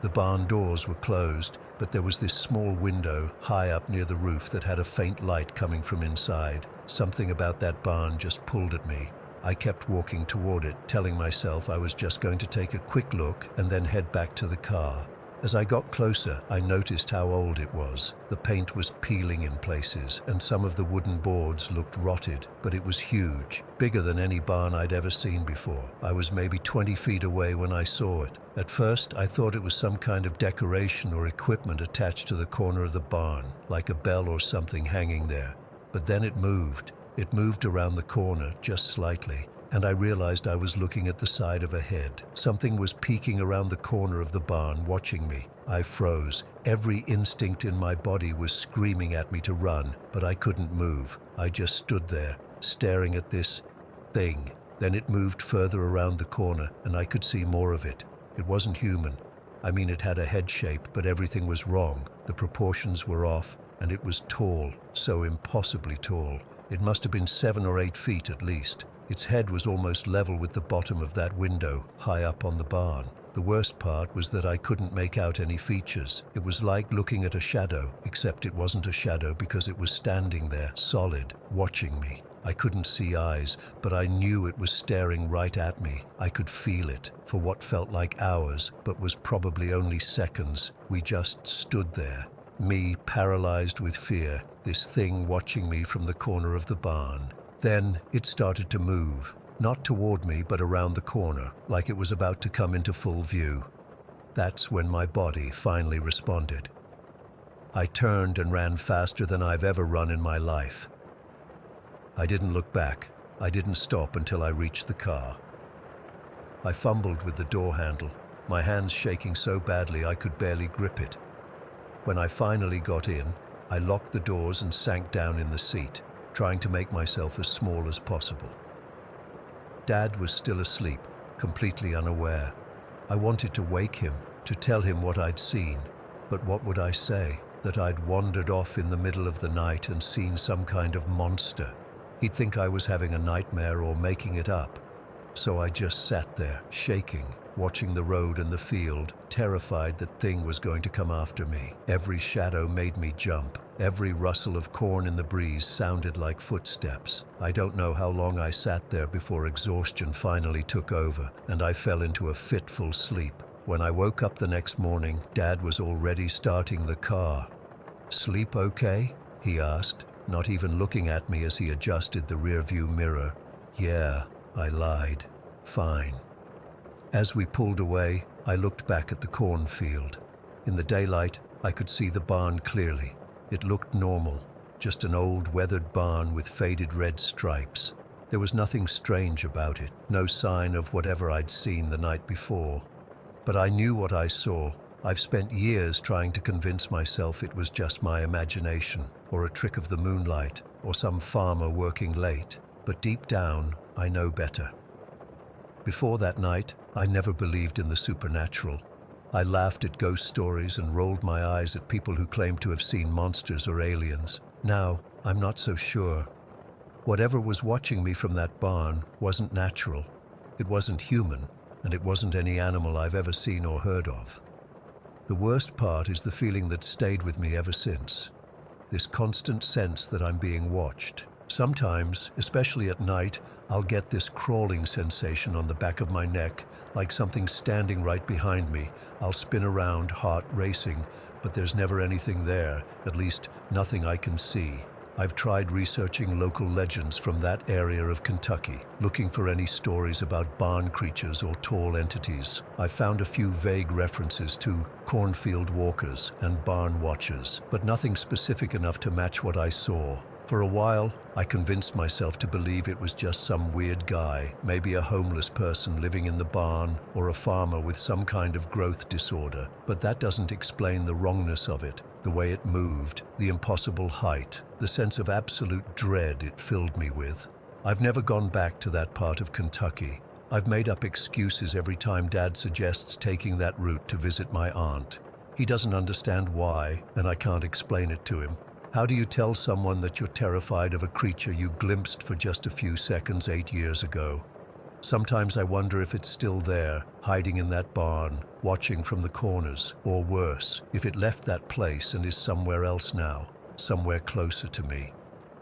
The barn doors were closed, but there was this small window high up near the roof that had a faint light coming from inside. Something about that barn just pulled at me. I kept walking toward it, telling myself I was just going to take a quick look and then head back to the car. As I got closer, I noticed how old it was. The paint was peeling in places, and some of the wooden boards looked rotted, but it was huge, bigger than any barn I'd ever seen before. I was maybe 20 feet away when I saw it. At first, I thought it was some kind of decoration or equipment attached to the corner of the barn, like a bell or something hanging there. But then it moved. It moved around the corner just slightly, and I realized I was looking at the side of a head. Something was peeking around the corner of the barn, watching me. I froze. Every instinct in my body was screaming at me to run, but I couldn't move. I just stood there, staring at this thing. Then it moved further around the corner, and I could see more of it. It wasn't human. I mean, it had a head shape, but everything was wrong. The proportions were off, and it was tall, so impossibly tall. It must have been 7 or 8 feet at least. Its head was almost level with the bottom of that window, high up on the barn. The worst part was that I couldn't make out any features. It was like looking at a shadow, except it wasn't a shadow because it was standing there, solid, watching me. I couldn't see eyes, but I knew it was staring right at me. I could feel it. For what felt like hours, but was probably only seconds, we just stood there. Me, paralyzed with fear, this thing watching me from the corner of the barn. Then it started to move, not toward me, but around the corner, like it was about to come into full view. That's when my body finally responded. I turned and ran faster than I've ever run in my life. I didn't look back. I didn't stop until I reached the car. I fumbled with the door handle, my hands shaking so badly I could barely grip it. When I finally got in, I locked the doors and sank down in the seat, trying to make myself as small as possible. Dad was still asleep, completely unaware. I wanted to wake him, to tell him what I'd seen, but what would I say? That I'd wandered off in the middle of the night and seen some kind of monster. He'd think I was having a nightmare or making it up. So I just sat there, shaking, watching the road and the field, terrified that thing was going to come after me. Every shadow made me jump. Every rustle of corn in the breeze sounded like footsteps. I don't know how long I sat there before exhaustion finally took over, and I fell into a fitful sleep. When I woke up the next morning, Dad was already starting the car. "Sleep okay?" he asked, not even looking at me as he adjusted the rearview mirror. "Yeah," I lied. "Fine." As we pulled away, I looked back at the cornfield. In the daylight, I could see the barn clearly. It looked normal, just an old weathered barn with faded red stripes. There was nothing strange about it, no sign of whatever I'd seen the night before. But I knew what I saw. I've spent years trying to convince myself it was just my imagination, or a trick of the moonlight, or some farmer working late. But deep down, I know better. Before that night, I never believed in the supernatural. I laughed at ghost stories and rolled my eyes at people who claimed to have seen monsters or aliens. Now, I'm not so sure. Whatever was watching me from that barn wasn't natural. It wasn't human, and it wasn't any animal I've ever seen or heard of. The worst part is the feeling that stayed with me ever since. This constant sense that I'm being watched. Sometimes, especially at night, I'll get this crawling sensation on the back of my neck, like something standing right behind me. I'll spin around, heart racing, but there's never anything there, at least nothing I can see. I've tried researching local legends from that area of Kentucky, looking for any stories about barn creatures or tall entities. I found a few vague references to cornfield walkers and barn watchers, but nothing specific enough to match what I saw. For a while, I convinced myself to believe it was just some weird guy, maybe a homeless person living in the barn or a farmer with some kind of growth disorder. But that doesn't explain the wrongness of it, the way it moved, the impossible height, the sense of absolute dread it filled me with. I've never gone back to that part of Kentucky. I've made up excuses every time Dad suggests taking that route to visit my aunt. He doesn't understand why, and I can't explain it to him. How do you tell someone that you're terrified of a creature you glimpsed for just a few seconds 8 years ago? Sometimes I wonder if it's still there, hiding in that barn, watching from the corners, or worse, if it left that place and is somewhere else now, somewhere closer to me.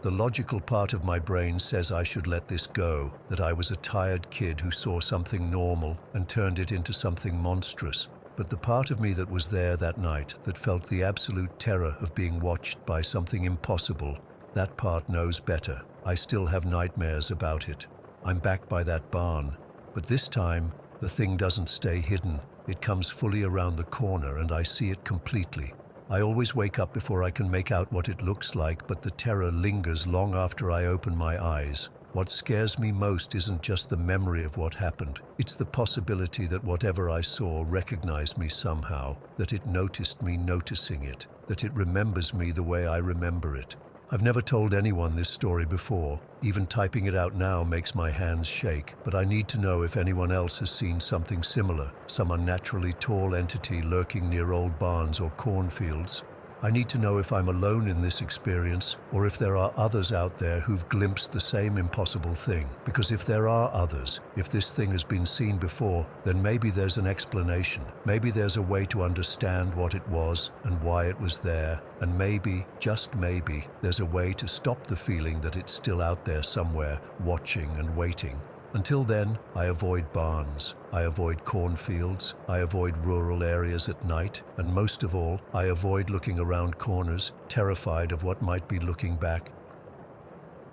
The logical part of my brain says I should let this go, that I was a tired kid who saw something normal and turned it into something monstrous. But the part of me that was there that night, that felt the absolute terror of being watched by something impossible, that part knows better. I still have nightmares about it. I'm back by that barn, but this time, the thing doesn't stay hidden. It comes fully around the corner and I see it completely. I always wake up before I can make out what it looks like, but the terror lingers long after I open my eyes. What scares me most isn't just the memory of what happened. It's the possibility that whatever I saw recognized me somehow, that it noticed me noticing it, that it remembers me the way I remember it. I've never told anyone this story before. Even typing it out now makes my hands shake, but I need to know if anyone else has seen something similar, some unnaturally tall entity lurking near old barns or cornfields. I need to know if I'm alone in this experience, or if there are others out there who've glimpsed the same impossible thing. Because if there are others, if this thing has been seen before, then maybe there's an explanation. Maybe there's a way to understand what it was and why it was there. And maybe, just maybe, there's a way to stop the feeling that it's still out there somewhere, watching and waiting. Until then, I avoid barns, I avoid cornfields, I avoid rural areas at night, and most of all, I avoid looking around corners, terrified of what might be looking back.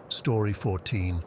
Story 14.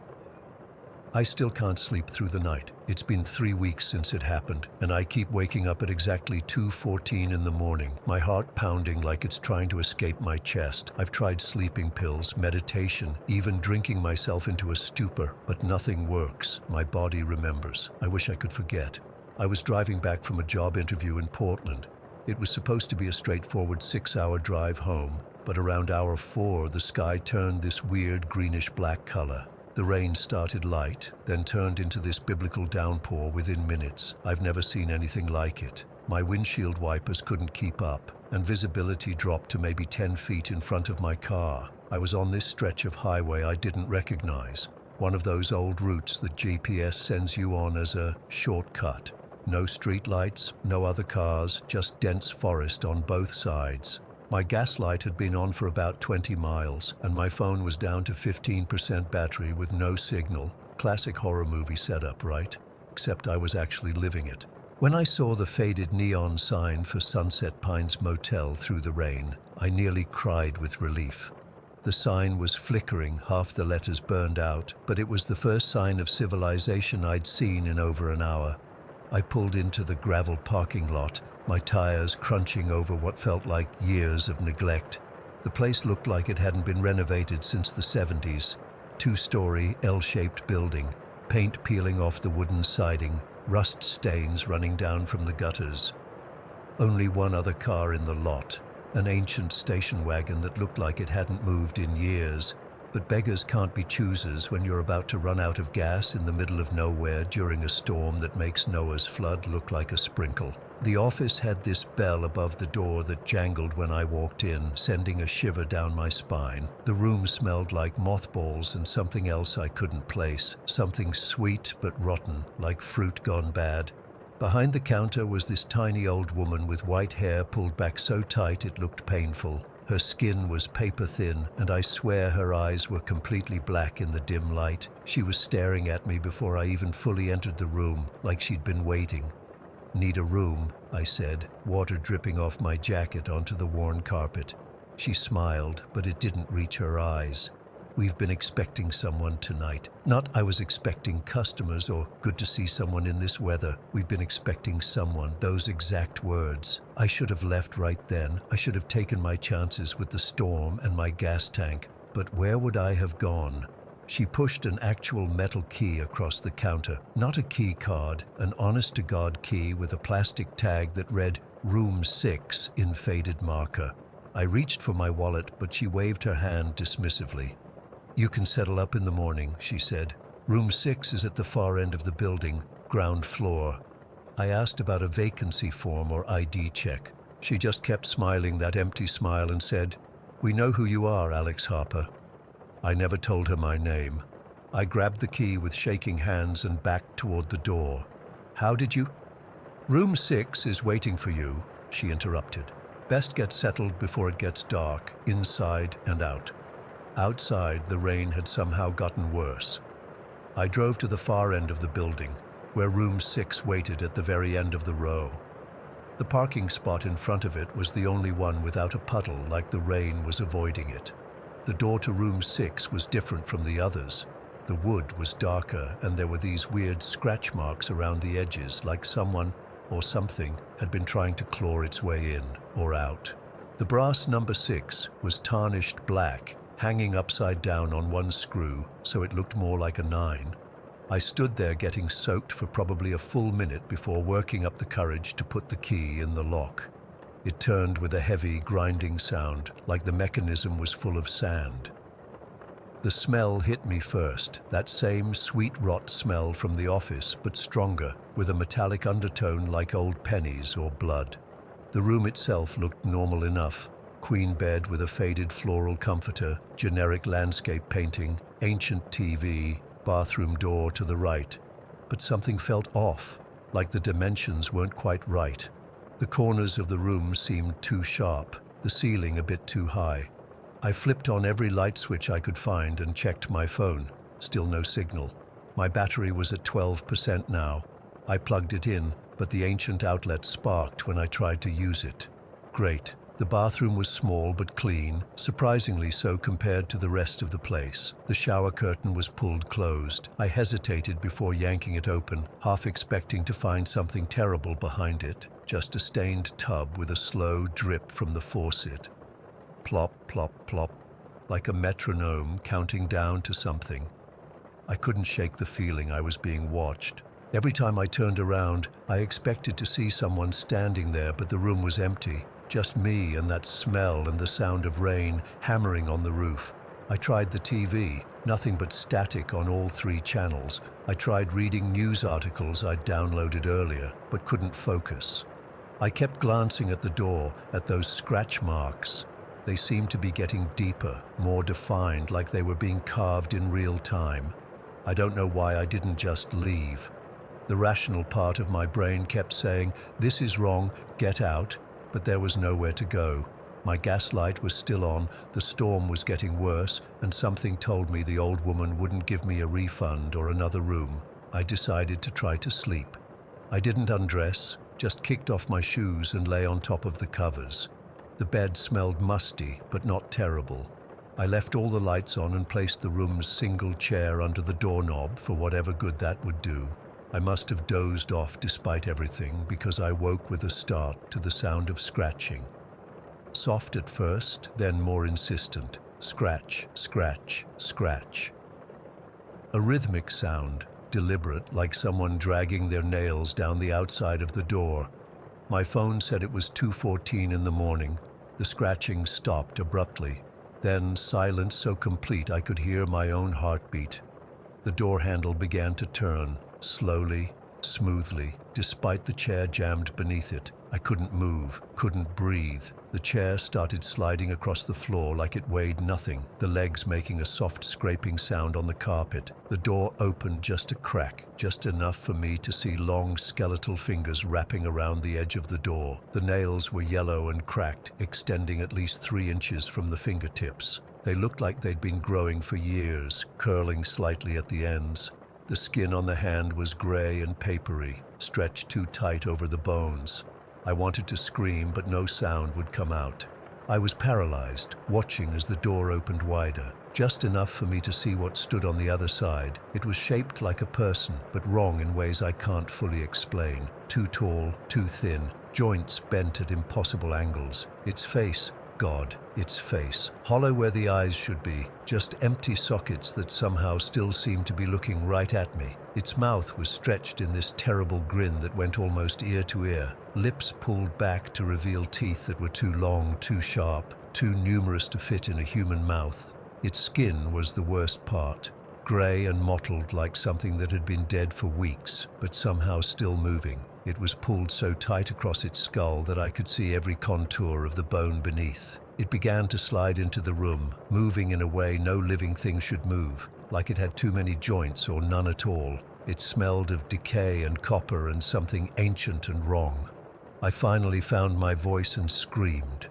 I still can't sleep through the night. It's been 3 weeks since it happened, and I keep waking up at exactly 2:14 in the morning, my heart pounding like it's trying to escape my chest. I've tried sleeping pills, meditation, even drinking myself into a stupor, but nothing works. My body remembers. I wish I could forget. I was driving back from a job interview in Portland. It was supposed to be a straightforward 6-hour drive home, but around hour 4, the sky turned this weird greenish-black color. The rain started light, then turned into this biblical downpour within minutes. I've never seen anything like it. My windshield wipers couldn't keep up, and visibility dropped to maybe 10 feet in front of my car. I was on this stretch of highway I didn't recognize, one of those old routes that GPS sends you on as a shortcut. No street lights, no other cars, just dense forest on both sides. My gas light had been on for about 20 miles, and my phone was down to 15% battery with no signal. Classic horror movie setup, right? Except I was actually living it. When I saw the faded neon sign for Sunset Pines Motel through the rain, I nearly cried with relief. The sign was flickering, half the letters burned out, but it was the first sign of civilization I'd seen in over an hour. I pulled into the gravel parking lot, my tires crunching over what felt like years of neglect. The place looked like it hadn't been renovated since the 70s. 2-story, L-shaped building, paint peeling off the wooden siding, rust stains running down from the gutters. Only one other car in the lot, an ancient station wagon that looked like it hadn't moved in years. But beggars can't be choosers when you're about to run out of gas in the middle of nowhere during a storm that makes Noah's flood look like a sprinkle. The office had this bell above the door that jangled when I walked in, sending a shiver down my spine. The room smelled like mothballs and something else I couldn't place, something sweet but rotten, like fruit gone bad. Behind the counter was this tiny old woman with white hair pulled back so tight it looked painful. Her skin was paper thin, and I swear her eyes were completely black in the dim light. She was staring at me before I even fully entered the room, like she'd been waiting. "Need a room," I said, water dripping off my jacket onto the worn carpet. She smiled, but it didn't reach her eyes. "We've been expecting someone tonight." Not "I was expecting customers" or "good to see someone in this weather." "We've been expecting someone," those exact words. I should have left right then. I should have taken my chances with the storm and my gas tank. But where would I have gone? She pushed an actual metal key across the counter. Not a key card, an honest-to-God key with a plastic tag that read Room 6 in faded marker. I reached for my wallet, but she waved her hand dismissively. "You can settle up in the morning," she said. "Room 6 is at the far end of the building, ground floor." I asked about a vacancy form or ID check. She just kept smiling that empty smile and said, "We know who you are, Alex Harper." I never told her my name. I grabbed the key with shaking hands and backed toward the door. "How did you—" "Room 6 is waiting for you," she interrupted. "Best get settled before it gets dark, inside and out." Outside, the rain had somehow gotten worse. I drove to the far end of the building, where Room 6 waited at the very end of the row. The parking spot in front of it was the only one without a puddle, like the rain was avoiding it. The door to Room 6 was different from the others. The wood was darker, and there were these weird scratch marks around the edges, like someone or something had been trying to claw its way in or out. The brass number 6 was tarnished black, hanging upside down on one screw, so it looked more like a 9. I stood there getting soaked for probably a full minute before working up the courage to put the key in the lock. It turned with a heavy, grinding sound, like the mechanism was full of sand. The smell hit me first, that same sweet rot smell from the office, but stronger, with a metallic undertone like old pennies or blood. The room itself looked normal enough. Queen bed with a faded floral comforter, generic landscape painting, ancient TV, bathroom door to the right. But something felt off, like the dimensions weren't quite right. The corners of the room seemed too sharp, the ceiling a bit too high. I flipped on every light switch I could find and checked my phone. Still no signal. My battery was at 12% now. I plugged it in, but the ancient outlet sparked when I tried to use it. Great. The bathroom was small but clean, surprisingly so compared to the rest of the place. The shower curtain was pulled closed. I hesitated before yanking it open, half expecting to find something terrible behind it. Just a stained tub with a slow drip from the faucet. Plop, plop, plop, like a metronome counting down to something. I couldn't shake the feeling I was being watched. Every time I turned around, I expected to see someone standing there, but the room was empty. Just me and that smell and the sound of rain hammering on the roof. I tried the TV, nothing but static on all 3 channels. I tried reading news articles I'd downloaded earlier, but couldn't focus. I kept glancing at the door, at those scratch marks. They seemed to be getting deeper, more defined, like they were being carved in real time. I don't know why I didn't just leave. The rational part of my brain kept saying, "This is wrong, get out," but there was nowhere to go. My gas light was still on, the storm was getting worse, and something told me the old woman wouldn't give me a refund or another room. I decided to try to sleep. I didn't undress, just kicked off my shoes and lay on top of the covers. The bed smelled musty, but not terrible. I left all the lights on and placed the room's single chair under the doorknob for whatever good that would do. I must have dozed off despite everything, because I woke with a start to the sound of scratching. Soft at first, then more insistent. Scratch, scratch, scratch. A rhythmic sound, deliberate, like someone dragging their nails down the outside of the door. My phone said it was 2:14 in the morning. The scratching stopped abruptly. Then silence so complete I could hear my own heartbeat. The door handle began to turn, slowly, smoothly, despite the chair jammed beneath it. I couldn't move, couldn't breathe. The chair started sliding across the floor like it weighed nothing, the legs making a soft scraping sound on the carpet. The door opened just a crack, just enough for me to see long skeletal fingers wrapping around the edge of the door. The nails were yellow and cracked, extending at least 3 inches from the fingertips. They looked like they'd been growing for years, curling slightly at the ends. The skin on the hand was gray and papery, stretched too tight over the bones. I wanted to scream, but no sound would come out. I was paralyzed, watching as the door opened wider, just enough for me to see what stood on the other side. It was shaped like a person, but wrong in ways I can't fully explain. Too tall, too thin, joints bent at impossible angles. Its face, God, its face, hollow where the eyes should be, just empty sockets that somehow still seemed to be looking right at me. Its mouth was stretched in this terrible grin that went almost ear to ear, lips pulled back to reveal teeth that were too long, too sharp, too numerous to fit in a human mouth. Its skin was the worst part, gray and mottled like something that had been dead for weeks, but somehow still moving. It was pulled so tight across its skull that I could see every contour of the bone beneath. It began to slide into the room, moving in a way no living thing should move, like it had too many joints or none at all. It smelled of decay and copper and something ancient and wrong. I finally found my voice and screamed.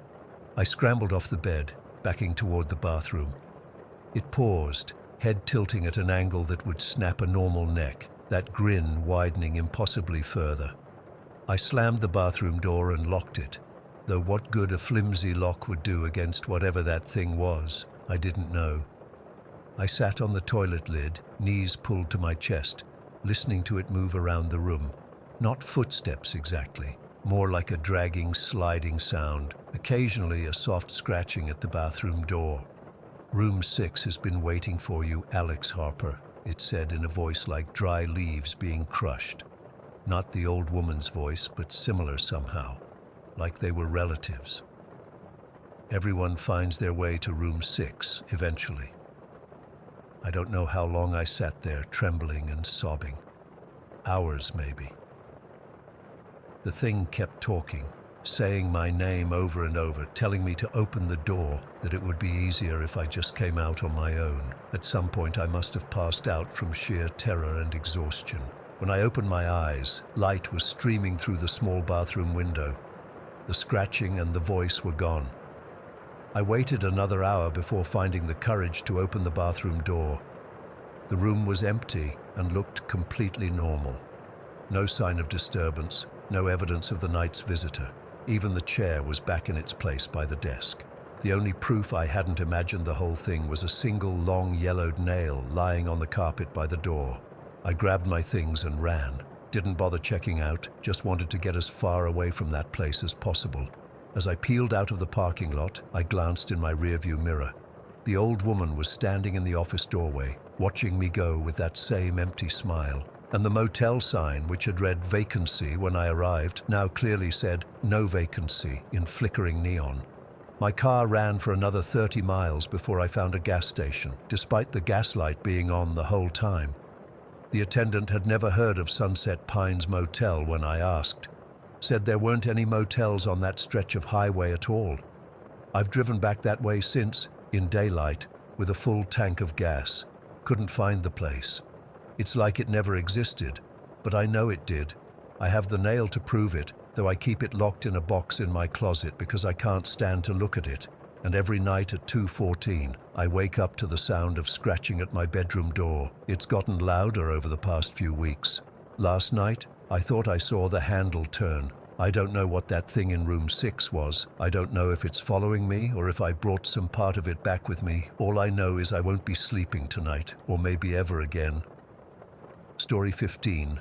I scrambled off the bed, backing toward the bathroom. It paused, head tilting at an angle that would snap a normal neck, that grin widening impossibly further. I slammed the bathroom door and locked it, though what good a flimsy lock would do against whatever that thing was, I didn't know. I sat on the toilet lid, knees pulled to my chest, listening to it move around the room. Not footsteps exactly, more like a dragging, sliding sound, occasionally a soft scratching at the bathroom door. "Room 6 has been waiting for you, Alex Harper," it said in a voice like dry leaves being crushed. Not the old woman's voice, but similar somehow, like they were relatives. Everyone finds their way to room 6 eventually. I don't know how long I sat there, trembling and sobbing. Hours, maybe. The thing kept talking, saying my name over and over, telling me to open the door, that it would be easier if I just came out on my own. At some point I must have passed out from sheer terror and exhaustion. When I opened my eyes, light was streaming through the small bathroom window. The scratching and the voice were gone. I waited another hour before finding the courage to open the bathroom door. The room was empty and looked completely normal. No sign of disturbance, no evidence of the night's visitor. Even the chair was back in its place by the desk. The only proof I hadn't imagined the whole thing was a single long yellowed nail lying on the carpet by the door. I grabbed my things and ran. Didn't bother checking out, just wanted to get as far away from that place as possible. As I peeled out of the parking lot, I glanced in my rearview mirror. The old woman was standing in the office doorway, watching me go with that same empty smile. And the motel sign, which had read vacancy when I arrived, now clearly said no vacancy in flickering neon. My car ran for another 30 miles before I found a gas station, despite the gas light being on the whole time. The attendant had never heard of Sunset Pines Motel when I asked. Said there weren't any motels on that stretch of highway at all. I've driven back that way since, in daylight, with a full tank of gas. Couldn't find the place. It's like it never existed, but I know it did. I have the nail to prove it, though I keep it locked in a box in my closet because I can't stand to look at it. And every night at 2:14, I wake up to the sound of scratching at my bedroom door. It's gotten louder over the past few weeks. Last night, I thought I saw the handle turn. I don't know what that thing in room 6 was. I don't know if it's following me or if I brought some part of it back with me. All I know is I won't be sleeping tonight, or maybe ever again. Story 15.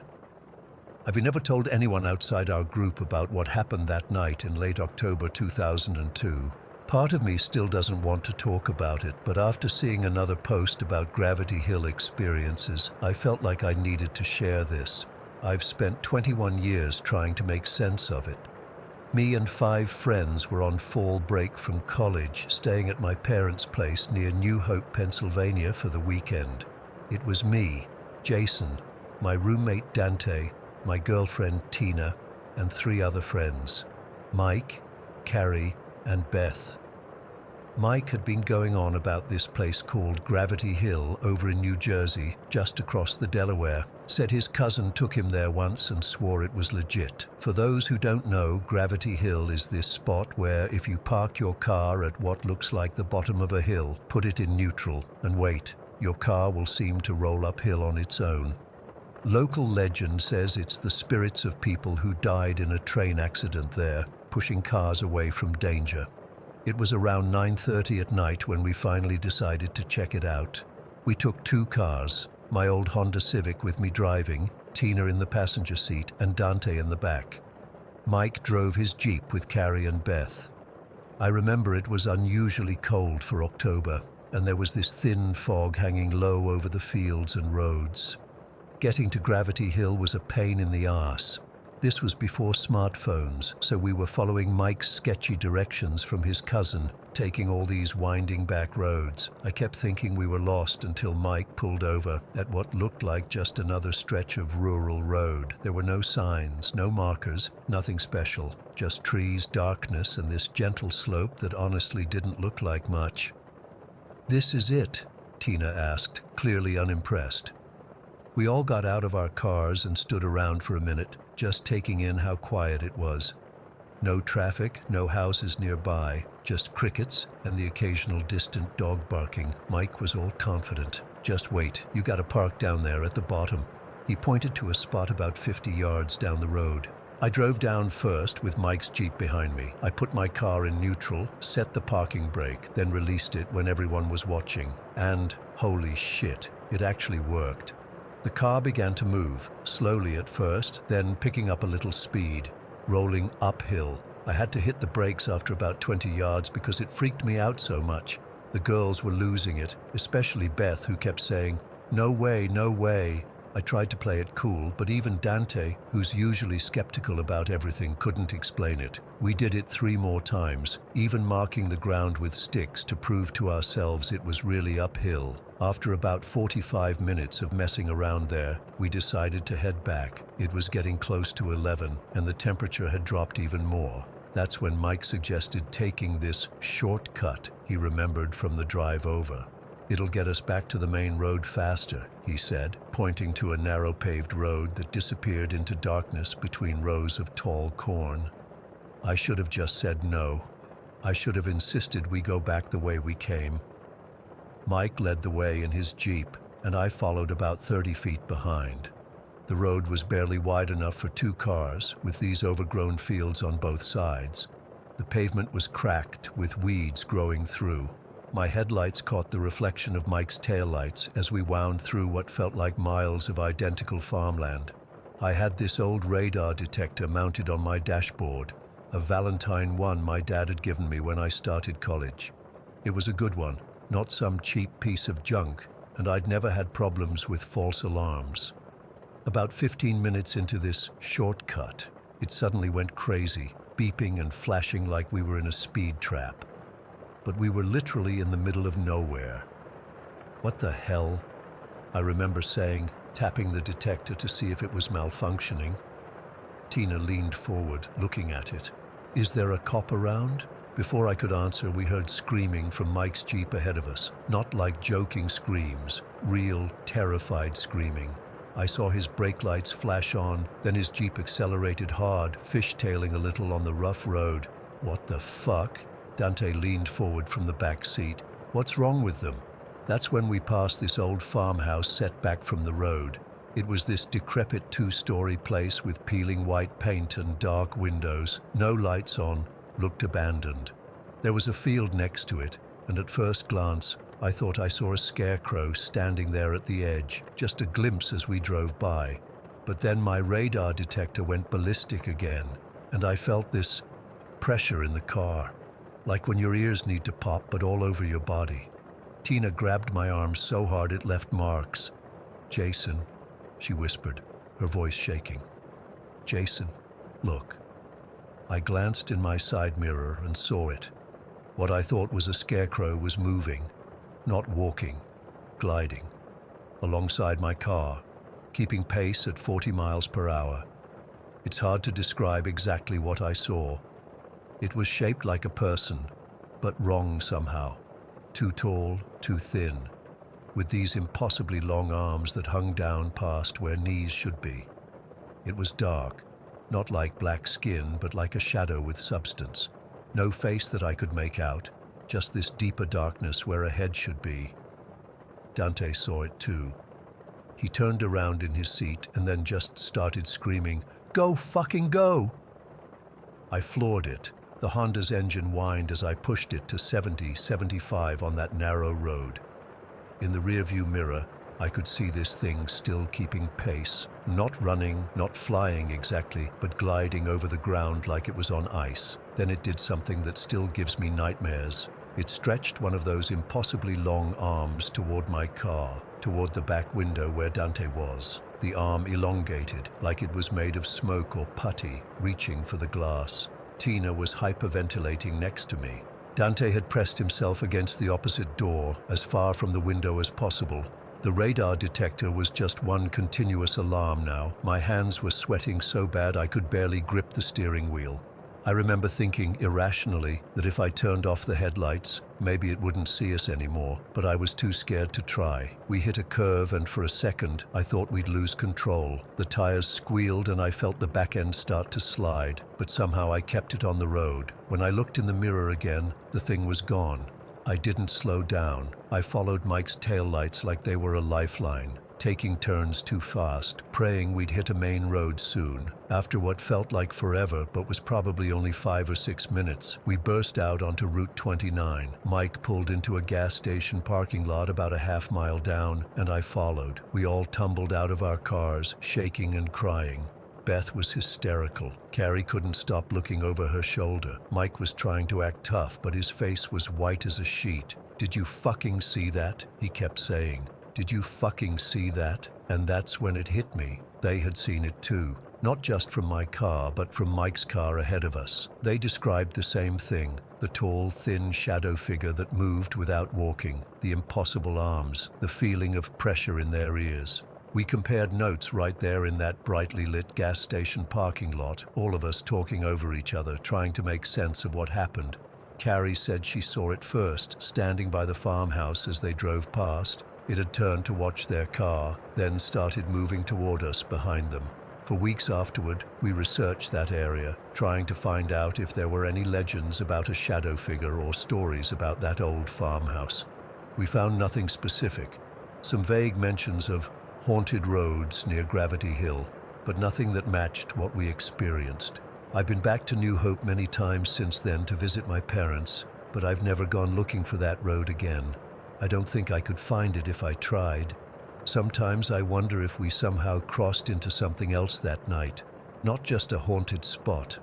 I've never told anyone outside our group about what happened that night in late October 2002. Part of me still doesn't want to talk about it, but after seeing another post about Gravity Hill experiences, I felt like I needed to share this. I've spent 21 years trying to make sense of it. Me and 5 friends were on fall break from college, staying at my parents' place near New Hope, Pennsylvania for the weekend. It was me, Jason, my roommate Dante, my girlfriend Tina, and 3 other friends, Mike, Carrie, and Beth. Mike had been going on about this place called Gravity Hill over in New Jersey, just across the Delaware. Said his cousin took him there once and swore it was legit. For those who don't know, Gravity Hill is this spot where if you park your car at what looks like the bottom of a hill, put it in neutral, and wait, your car will seem to roll uphill on its own. Local legend says it's the spirits of people who died in a train accident there, pushing cars away from danger. It was around 9:30 at night when we finally decided to check it out. We took 2 cars, my old Honda Civic with me driving, Tina in the passenger seat, and Dante in the back. Mike drove his Jeep with Carrie and Beth. I remember it was unusually cold for October, and there was this thin fog hanging low over the fields and roads. Getting to Gravity Hill was a pain in the arse. This was before smartphones, so we were following Mike's sketchy directions from his cousin, taking all these winding back roads. I kept thinking we were lost until Mike pulled over at what looked like just another stretch of rural road. There were no signs, no markers, nothing special, just trees, darkness, and this gentle slope that honestly didn't look like much. "This is it?" Tina asked, clearly unimpressed. We all got out of our cars and stood around for a minute, just taking in how quiet it was. No traffic, no houses nearby, just crickets and the occasional distant dog barking. Mike was all confident. "Just wait, you gotta park down there at the bottom." He pointed to a spot about 50 yards down the road. I drove down first with Mike's Jeep behind me. I put my car in neutral, set the parking brake, then released it when everyone was watching. And, holy shit, it actually worked. The car began to move, slowly at first, then picking up a little speed, rolling uphill. I had to hit the brakes after about 20 yards because it freaked me out so much. The girls were losing it, especially Beth, who kept saying, "No way, no way." I tried to play it cool, but even Dante, who's usually skeptical about everything, couldn't explain it. We did it 3 more times, even marking the ground with sticks to prove to ourselves it was really uphill. After about 45 minutes of messing around there, we decided to head back. It was getting close to 11, and the temperature had dropped even more. That's when Mike suggested taking this shortcut he remembered from the drive over. "It'll get us back to the main road faster," he said, pointing to a narrow paved road that disappeared into darkness between rows of tall corn. I should have just said no. I should have insisted we go back the way we came. Mike led the way in his Jeep, and I followed about 30 feet behind. The road was barely wide enough for 2 cars, with these overgrown fields on both sides. The pavement was cracked, with weeds growing through. My headlights caught the reflection of Mike's taillights as we wound through what felt like miles of identical farmland. I had this old radar detector mounted on my dashboard, a Valentine one my dad had given me when I started college. It was a good one, not some cheap piece of junk, and I'd never had problems with false alarms. About 15 minutes into this shortcut, it suddenly went crazy, beeping and flashing like we were in a speed trap. But we were literally in the middle of nowhere. "What the hell?" I remember saying, tapping the detector to see if it was malfunctioning. Tina leaned forward, looking at it. "Is there a cop around?" Before I could answer, we heard screaming from Mike's Jeep ahead of us. Not like joking screams, real, terrified screaming. I saw his brake lights flash on, then his Jeep accelerated hard, fishtailing a little on the rough road. "What the fuck?" Dante leaned forward from the back seat. "What's wrong with them?" That's when we passed this old farmhouse set back from the road. It was this decrepit 2-story place with peeling white paint and dark windows, no lights on, looked abandoned. There was a field next to it, and at first glance, I thought I saw a scarecrow standing there at the edge, just a glimpse as we drove by. But then my radar detector went ballistic again, and I felt this pressure in the car, like when your ears need to pop but all over your body. Tina grabbed my arm so hard it left marks. "Jason," she whispered, her voice shaking. "Jason, look." I glanced in my side mirror and saw it. What I thought was a scarecrow was moving, not walking, gliding, alongside my car, keeping pace at 40 miles per hour. It's hard to describe exactly what I saw. It was shaped like a person, but wrong somehow. Too tall, too thin, with these impossibly long arms that hung down past where knees should be. It was dark, not like black skin, but like a shadow with substance. No face that I could make out, just this deeper darkness where a head should be. Dante saw it too. He turned around in his seat and then just started screaming, "Go fucking go!" I floored it. The Honda's engine whined as I pushed it to 70, 75 on that narrow road. In the rearview mirror, I could see this thing still keeping pace. Not running, not flying exactly, but gliding over the ground like it was on ice. Then it did something that still gives me nightmares. It stretched one of those impossibly long arms toward my car, toward the back window where Dante was. The arm elongated, like it was made of smoke or putty, reaching for the glass. Tina was hyperventilating next to me. Dante had pressed himself against the opposite door, as far from the window as possible. The radar detector was just one continuous alarm now. My hands were sweating so bad I could barely grip the steering wheel. I remember thinking irrationally that if I turned off the headlights, maybe it wouldn't see us anymore, but I was too scared to try. We hit a curve and for a second, I thought we'd lose control. The tires squealed and I felt the back end start to slide, but somehow I kept it on the road. When I looked in the mirror again, the thing was gone. I didn't slow down. I followed Mike's taillights like they were a lifeline, taking turns too fast, praying we'd hit a main road soon. After what felt like forever, but was probably only 5 or 6 minutes, we burst out onto Route 29. Mike pulled into a gas station parking lot about a half-mile down, and I followed. We all tumbled out of our cars, shaking and crying. Beth was hysterical. Carrie couldn't stop looking over her shoulder. Mike was trying to act tough, but his face was white as a sheet. "Did you fucking see that?" he kept saying. "Did you fucking see that?" And that's when it hit me. They had seen it too. Not just from my car, but from Mike's car ahead of us. They described the same thing. The tall, thin shadow figure that moved without walking. The impossible arms. The feeling of pressure in their ears. We compared notes right there in that brightly lit gas station parking lot, all of us talking over each other, trying to make sense of what happened. Carrie said she saw it first, standing by the farmhouse as they drove past. It had turned to watch their car, then started moving toward us behind them. For weeks afterward, we researched that area, trying to find out if there were any legends about a shadow figure or stories about that old farmhouse. We found nothing specific. Some vague mentions of haunted roads near Gravity Hill, but nothing that matched what we experienced. I've been back to New Hope many times since then to visit my parents, but I've never gone looking for that road again. I don't think I could find it if I tried. Sometimes I wonder if we somehow crossed into something else that night, not just a haunted spot,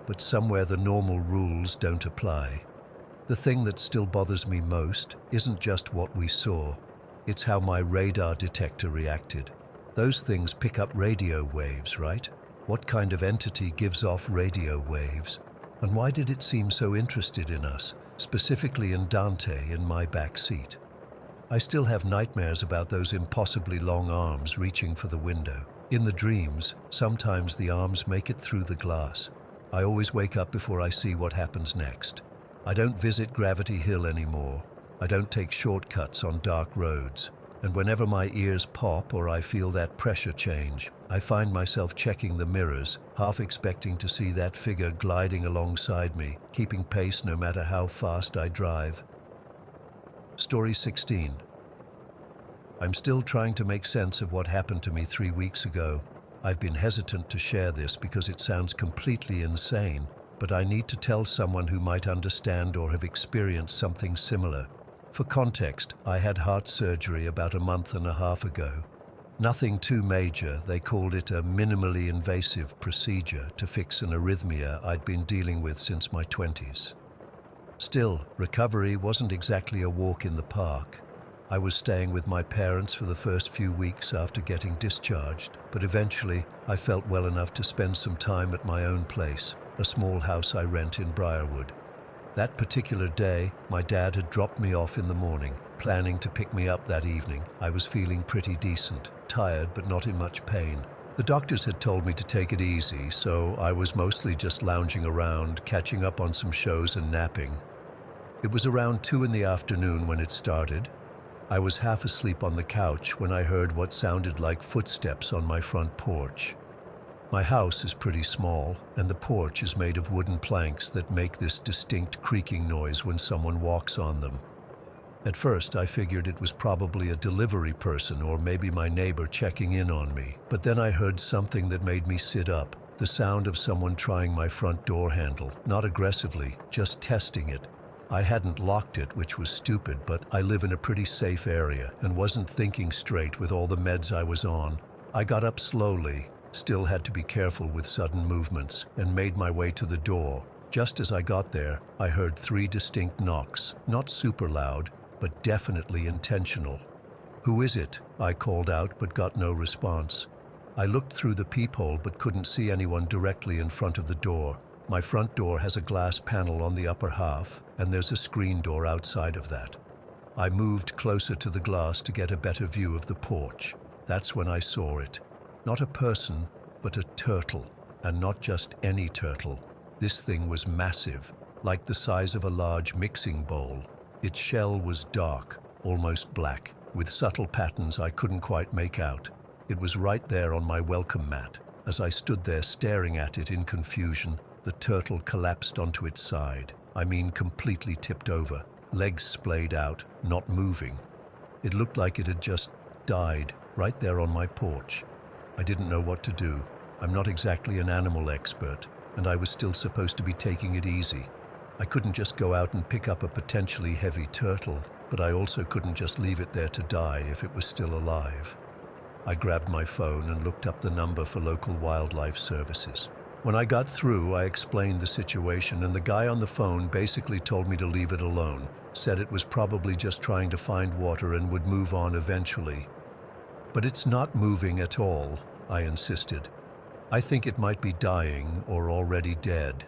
but somewhere the normal rules don't apply. The thing that still bothers me most isn't just what we saw. It's how my radar detector reacted. Those things pick up radio waves, right? What kind of entity gives off radio waves? And why did it seem so interested in us, specifically in Dante in my back seat? I still have nightmares about those impossibly long arms reaching for the window. In the dreams, sometimes the arms make it through the glass. I always wake up before I see what happens next. I don't visit Gravity Hill anymore. I don't take shortcuts on dark roads, and whenever my ears pop or I feel that pressure change, I find myself checking the mirrors, half expecting to see that figure gliding alongside me, keeping pace no matter how fast I drive. Story 16. I'm still trying to make sense of what happened to me 3 weeks ago. I've been hesitant to share this because it sounds completely insane, but I need to tell someone who might understand or have experienced something similar. For context, I had heart surgery about a month and a half ago. Nothing too major. They called it a minimally invasive procedure to fix an arrhythmia I'd been dealing with since my 20s. Still, recovery wasn't exactly a walk in the park. I was staying with my parents for the first few weeks after getting discharged, but eventually I felt well enough to spend some time at my own place. a small house I rent in Briarwood. That particular day, my dad had dropped me off in the morning, planning to pick me up that evening. I was feeling pretty decent, tired but not in much pain. The doctors had told me to take it easy, so I was mostly just lounging around, catching up on some shows and napping. It was around 2 in the afternoon when it started. I was half asleep on the couch when I heard what sounded like footsteps on my front porch. My house is pretty small, and the porch is made of wooden planks that make this distinct creaking noise when someone walks on them. At first, I figured it was probably a delivery person or maybe my neighbor checking in on me. But then I heard something that made me sit up, the sound of someone trying my front door handle, not aggressively, just testing it. I hadn't locked it, which was stupid, but I live in a pretty safe area and wasn't thinking straight with all the meds I was on. I got up slowly, still had to be careful with sudden movements, and made my way to the door. Just as I got there, I heard 3 distinct knocks, not super loud, but definitely intentional. "Who is it?" I called out, but got no response. I looked through the peephole but couldn't see anyone directly in front of the door. My front door has a glass panel on the upper half, and there's a screen door outside of that. I moved closer to the glass to get a better view of the porch. That's when I saw it. Not a person, but a turtle, and not just any turtle. This thing was massive, like the size of a large mixing bowl. Its shell was dark, almost black, with subtle patterns I couldn't quite make out. It was right there on my welcome mat. As I stood there staring at it in confusion, the turtle collapsed onto its side. I mean, completely tipped over, legs splayed out, not moving. It looked like it had just died right there on my porch. I didn't know what to do. I'm not exactly an animal expert, and I was still supposed to be taking it easy. I couldn't just go out and pick up a potentially heavy turtle, but I also couldn't just leave it there to die if it was still alive. I grabbed my phone and looked up the number for local wildlife services. When I got through, I explained the situation, and the guy on the phone basically told me to leave it alone, said it was probably just trying to find water and would move on eventually. "But it's not moving at all," I insisted. "I think it might be dying or already dead."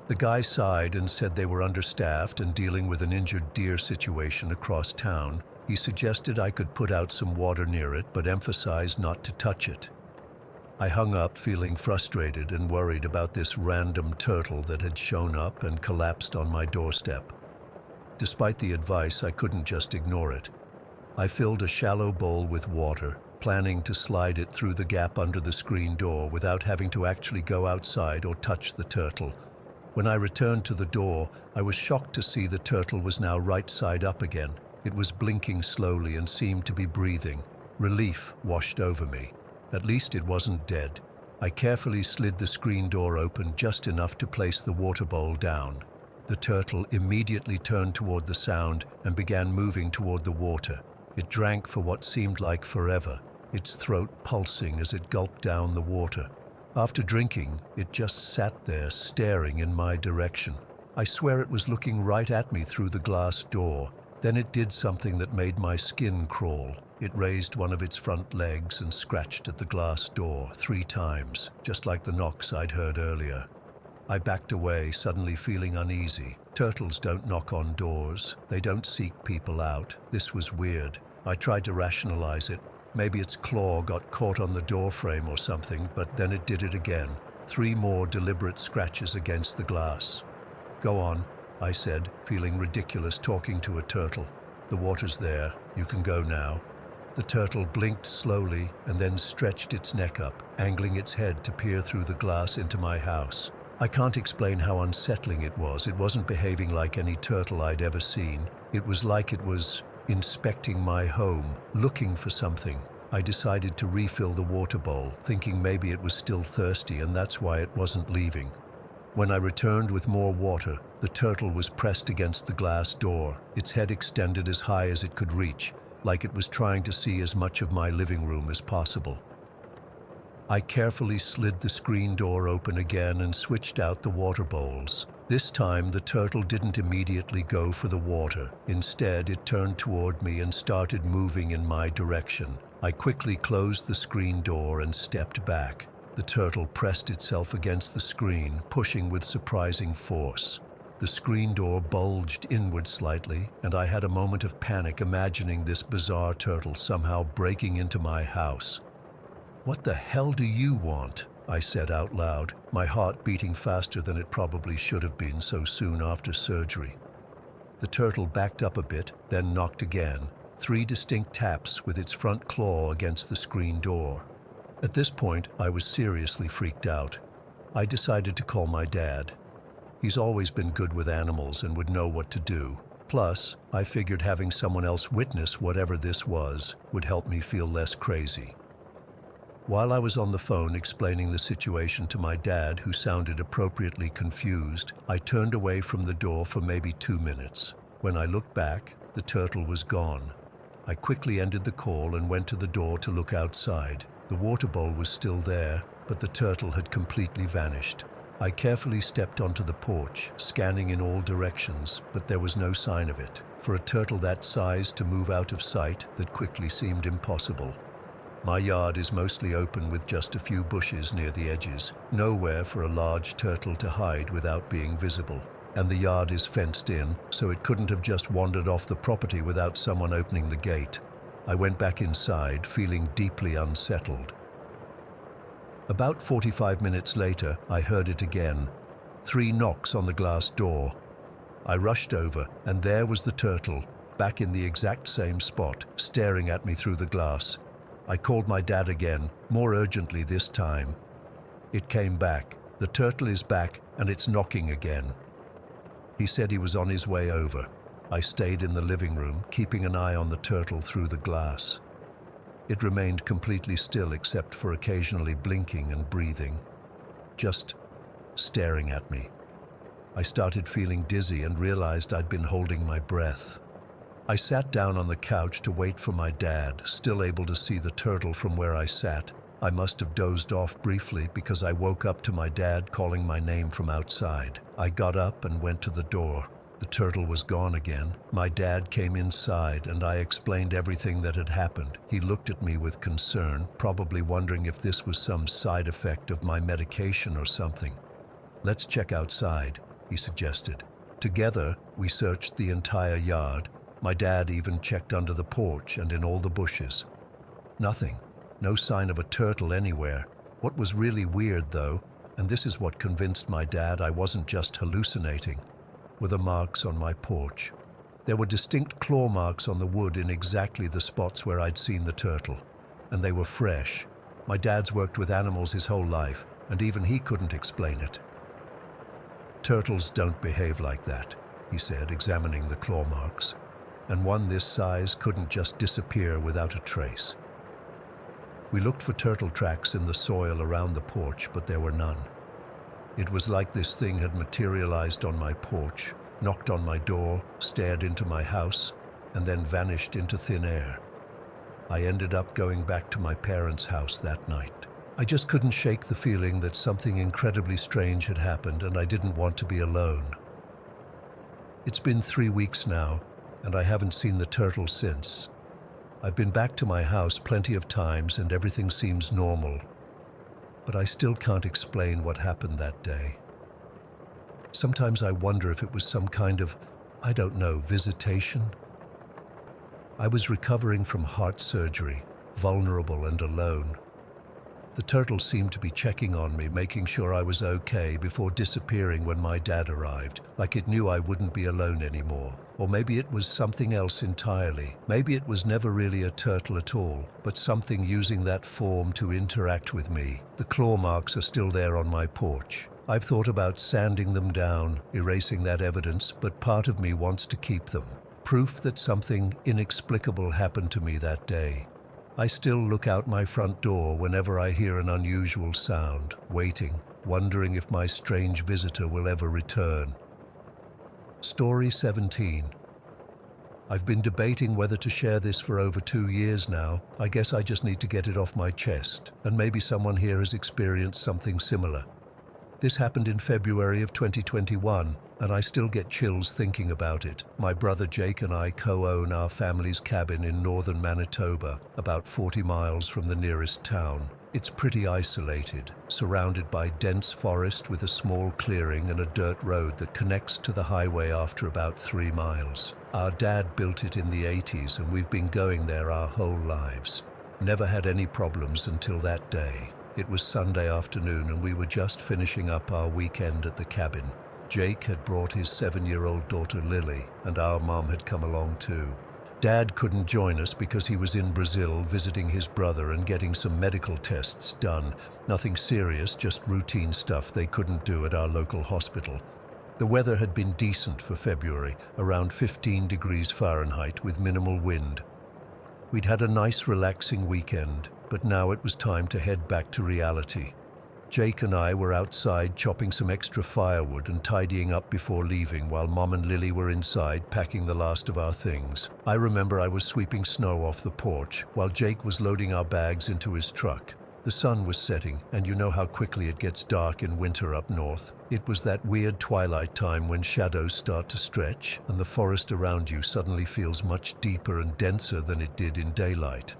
The guy sighed and said they were understaffed and dealing with an injured deer situation across town. He suggested I could put out some water near it, but emphasized not to touch it. I hung up feeling frustrated and worried about this random turtle that had shown up and collapsed on my doorstep. Despite the advice, I couldn't just ignore it. I filled a shallow bowl with water, planning to slide it through the gap under the screen door without having to actually go outside or touch the turtle. When I returned to the door, I was shocked to see the turtle was now right side up again. It was blinking slowly and seemed to be breathing. Relief washed over me. At least it wasn't dead. I carefully slid the screen door open just enough to place the water bowl down. The turtle immediately turned toward the sound and began moving toward the water. It drank for what seemed like forever, its throat pulsing as it gulped down the water. After drinking, it just sat there staring in my direction. I swear it was looking right at me through the glass door. Then it did something that made my skin crawl. It raised one of its front legs and scratched at the glass door 3 times, just like the knocks I'd heard earlier. I backed away, suddenly feeling uneasy. Turtles don't knock on doors. They don't seek people out. This was weird. I tried to rationalize it. Maybe its claw got caught on the door frame or something, but then it did it again. 3 more deliberate scratches against the glass. "Go on," I said, feeling ridiculous talking to a turtle. "The water's there. You can go now." The turtle blinked slowly and then stretched its neck up, angling its head to peer through the glass into my house. I can't explain how unsettling it was. It wasn't behaving like any turtle I'd ever seen. It was like it was inspecting my home, looking for something. I decided to refill the water bowl, thinking maybe it was still thirsty and that's why it wasn't leaving. When I returned with more water, the turtle was pressed against the glass door, its head extended as high as it could reach, like it was trying to see as much of my living room as possible. I carefully slid the screen door open again and switched out the water bowls. This time, the turtle didn't immediately go for the water. Instead, it turned toward me and started moving in my direction. I quickly closed the screen door and stepped back. The turtle pressed itself against the screen, pushing with surprising force. The screen door bulged inward slightly, and I had a moment of panic imagining this bizarre turtle somehow breaking into my house. "What the hell do you want?" I said out loud, my heart beating faster than it probably should have been so soon after surgery. The turtle backed up a bit, then knocked again, 3 distinct taps with its front claw against the screen door. At this point, I was seriously freaked out. I decided to call my dad. He's always been good with animals and would know what to do. Plus, I figured having someone else witness whatever this was would help me feel less crazy. While I was on the phone explaining the situation to my dad, who sounded appropriately confused, I turned away from the door for maybe 2 minutes. When I looked back, the turtle was gone. I quickly ended the call and went to the door to look outside. The water bowl was still there, but the turtle had completely vanished. I carefully stepped onto the porch, scanning in all directions, but there was no sign of it. For a turtle that size to move out of sight, that quickly seemed impossible. My yard is mostly open with just a few bushes near the edges, nowhere for a large turtle to hide without being visible. And the yard is fenced in, so it couldn't have just wandered off the property without someone opening the gate. I went back inside, feeling deeply unsettled. About 45 minutes later, I heard it again. 3 knocks on the glass door. I rushed over, and there was the turtle, back in the exact same spot, staring at me through the glass. I called my dad again, more urgently this time. It came back. "The turtle is back, and it's knocking again." He said he was on his way over. I stayed in the living room, keeping an eye on the turtle through the glass. It remained completely still except for occasionally blinking and breathing, just staring at me. I started feeling dizzy and realized I'd been holding my breath. I sat down on the couch to wait for my dad, still able to see the turtle from where I sat. I must have dozed off briefly because I woke up to my dad calling my name from outside. I got up and went to the door. The turtle was gone again. My dad came inside and I explained everything that had happened. He looked at me with concern, probably wondering if this was some side effect of my medication or something. "Let's check outside," he suggested. Together, we searched the entire yard. My dad even checked under the porch and in all the bushes. Nothing. No sign of a turtle anywhere. What was really weird, though, and this is what convinced my dad I wasn't just hallucinating, were the marks on my porch. There were distinct claw marks on the wood in exactly the spots where I'd seen the turtle, and they were fresh. My dad's worked with animals his whole life, and even he couldn't explain it. "Turtles don't behave like that," he said, examining the claw marks, "and one this size couldn't just disappear without a trace." We looked for turtle tracks in the soil around the porch, but there were none. It was like this thing had materialized on my porch, knocked on my door, stared into my house, and then vanished into thin air. I ended up going back to my parents' house that night. I just couldn't shake the feeling that something incredibly strange had happened, and I didn't want to be alone. It's been 3 weeks now, and I haven't seen the turtle since. I've been back to my house plenty of times and everything seems normal, but I still can't explain what happened that day. Sometimes I wonder if it was some kind of, I don't know, visitation. I was recovering from heart surgery, vulnerable and alone. The turtle seemed to be checking on me, making sure I was okay before disappearing when my dad arrived, like it knew I wouldn't be alone anymore. Or maybe it was something else entirely. Maybe it was never really a turtle at all, but something using that form to interact with me. The claw marks are still there on my porch. I've thought about sanding them down, erasing that evidence, but part of me wants to keep them. Proof that something inexplicable happened to me that day. I still look out my front door whenever I hear an unusual sound, waiting, wondering if my strange visitor will ever return. Story 17. I've been debating whether to share this for over 2 years now. I guess I just need to get it off my chest, and maybe someone here has experienced something similar. This happened in February of 2021, and I still get chills thinking about it. My brother Jake and I co-own our family's cabin in northern Manitoba, about 40 miles from the nearest town. It's pretty isolated, surrounded by dense forest with a small clearing and a dirt road that connects to the highway after about 3 miles. Our dad built it in the 80s and we've been going there our whole lives. Never had any problems until that day. It was Sunday afternoon and we were just finishing up our weekend at the cabin. Jake had brought his 7-year-old daughter Lily and our mom had come along too. Dad couldn't join us because he was in Brazil visiting his brother and getting some medical tests done. Nothing serious, just routine stuff they couldn't do at our local hospital. The weather had been decent for February, around 15 degrees Fahrenheit with minimal wind. We'd had a nice relaxing weekend, but now it was time to head back to reality. Jake and I were outside chopping some extra firewood and tidying up before leaving while Mom and Lily were inside packing the last of our things. I remember I was sweeping snow off the porch while Jake was loading our bags into his truck. The sun was setting, and you know how quickly it gets dark in winter up north. It was that weird twilight time when shadows start to stretch and the forest around you suddenly feels much deeper and denser than it did in daylight.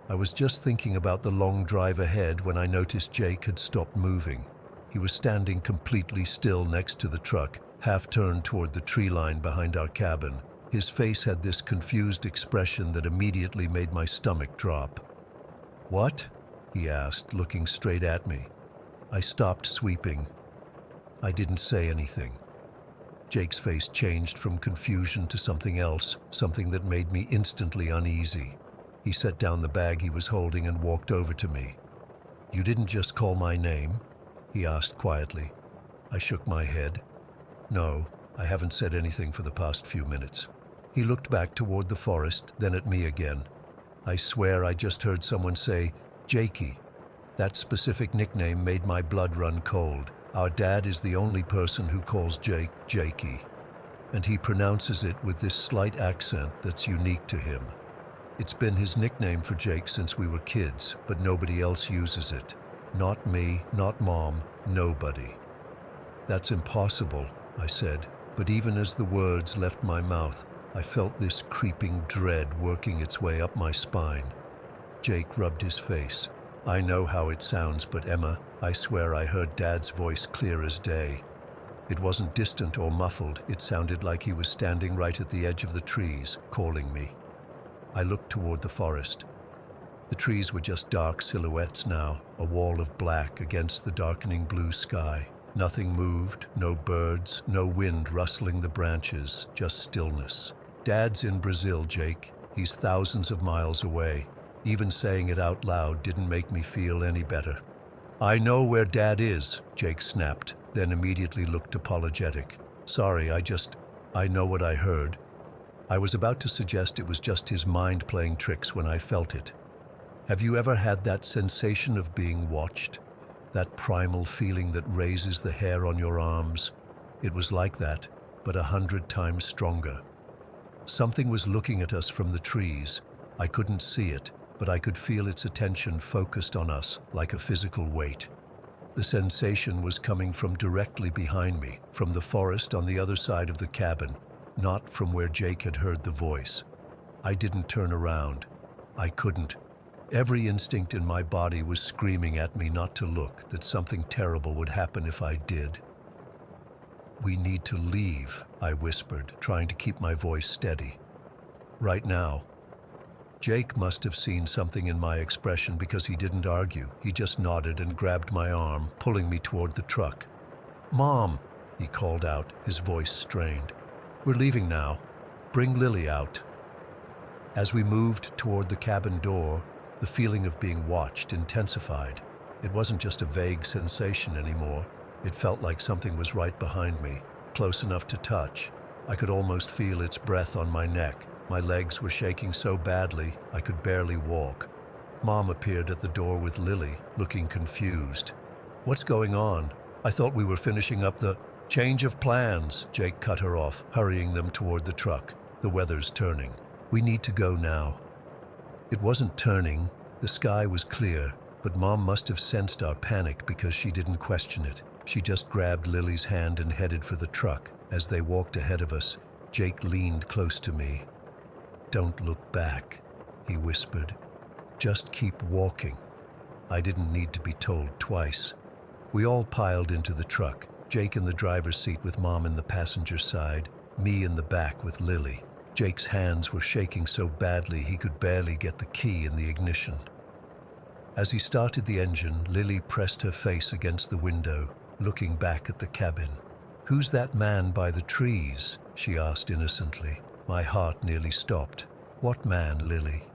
I was just thinking about the long drive ahead when I noticed Jake had stopped moving. He was standing completely still next to the truck, half turned toward the tree line behind our cabin. His face had this confused expression that immediately made my stomach drop. "What?" he asked, looking straight at me. I stopped sweeping. I didn't say anything. Jake's face changed from confusion to something else, something that made me instantly uneasy. He set down the bag he was holding and walked over to me. "You didn't just call my name?" he asked quietly. I shook my head. "No, I haven't said anything for the past few minutes." He looked back toward the forest, then at me again. "I swear I just heard someone say, Jakey." That specific nickname made my blood run cold. Our dad is the only person who calls Jake Jakey, and he pronounces it with this slight accent that's unique to him. It's been his nickname for Jake since we were kids, but nobody else uses it. Not me, not Mom, nobody. "That's impossible," I said, but even as the words left my mouth, I felt this creeping dread working its way up my spine. Jake rubbed his face. "I know how it sounds, but Emma, I swear I heard Dad's voice clear as day. It wasn't distant or muffled, it sounded like he was standing right at the edge of the trees, calling me." I looked toward the forest. The trees were just dark silhouettes now, a wall of black against the darkening blue sky. Nothing moved, no birds, no wind rustling the branches, just stillness. "Dad's in Brazil, Jake. He's thousands of miles away." Even saying it out loud didn't make me feel any better. "I know where Dad is," Jake snapped, then immediately looked apologetic. "Sorry, I know what I heard." I was about to suggest it was just his mind playing tricks when I felt it. Have you ever had that sensation of being watched? That primal feeling that raises the hair on your arms? It was like that, but 100 times stronger. Something was looking at us from the trees. I couldn't see it, but I could feel its attention focused on us like a physical weight. The sensation was coming from directly behind me, from the forest on the other side of the cabin, not from where Jake had heard the voice. I didn't turn around. I couldn't. Every instinct in my body was screaming at me not to look, that something terrible would happen if I did. "We need to leave," I whispered, trying to keep my voice steady. "Right now." Jake must have seen something in my expression because he didn't argue. He just nodded and grabbed my arm, pulling me toward the truck. "Mom," he called out, his voice strained. "We're leaving now. Bring Lily out." As we moved toward the cabin door, the feeling of being watched intensified. It wasn't just a vague sensation anymore. It felt like something was right behind me, close enough to touch. I could almost feel its breath on my neck. My legs were shaking so badly, I could barely walk. Mom appeared at the door with Lily, looking confused. "What's going on? I thought we were finishing up the—" "Change of plans," Jake cut her off, hurrying them toward the truck. "The weather's turning. We need to go now." It wasn't turning. The sky was clear, but Mom must have sensed our panic because she didn't question it. She just grabbed Lily's hand and headed for the truck. As they walked ahead of us, Jake leaned close to me. "Don't look back," he whispered. "Just keep walking." I didn't need to be told twice. We all piled into the truck, Jake in the driver's seat with Mom in the passenger side, me in the back with Lily. Jake's hands were shaking so badly he could barely get the key in the ignition. As he started the engine, Lily pressed her face against the window, looking back at the cabin. "Who's that man by the trees?" she asked innocently. My heart nearly stopped. "What man, Lily?"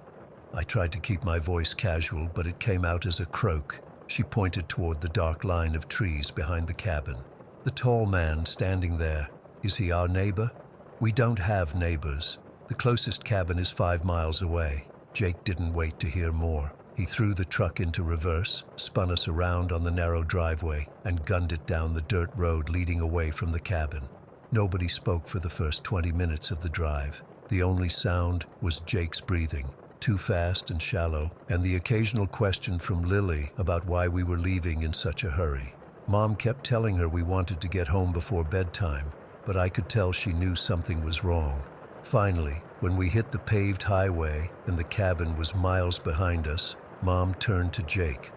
I tried to keep my voice casual, but it came out as a croak. She pointed toward the dark line of trees behind the cabin. "The tall man standing there. Is he our neighbor?" "We don't have neighbors. The closest cabin is 5 miles away." Jake didn't wait to hear more. He threw the truck into reverse, spun us around on the narrow driveway, and gunned it down the dirt road leading away from the cabin. Nobody spoke for the first 20 minutes of the drive. The only sound was Jake's breathing, too fast and shallow, and the occasional question from Lily about why we were leaving in such a hurry. Mom kept telling her we wanted to get home before bedtime, but I could tell she knew something was wrong. Finally, when we hit the paved highway and the cabin was miles behind us, Mom turned to Jake.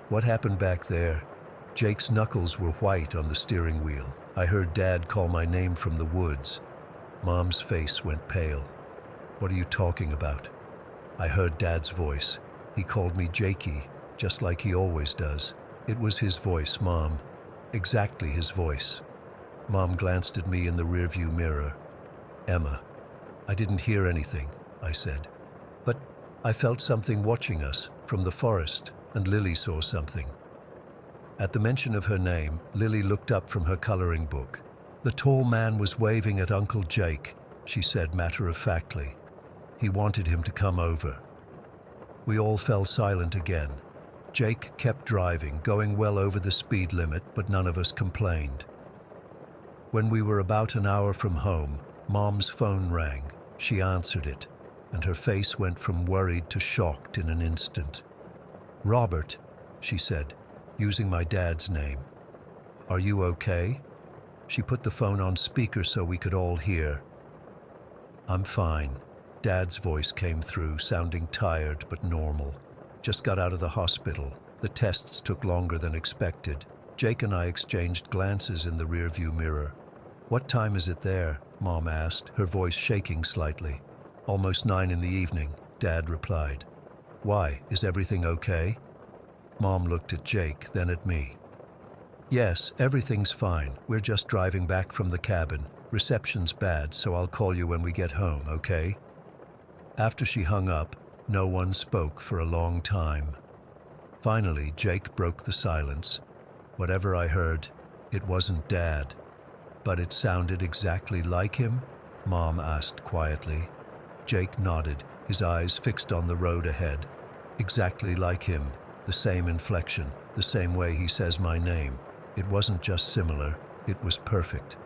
"What happened back there?" Jake's knuckles were white on the steering wheel. I heard Dad call my name from the woods. Mom's face went pale. "What are you talking about?" I heard Dad's voice. He called me Jakey, just like he always does. It was his voice, Mom. Exactly his voice. Mom glanced at me in the rearview mirror. "Emma." "I didn't hear anything," I said. "But I felt something watching us from the forest, and Lily saw something." At the mention of her name, Lily looked up from her coloring book. "The tall man was waving at Uncle Jake," she said matter-of-factly. "He wanted him to come over." We all fell silent again. Jake kept driving, going well over the speed limit, but none of us complained. When we were about an hour from home, Mom's phone rang. She answered it, and her face went from worried to shocked in an instant. "Robert," she said, using my dad's name. "Are you okay?" She put the phone on speaker so we could all hear. "I'm fine." Dad's voice came through, sounding tired but normal. "Just got out of the hospital. The tests took longer than expected." Jake and I exchanged glances in the rearview mirror. "What time is it there?" Mom asked, her voice shaking slightly. "Almost 9 in the evening," Dad replied. "Why, is everything okay?" Mom looked at Jake, then at me. "Yes, everything's fine. We're just driving back from the cabin. Reception's bad, so I'll call you when we get home, okay?" After she hung up, no one spoke for a long time. Finally, Jake broke the silence. Whatever I heard, it wasn't Dad. "But it sounded exactly like him?" Mom asked quietly. Jake nodded, his eyes fixed on the road ahead. "Exactly like him. The same inflection, the same way he says my name. It wasn't just similar, it was perfect."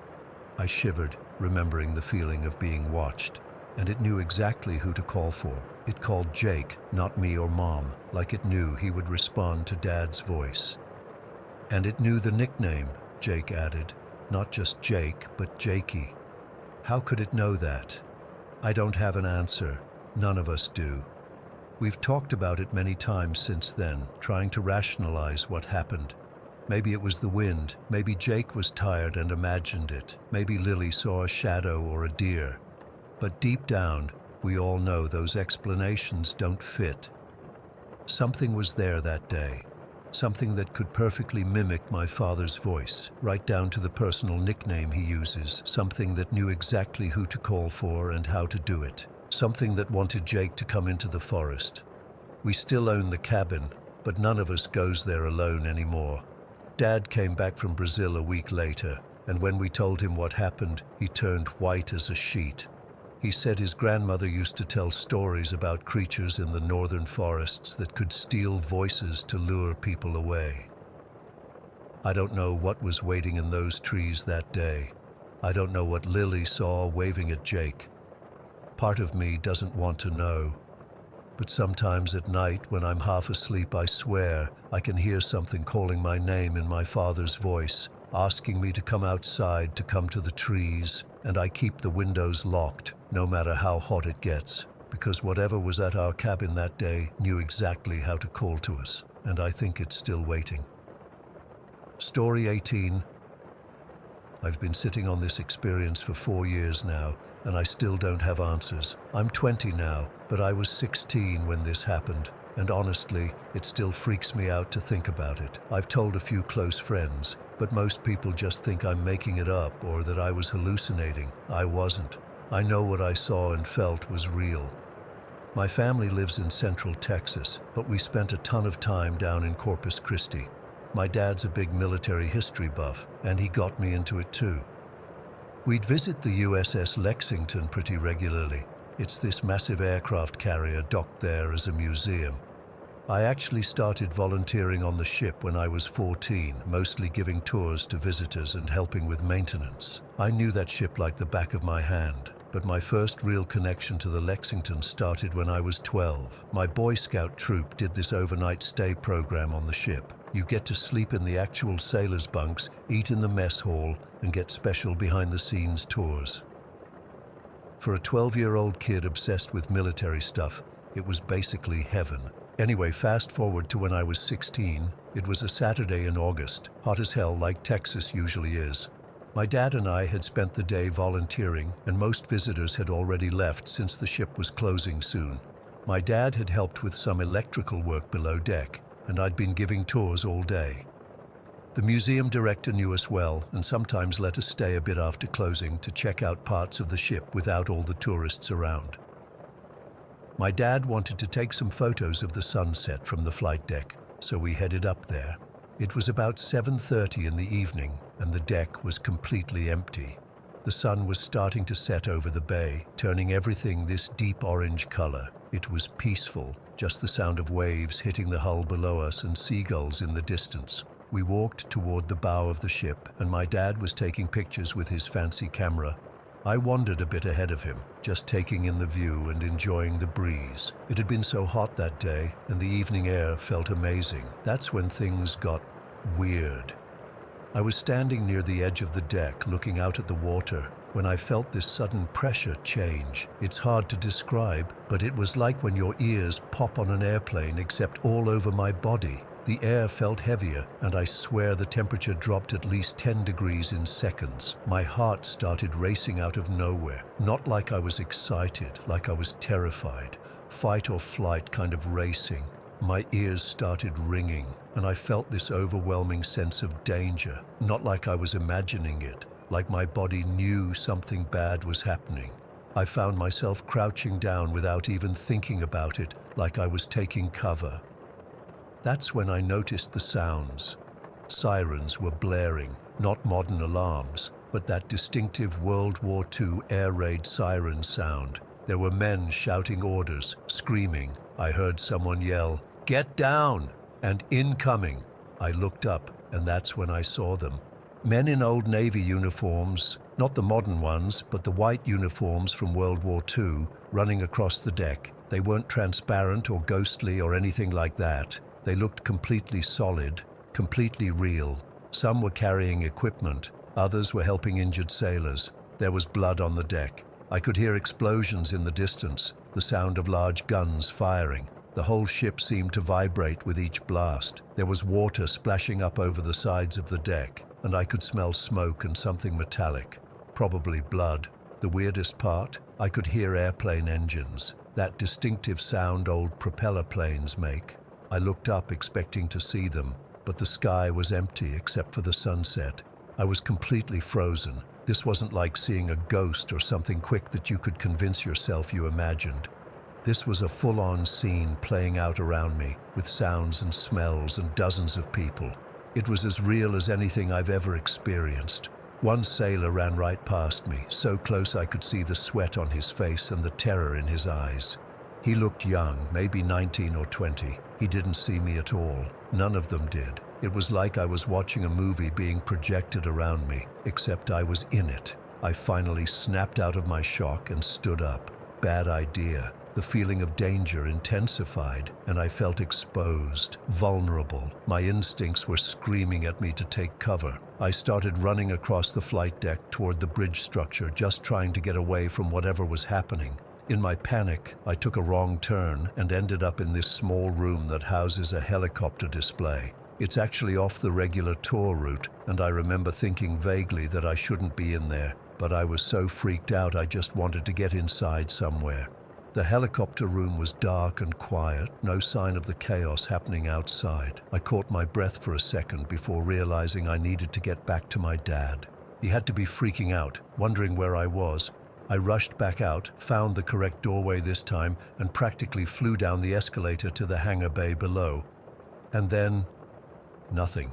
I shivered, remembering the feeling of being watched. And it knew exactly who to call for. It called Jake, not me or Mom, like it knew he would respond to Dad's voice. "And it knew the nickname," Jake added. "Not just Jake, but Jakey." How could it know that? I don't have an answer. None of us do. We've talked about it many times since then, trying to rationalize what happened. Maybe it was the wind. Maybe Jake was tired and imagined it. Maybe Lily saw a shadow or a deer. But deep down, we all know those explanations don't fit. Something was there that day. Something that could perfectly mimic my father's voice, right down to the personal nickname he uses. Something that knew exactly who to call for and how to do it. Something that wanted Jake to come into the forest. We still own the cabin, but none of us goes there alone anymore. Dad came back from Brazil a week later, and when we told him what happened, he turned white as a sheet. He said his grandmother used to tell stories about creatures in the northern forests that could steal voices to lure people away. I don't know what was waiting in those trees that day. I don't know what Lily saw waving at Jake. Part of me doesn't want to know. But sometimes at night, when I'm half asleep, I swear I can hear something calling my name in my father's voice, asking me to come outside, to come to the trees, and I keep the windows locked, no matter how hot it gets, because whatever was at our cabin that day knew exactly how to call to us. and I think it's still waiting. Story 18. I've been sitting on this experience for 4 years now, and I still don't have answers. I'm 20 now, but I was 16 when this happened, and honestly, it still freaks me out to think about it. I've told a few close friends, but most people just think I'm making it up or that I was hallucinating. I wasn't. I know what I saw and felt was real. My family lives in Central Texas, but we spent a ton of time down in Corpus Christi. My dad's a big military history buff, and he got me into it too. We'd visit the USS Lexington pretty regularly. It's this massive aircraft carrier docked there as a museum. I actually started volunteering on the ship when I was 14, mostly giving tours to visitors and helping with maintenance. I knew that ship like the back of my hand, but my first real connection to the Lexington started when I was 12. My Boy Scout troop did this overnight stay program on the ship. You get to sleep in the actual sailors' bunks, eat in the mess hall, and get special behind-the-scenes tours. For a 12-year-old kid obsessed with military stuff, it was basically heaven. Anyway, fast forward to when I was 16. It was a Saturday in August, hot as hell like Texas usually is. My dad and I had spent the day volunteering, and most visitors had already left since the ship was closing soon. My dad had helped with some electrical work below deck, and I'd been giving tours all day. The museum director knew us well and sometimes let us stay a bit after closing to check out parts of the ship without all the tourists around. My dad wanted to take some photos of the sunset from the flight deck, so we headed up there. It was about 7:30 in the evening, and the deck was completely empty. The sun was starting to set over the bay, turning everything this deep orange color. It was peaceful, just the sound of waves hitting the hull below us and seagulls in the distance. We walked toward the bow of the ship, and my dad was taking pictures with his fancy camera. I wandered a bit ahead of him, just taking in the view and enjoying the breeze. It had been so hot that day, and the evening air felt amazing. That's when things got weird. I was standing near the edge of the deck, looking out at the water, when I felt this sudden pressure change. It's hard to describe, but it was like when your ears pop on an airplane, except all over my body. The air felt heavier, and I swear the temperature dropped at least 10 degrees in seconds. My heart started racing out of nowhere. Not like I was excited, like I was terrified. Fight or flight kind of racing. My ears started ringing, and I felt this overwhelming sense of danger. Not like I was imagining it, like my body knew something bad was happening. I found myself crouching down without even thinking about it, like I was taking cover. That's when I noticed the sounds. Sirens were blaring, not modern alarms, but that distinctive World War II air raid siren sound. There were men shouting orders, screaming. I heard someone yell, "Get down!" and "Incoming!" I looked up, and that's when I saw them. Men in old Navy uniforms, not the modern ones, but the white uniforms from World War II, running across the deck. They weren't transparent or ghostly or anything like that. They looked completely solid, completely real. Some were carrying equipment, others were helping injured sailors. There was blood on the deck. I could hear explosions in the distance, the sound of large guns firing. The whole ship seemed to vibrate with each blast. There was water splashing up over the sides of the deck, and I could smell smoke and something metallic, probably blood. The weirdest part, I could hear airplane engines, that distinctive sound old propeller planes make. I looked up expecting to see them, but the sky was empty except for the sunset. I was completely frozen. This wasn't like seeing a ghost or something quick that you could convince yourself you imagined. This was a full-on scene playing out around me, with sounds and smells and dozens of people. It was as real as anything I've ever experienced. One sailor ran right past me, so close I could see the sweat on his face and the terror in his eyes. He looked young, maybe 19 or 20. He didn't see me at all. None of them did. It was like I was watching a movie being projected around me, except I was in it. I finally snapped out of my shock and stood up. Bad idea. The feeling of danger intensified, and I felt exposed, vulnerable. My instincts were screaming at me to take cover. I started running across the flight deck toward the bridge structure, just trying to get away from whatever was happening. In my panic, I took a wrong turn and ended up in this small room that houses a helicopter display. It's actually off the regular tour route, and I remember thinking vaguely that I shouldn't be in there, but I was so freaked out I just wanted to get inside somewhere. The helicopter room was dark and quiet, no sign of the chaos happening outside. I caught my breath for a second before realizing I needed to get back to my dad. He had to be freaking out, wondering where I was. I rushed back out, found the correct doorway this time, and practically flew down the escalator to the hangar bay below. And then, nothing.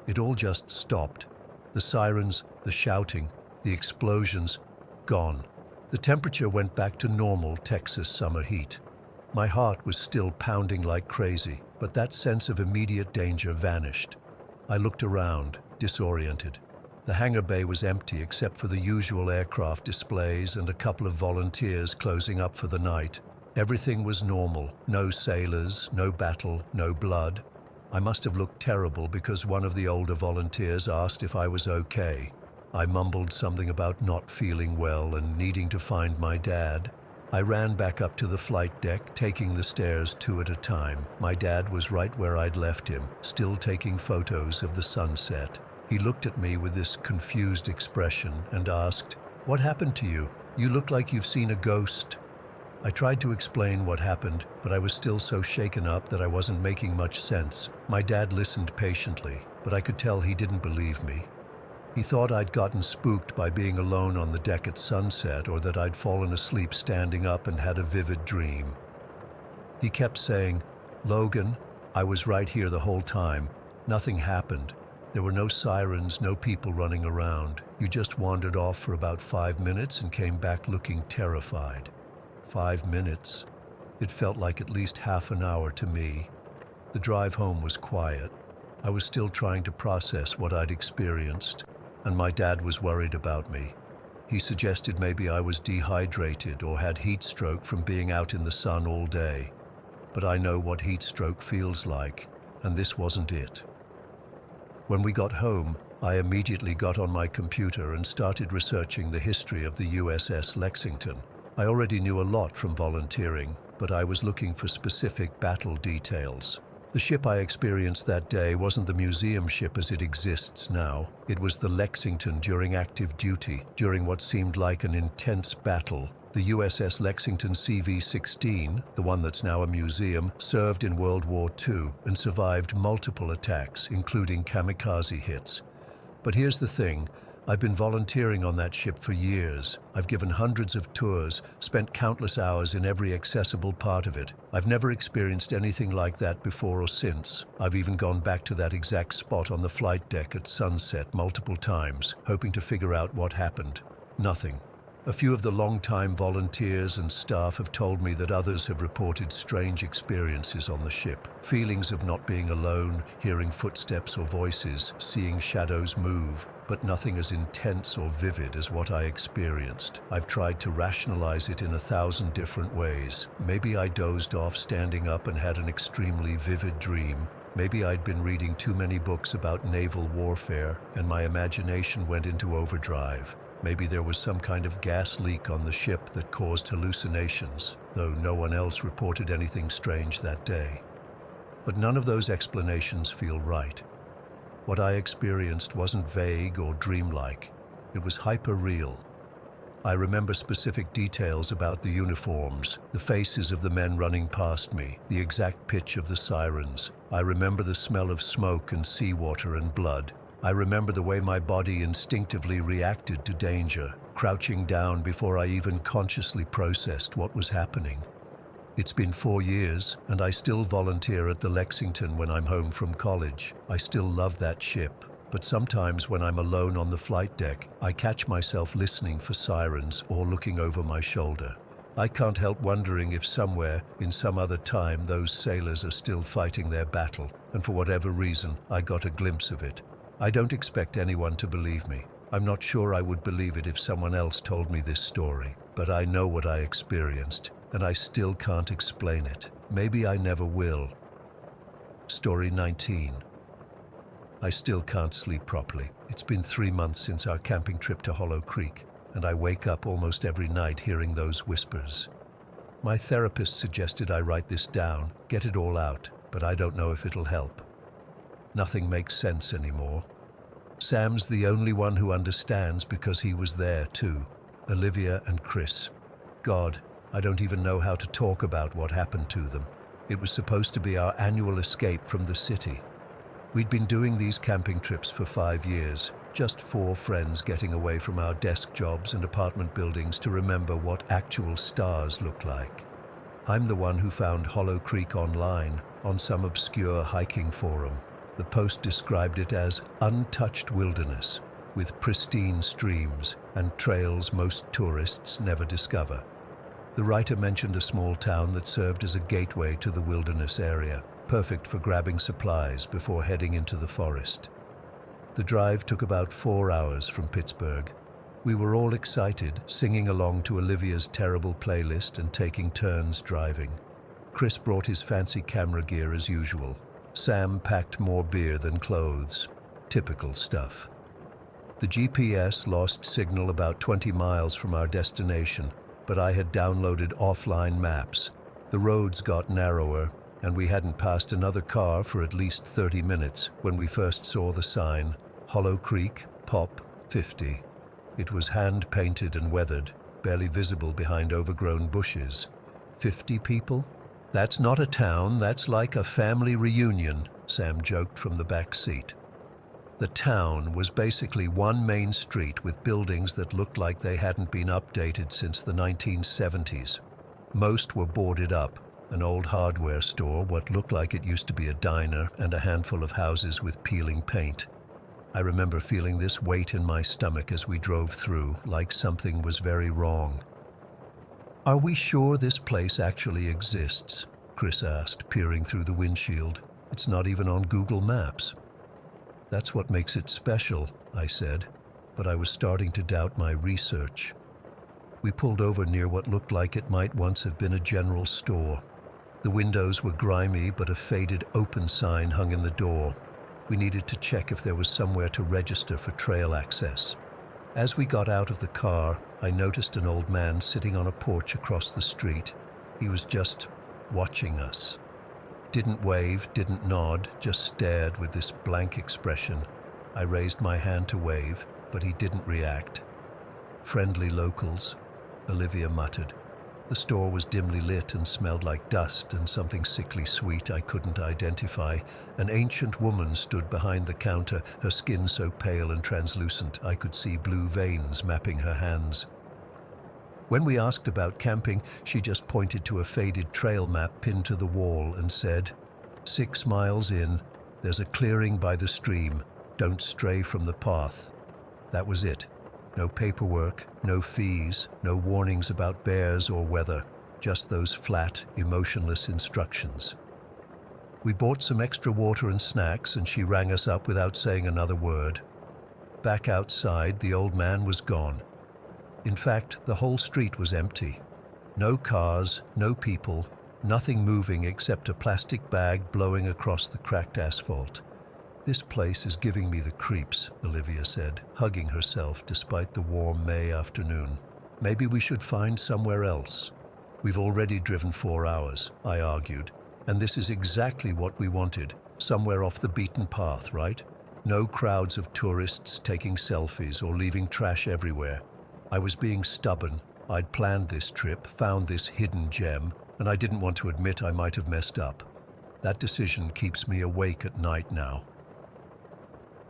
It all just stopped. The sirens, the shouting, the explosions, gone. The temperature went back to normal Texas summer heat. My heart was still pounding like crazy, but that sense of immediate danger vanished. I looked around, disoriented. The hangar bay was empty except for the usual aircraft displays and a couple of volunteers closing up for the night. Everything was normal. No sailors, no battle, no blood. I must have looked terrible because one of the older volunteers asked if I was okay. I mumbled something about not feeling well and needing to find my dad. I ran back up to the flight deck, taking the stairs two at a time. My dad was right where I'd left him, still taking photos of the sunset. He looked at me with this confused expression and asked, "What happened to you? You look like you've seen a ghost." I tried to explain what happened, but I was still so shaken up that I wasn't making much sense. My dad listened patiently, but I could tell he didn't believe me. He thought I'd gotten spooked by being alone on the deck at sunset, or that I'd fallen asleep standing up and had a vivid dream. He kept saying, "Logan, I was right here the whole time. Nothing happened. There were no sirens, no people running around. You just wandered off for about 5 minutes and came back looking terrified." 5 minutes. It felt like at least half an hour to me. The drive home was quiet. I was still trying to process what I'd experienced, and my dad was worried about me. He suggested maybe I was dehydrated or had heat stroke from being out in the sun all day. But I know what heat stroke feels like, and this wasn't it. When we got home, I immediately got on my computer and started researching the history of the USS Lexington. I already knew a lot from volunteering, but I was looking for specific battle details. The ship I experienced that day wasn't the museum ship as it exists now. It was the Lexington during active duty, during what seemed like an intense battle. The USS Lexington CV-16, the one that's now a museum, served in World War II and survived multiple attacks, including kamikaze hits. But here's the thing. I've been volunteering on that ship for years. I've given hundreds of tours, spent countless hours in every accessible part of it. I've never experienced anything like that before or since. I've even gone back to that exact spot on the flight deck at sunset multiple times, hoping to figure out what happened. Nothing. A few of the long-time volunteers and staff have told me that others have reported strange experiences on the ship. Feelings of not being alone, hearing footsteps or voices, seeing shadows move, but nothing as intense or vivid as what I experienced. I've tried to rationalize it in 1,000 different ways. Maybe I dozed off standing up and had an extremely vivid dream. Maybe I'd been reading too many books about naval warfare and my imagination went into overdrive. Maybe there was some kind of gas leak on the ship that caused hallucinations, though no one else reported anything strange that day. But none of those explanations feel right. What I experienced wasn't vague or dreamlike. It was hyper-real. I remember specific details about the uniforms, the faces of the men running past me, the exact pitch of the sirens. I remember the smell of smoke and seawater and blood. I remember the way my body instinctively reacted to danger, crouching down before I even consciously processed what was happening. It's been 4 years, and I still volunteer at the Lexington when I'm home from college. I still love that ship, but sometimes when I'm alone on the flight deck, I catch myself listening for sirens or looking over my shoulder. I can't help wondering if somewhere, in some other time, those sailors are still fighting their battle, and for whatever reason, I got a glimpse of it. I don't expect anyone to believe me. I'm not sure I would believe it if someone else told me this story, but I know what I experienced, and I still can't explain it. Maybe I never will. Story 19. I still can't sleep properly. It's been 3 months since our camping trip to Hollow Creek, and I wake up almost every night hearing those whispers. My therapist suggested I write this down, get it all out, but I don't know if it'll help. Nothing makes sense anymore. Sam's the only one who understands because he was there too. Olivia and Chris. God, I don't even know how to talk about what happened to them. It was supposed to be our annual escape from the city. We'd been doing these camping trips for 5 years, just 4 friends getting away from our desk jobs and apartment buildings to remember what actual stars looked like. I'm the one who found Hollow Creek online, on some obscure hiking forum. The post described it as untouched wilderness, with pristine streams and trails most tourists never discover. The writer mentioned a small town that served as a gateway to the wilderness area, perfect for grabbing supplies before heading into the forest. The drive took about 4 hours from Pittsburgh. We were all excited, singing along to Olivia's terrible playlist and taking turns driving. Chris brought his fancy camera gear as usual. Sam packed more beer than clothes. Typical stuff. The GPS lost signal about 20 miles from our destination, but I had downloaded offline maps. The roads got narrower, and we hadn't passed another car for at least 30 minutes when we first saw the sign, Hollow Creek, Pop 50. It was hand-painted and weathered, barely visible behind overgrown bushes. 50 people? That's not a town, that's like a family reunion, Sam joked from the back seat. The town was basically one main street with buildings that looked like they hadn't been updated since the 1970s. Most were boarded up, an old hardware store, what looked like it used to be a diner, and a handful of houses with peeling paint. I remember feeling this weight in my stomach as we drove through, like something was very wrong. "Are we sure this place actually exists?" Chris asked, peering through the windshield. "It's not even on Google Maps." "That's what makes it special," I said, but I was starting to doubt my research. We pulled over near what looked like it might once have been a general store. The windows were grimy, but a faded open sign hung in the door. We needed to check if there was somewhere to register for trail access. As we got out of the car, I noticed an old man sitting on a porch across the street. He was just watching us. Didn't wave, didn't nod, just stared with this blank expression. I raised my hand to wave, but he didn't react. "Friendly locals," Olivia muttered. The store was dimly lit and smelled like dust and something sickly sweet I couldn't identify. An ancient woman stood behind the counter, her skin so pale and translucent I could see blue veins mapping her hands. When we asked about camping, she just pointed to a faded trail map pinned to the wall and said, 6 miles in, there's a clearing by the stream. Don't stray from the path." That was it. No paperwork, no fees, no warnings about bears or weather, just those flat, emotionless instructions. We bought some extra water and snacks, and she rang us up without saying another word. Back outside, the old man was gone. In fact, the whole street was empty. No cars, no people, nothing moving except a plastic bag blowing across the cracked asphalt. "This place is giving me the creeps," Olivia said, hugging herself despite the warm May afternoon. "Maybe we should find somewhere else." "We've already driven 4 hours," I argued, "and this is exactly what we wanted, somewhere off the beaten path, right? No crowds of tourists taking selfies or leaving trash everywhere." I was being stubborn. I'd planned this trip, found this hidden gem, and I didn't want to admit I might have messed up. That decision keeps me awake at night now.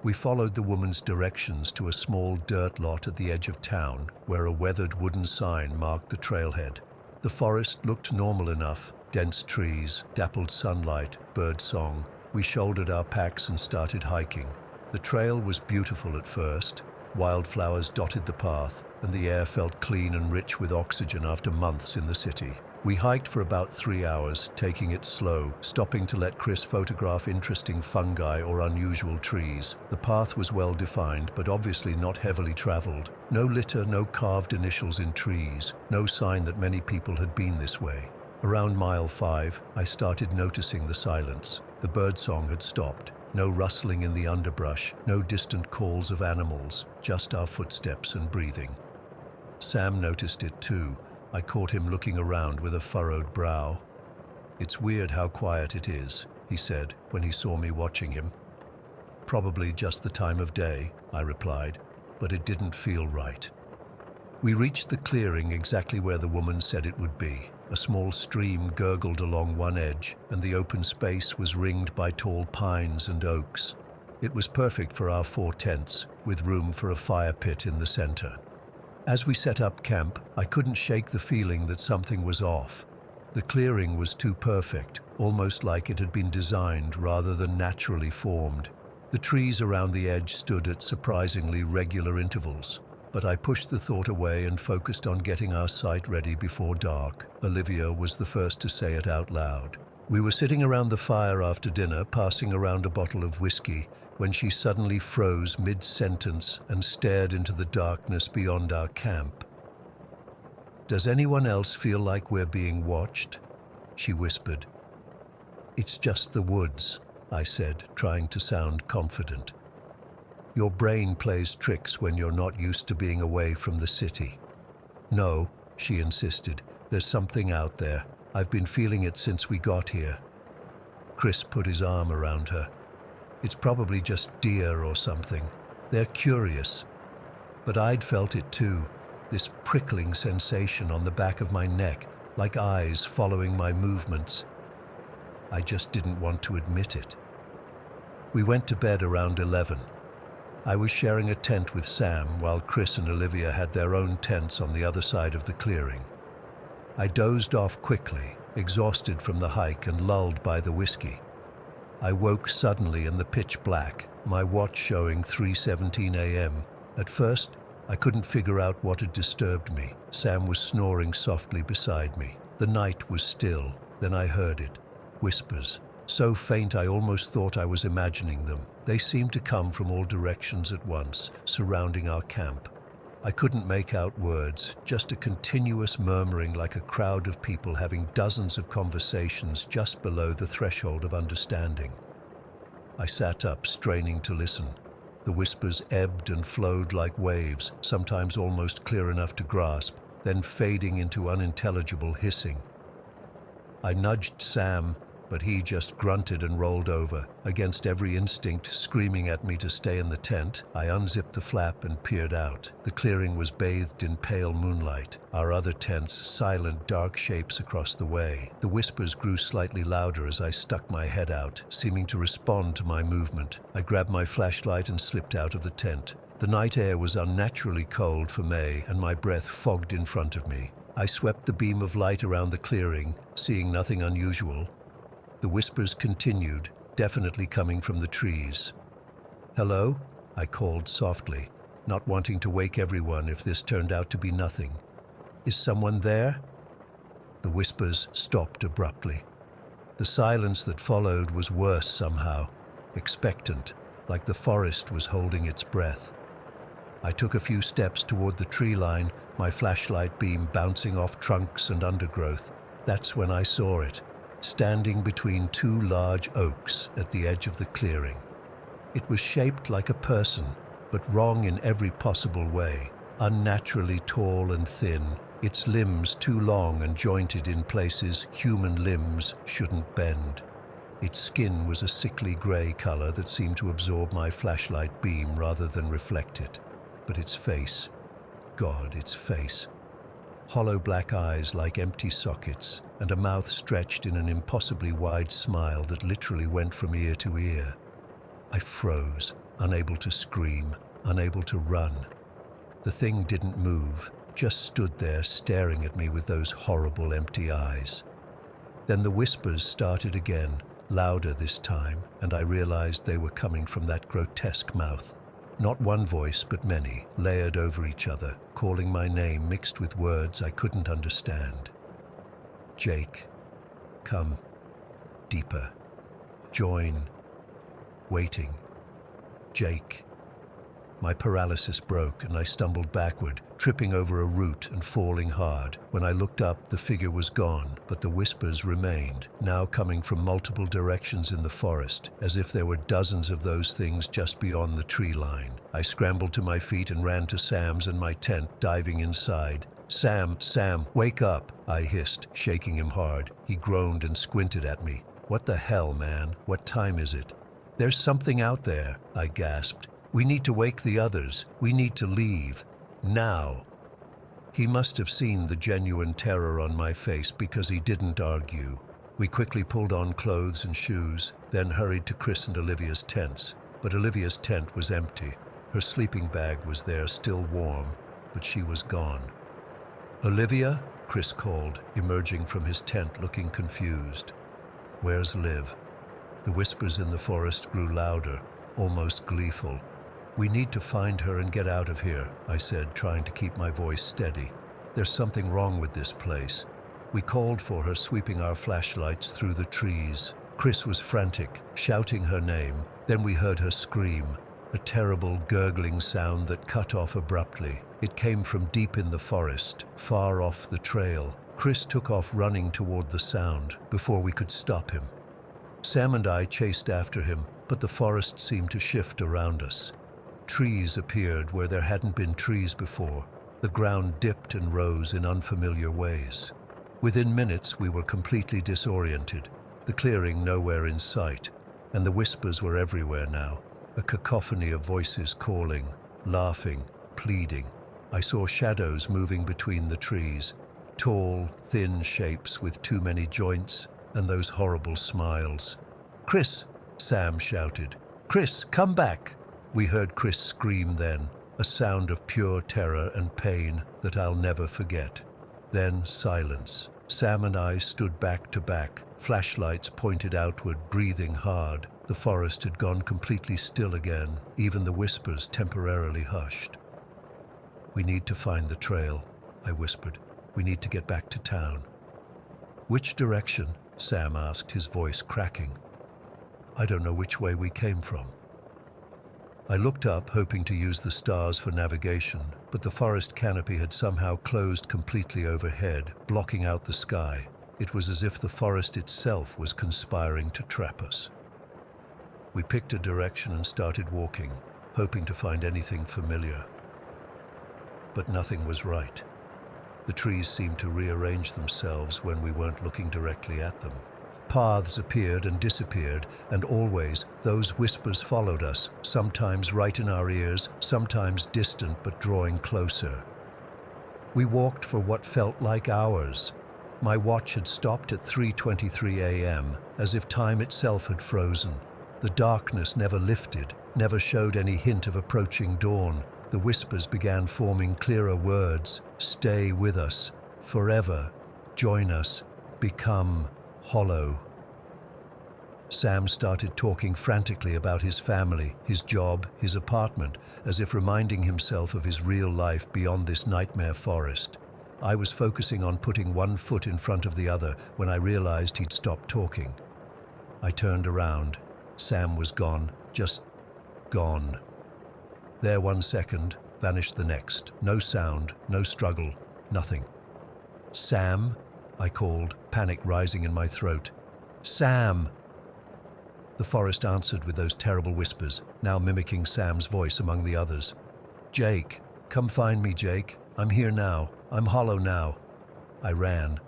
We followed the woman's directions to a small dirt lot at the edge of town, where a weathered wooden sign marked the trailhead. The forest looked normal enough, dense trees, dappled sunlight, bird song. We shouldered our packs and started hiking. The trail was beautiful at first. Wildflowers dotted the path, and the air felt clean and rich with oxygen after months in the city. We hiked for about 3 hours, taking it slow, stopping to let Chris photograph interesting fungi or unusual trees. The path was well defined, but obviously not heavily traveled. No litter, no carved initials in trees, no sign that many people had been this way. Around mile 5, I started noticing the silence. The birdsong had stopped. No rustling in the underbrush, no distant calls of animals, just our footsteps and breathing. Sam noticed it too. I caught him looking around with a furrowed brow. "It's weird how quiet it is," he said when he saw me watching him. "Probably just the time of day," I replied, "but it didn't feel right." We reached the clearing exactly where the woman said it would be. A small stream gurgled along one edge, and the open space was ringed by tall pines and oaks. It was perfect for our 4 tents, with room for a fire pit in the center. As we set up camp, I couldn't shake the feeling that something was off. The clearing was too perfect, almost like it had been designed rather than naturally formed. The trees around the edge stood at surprisingly regular intervals, but I pushed the thought away and focused on getting our site ready before dark. Olivia was the first to say it out loud. We were sitting around the fire after dinner, passing around a bottle of whiskey, when she suddenly froze mid-sentence and stared into the darkness beyond our camp. "Does anyone else feel like we're being watched?" she whispered. "It's just the woods," I said, trying to sound confident. "Your brain plays tricks when you're not used to being away from the city." "No," she insisted. "There's something out there. I've been feeling it since we got here." Chris put his arm around her. "It's probably just deer or something. They're curious." But I'd felt it too, this prickling sensation on the back of my neck, like eyes following my movements. I just didn't want to admit it. We went to bed around 11. I was sharing a tent with Sam, while Chris and Olivia had their own tents on the other side of the clearing. I dozed off quickly, exhausted from the hike and lulled by the whiskey. I woke suddenly in the pitch black, my watch showing 3:17 a.m. At first, I couldn't figure out what had disturbed me. Sam was snoring softly beside me. The night was still. Then I heard it. Whispers. So faint I almost thought I was imagining them. They seemed to come from all directions at once, surrounding our camp. I couldn't make out words, just a continuous murmuring like a crowd of people having dozens of conversations just below the threshold of understanding. I sat up, straining to listen. The whispers ebbed and flowed like waves, sometimes almost clear enough to grasp, then fading into unintelligible hissing. I nudged Sam, but he just grunted and rolled over, against every instinct screaming at me to stay in the tent. I unzipped the flap and peered out. The clearing was bathed in pale moonlight, our other tents silent, dark shapes across the way. The whispers grew slightly louder as I stuck my head out, seeming to respond to my movement. I grabbed my flashlight and slipped out of the tent. The night air was unnaturally cold for May, and my breath fogged in front of me. I swept the beam of light around the clearing, seeing nothing unusual. The whispers continued, definitely coming from the trees. "Hello?" I called softly, not wanting to wake everyone if this turned out to be nothing. "Is someone there?" The whispers stopped abruptly. The silence that followed was worse somehow, expectant, like the forest was holding its breath. I took a few steps toward the tree line, my flashlight beam bouncing off trunks and undergrowth. That's when I saw it, standing between 2 large oaks at the edge of the clearing. It was shaped like a person, but wrong in every possible way. Unnaturally tall and thin, its limbs too long and jointed in places human limbs shouldn't bend. Its skin was a sickly gray color that seemed to absorb my flashlight beam rather than reflect it. But its face, God, its face. Hollow black eyes like empty sockets, and a mouth stretched in an impossibly wide smile that literally went from ear to ear. I froze, unable to scream, unable to run. The thing didn't move, just stood there staring at me with those horrible empty eyes. Then the whispers started again, louder this time, and I realized they were coming from that grotesque mouth. Not one voice, but many, layered over each other, calling my name mixed with words I couldn't understand. Jake. Come. Deeper. Join. Waiting. Jake. My paralysis broke and I stumbled backward, tripping over a root and falling hard. When I looked up, the figure was gone, but the whispers remained, now coming from multiple directions in the forest, as if there were dozens of those things just beyond the tree line. I scrambled to my feet and ran to Sam's and my tent, diving inside. Sam, Sam, wake up, I hissed, shaking him hard. He groaned and squinted at me. What the hell, man? What time is it? There's something out there, I gasped. We need to wake the others. We need to leave. Now. He must have seen the genuine terror on my face because he didn't argue. We quickly pulled on clothes and shoes, then hurried to Chris and Olivia's tents. But Olivia's tent was empty. Her sleeping bag was there, still warm, but she was gone. Olivia? Chris called, emerging from his tent looking confused. Where's Liv? The whispers in the forest grew louder, almost gleeful. We need to find her and get out of here, I said, trying to keep my voice steady. There's something wrong with this place. We called for her, sweeping our flashlights through the trees. Chris was frantic, shouting her name. Then we heard her scream, a terrible gurgling sound that cut off abruptly. It came from deep in the forest, far off the trail. Chris took off running toward the sound before we could stop him. Sam and I chased after him, but the forest seemed to shift around us. Trees appeared where there hadn't been trees before. The ground dipped and rose in unfamiliar ways. Within minutes, we were completely disoriented, the clearing nowhere in sight, and the whispers were everywhere now, a cacophony of voices calling, laughing, pleading. I saw shadows moving between the trees, tall, thin shapes with too many joints, and those horrible smiles. "Chris!" Sam shouted. "Chris, come back!" We heard Chris scream then, a sound of pure terror and pain that I'll never forget. Then silence. Sam and I stood back to back, flashlights pointed outward, breathing hard. The forest had gone completely still again, even the whispers temporarily hushed. "We need to find the trail," I whispered. "We need to get back to town." "Which direction?" Sam asked, his voice cracking. "I don't know which way we came from." I looked up, hoping to use the stars for navigation, but the forest canopy had somehow closed completely overhead, blocking out the sky. It was as if the forest itself was conspiring to trap us. We picked a direction and started walking, hoping to find anything familiar. But nothing was right. The trees seemed to rearrange themselves when we weren't looking directly at them. Paths appeared and disappeared, and always those whispers followed us, sometimes right in our ears, sometimes distant but drawing closer. We walked for what felt like hours. My watch had stopped at 3:23 a.m., as if time itself had frozen. The darkness never lifted, never showed any hint of approaching dawn. The whispers began forming clearer words. "Stay with us, forever, join us, become hollow." Sam started talking frantically about his family, his job, his apartment, as if reminding himself of his real life beyond this nightmare forest. I was focusing on putting one foot in front of the other when I realized he'd stopped talking. I turned around. Sam was gone, just gone. There 1 second, vanished the next. No sound, no struggle, nothing. "Sam?" I called, panic rising in my throat. "Sam!" The forest answered with those terrible whispers, now mimicking Sam's voice among the others. "Jake, come find me, Jake. I'm here now. I'm hollow now." I ran.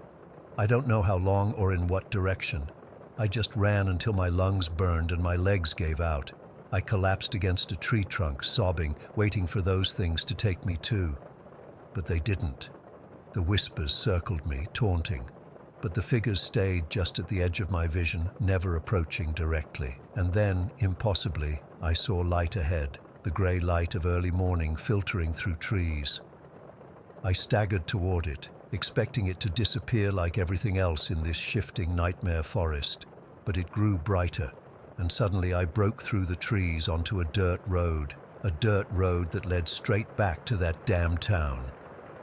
I don't know how long or in what direction. I just ran until my lungs burned and my legs gave out. I collapsed against a tree trunk, sobbing, waiting for those things to take me too. But they didn't. The whispers circled me, taunting. But the figures stayed just at the edge of my vision, never approaching directly. And then, impossibly, I saw light ahead, the grey light of early morning filtering through trees. I staggered toward it, expecting it to disappear like everything else in this shifting nightmare forest. But it grew brighter, and suddenly I broke through the trees onto a dirt road that led straight back to that damn town.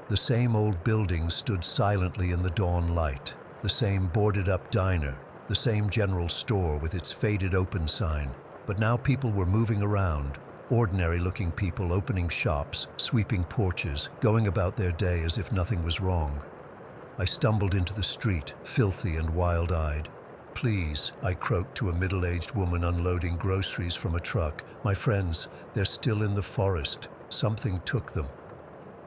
The same old buildings stood silently in the dawn light, the same boarded-up diner, the same general store with its faded open sign. But now people were moving around, ordinary-looking people opening shops, sweeping porches, going about their day as if nothing was wrong. I stumbled into the street, filthy and wild-eyed. "Please," I croaked to a middle-aged woman unloading groceries from a truck. "My friends, they're still in the forest. Something took them."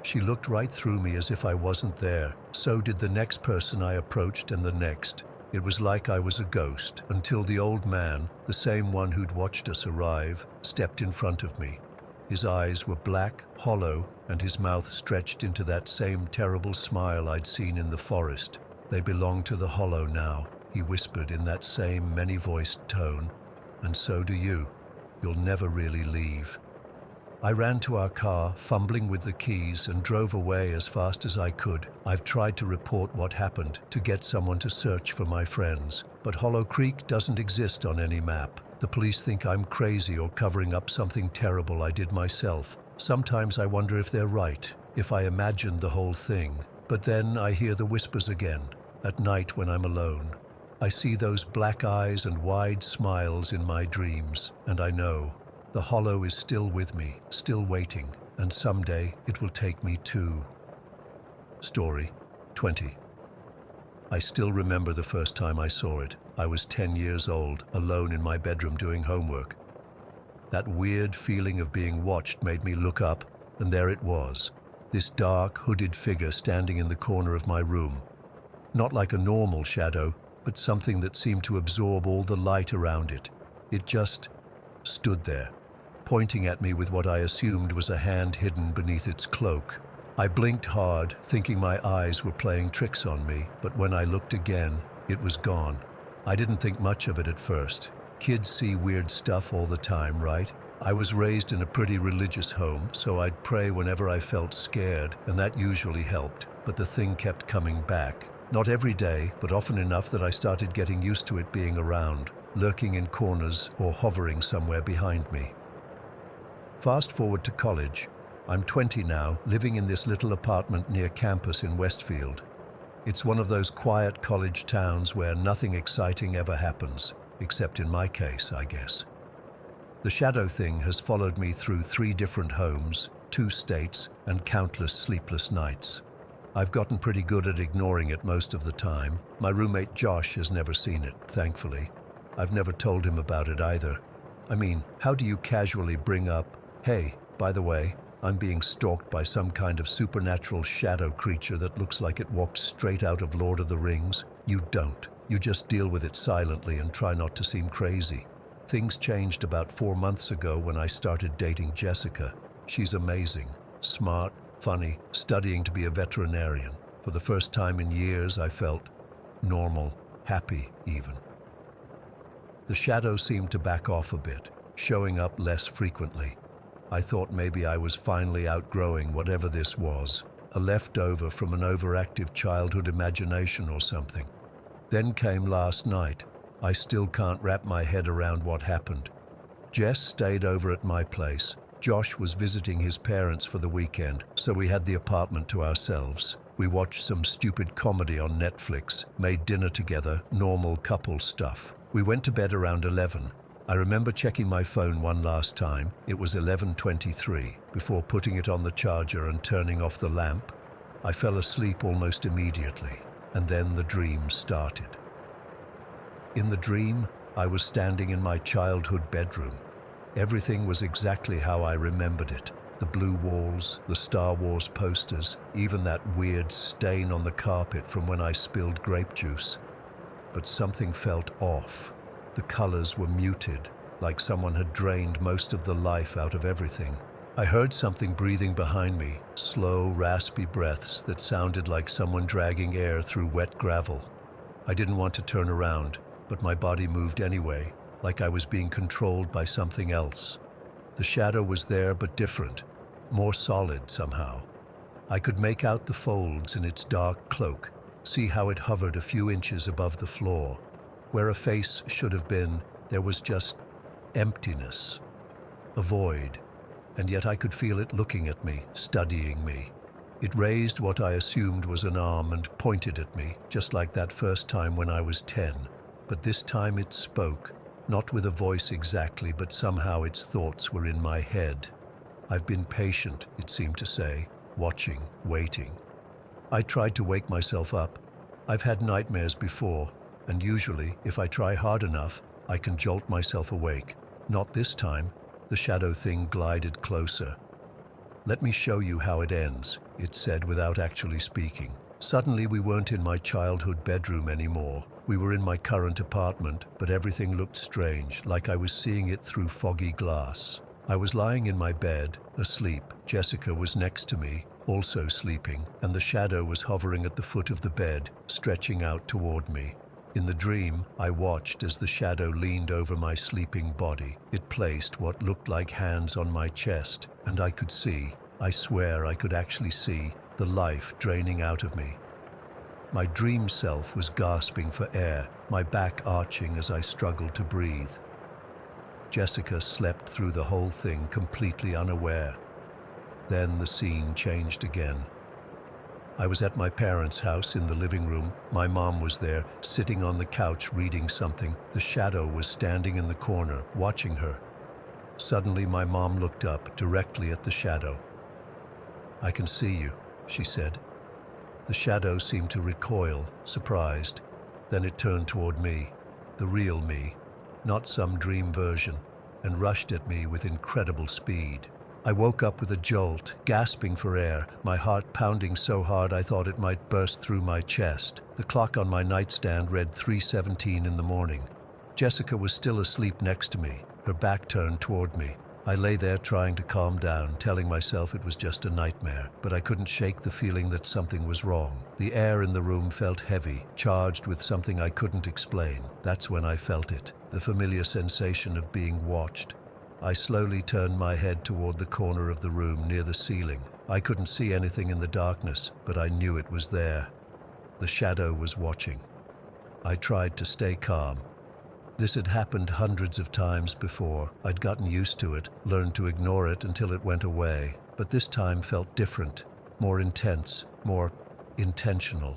She looked right through me as if I wasn't there. So did the next person I approached and the next. It was like I was a ghost, until the old man, the same one who'd watched us arrive, stepped in front of me. His eyes were black, hollow, and his mouth stretched into that same terrible smile I'd seen in the forest. "They belong to the hollow now," he whispered in that same many-voiced tone. "And so do you. You'll never really leave." I ran to our car, fumbling with the keys, and drove away as fast as I could. I've tried to report what happened, to get someone to search for my friends. But Hollow Creek doesn't exist on any map. The police think I'm crazy or covering up something terrible I did myself. Sometimes I wonder if they're right, if I imagined the whole thing. But then I hear the whispers again, at night when I'm alone. I see those black eyes and wide smiles in my dreams, and I know the hollow is still with me, still waiting, and someday it will take me too. Story 20. I still remember the first time I saw it. I was 10 years old, alone in my bedroom doing homework. That weird feeling of being watched made me look up, and there it was, this dark, hooded figure standing in the corner of my room. Not like a normal shadow, but something that seemed to absorb all the light around it. It just stood there, pointing at me with what I assumed was a hand hidden beneath its cloak. I blinked hard, thinking my eyes were playing tricks on me, but when I looked again, it was gone. I didn't think much of it at first. Kids see weird stuff all the time, right? I was raised in a pretty religious home, so I'd pray whenever I felt scared, and that usually helped, but the thing kept coming back. Not every day, but often enough that I started getting used to it being around, lurking in corners or hovering somewhere behind me. Fast forward to college. I'm 20 now, living in this little apartment near campus in Westfield. It's one of those quiet college towns where nothing exciting ever happens, except in my case, I guess. The shadow thing has followed me through 3 different homes, 2 states, and countless sleepless nights. I've gotten pretty good at ignoring it most of the time. My roommate Josh has never seen it, thankfully. I've never told him about it either. I mean, how do you casually bring up, "Hey, by the way, I'm being stalked by some kind of supernatural shadow creature that looks like it walked straight out of Lord of the Rings"? You don't. You just deal with it silently and try not to seem crazy. Things changed about 4 months ago when I started dating Jessica. She's amazing, smart, funny, studying to be a veterinarian. For the first time in years, I felt normal, happy even. The shadow seemed to back off a bit, showing up less frequently. I thought maybe I was finally outgrowing whatever this was, a leftover from an overactive childhood imagination or something. Then came last night. I still can't wrap my head around what happened. Jess stayed over at my place. Josh was visiting his parents for the weekend, so we had the apartment to ourselves. We watched some stupid comedy on Netflix, made dinner together, normal couple stuff. We went to bed around 11. I remember checking my phone one last time. It was 11:23, before putting it on the charger and turning off the lamp. I fell asleep almost immediately, and then the dream started. In the dream, I was standing in my childhood bedroom. Everything was exactly how I remembered it. The blue walls, the Star Wars posters, even that weird stain on the carpet from when I spilled grape juice. But something felt off. The colors were muted, like someone had drained most of the life out of everything. I heard something breathing behind me, slow, raspy breaths that sounded like someone dragging air through wet gravel. I didn't want to turn around, but my body moved anyway, like I was being controlled by something else. The shadow was there but different, more solid somehow. I could make out the folds in its dark cloak, see how it hovered a few inches above the floor. Where a face should have been, there was just emptiness, a void, and yet I could feel it looking at me, studying me. It raised what I assumed was an arm and pointed at me, just like that first time when I was 10. But this time it spoke, not with a voice exactly, but somehow its thoughts were in my head. I've been patient, it seemed to say, watching, waiting. I tried to wake myself up. I've had nightmares before, and usually, if I try hard enough, I can jolt myself awake. Not this time. The shadow thing glided closer. "Let me show you how it ends," it said without actually speaking. Suddenly we weren't in my childhood bedroom anymore. We were in my current apartment, but everything looked strange, like I was seeing it through foggy glass. I was lying in my bed, asleep. Jessica was next to me, also sleeping, and the shadow was hovering at the foot of the bed, stretching out toward me. In the dream, I watched as the shadow leaned over my sleeping body. It placed what looked like hands on my chest, and I could see, I swear I could actually see, the life draining out of me. My dream self was gasping for air, my back arching as I struggled to breathe. Jessica slept through the whole thing completely unaware. Then the scene changed again. I was at my parents' house in the living room. My mom was there, sitting on the couch reading something. The shadow was standing in the corner, watching her. Suddenly my mom looked up directly at the shadow. "I can see you," she said. The shadow seemed to recoil, surprised. Then it turned toward me, the real me, not some dream version, and rushed at me with incredible speed. I woke up with a jolt, gasping for air, my heart pounding so hard I thought it might burst through my chest. The clock on my nightstand read 3:17 in the morning. Jessica was still asleep next to me, her back turned toward me. I lay there trying to calm down, telling myself it was just a nightmare, but I couldn't shake the feeling that something was wrong. The air in the room felt heavy, charged with something I couldn't explain. That's when I felt it, the familiar sensation of being watched. I slowly turned my head toward the corner of the room near the ceiling. I couldn't see anything in the darkness, but I knew it was there. The shadow was watching. I tried to stay calm. This had happened hundreds of times before. I'd gotten used to it, learned to ignore it until it went away. But this time felt different, more intense, more intentional.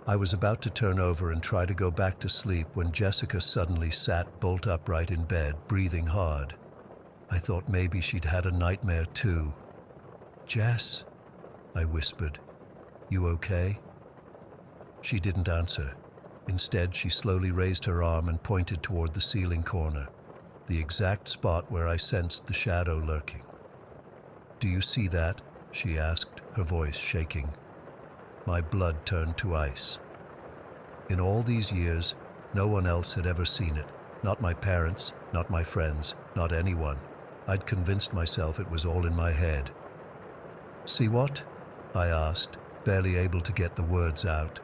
I was about to turn over and try to go back to sleep when Jessica suddenly sat bolt upright in bed, breathing hard. I thought maybe she'd had a nightmare too. "Jess," I whispered, "you okay?" She didn't answer. Instead, she slowly raised her arm and pointed toward the ceiling corner, the exact spot where I sensed the shadow lurking. "Do you see that?" she asked, her voice shaking. My blood turned to ice. In all these years, no one else had ever seen it. Not my parents, not my friends, not anyone. I'd convinced myself it was all in my head. "See what?" I asked, barely able to get the words out.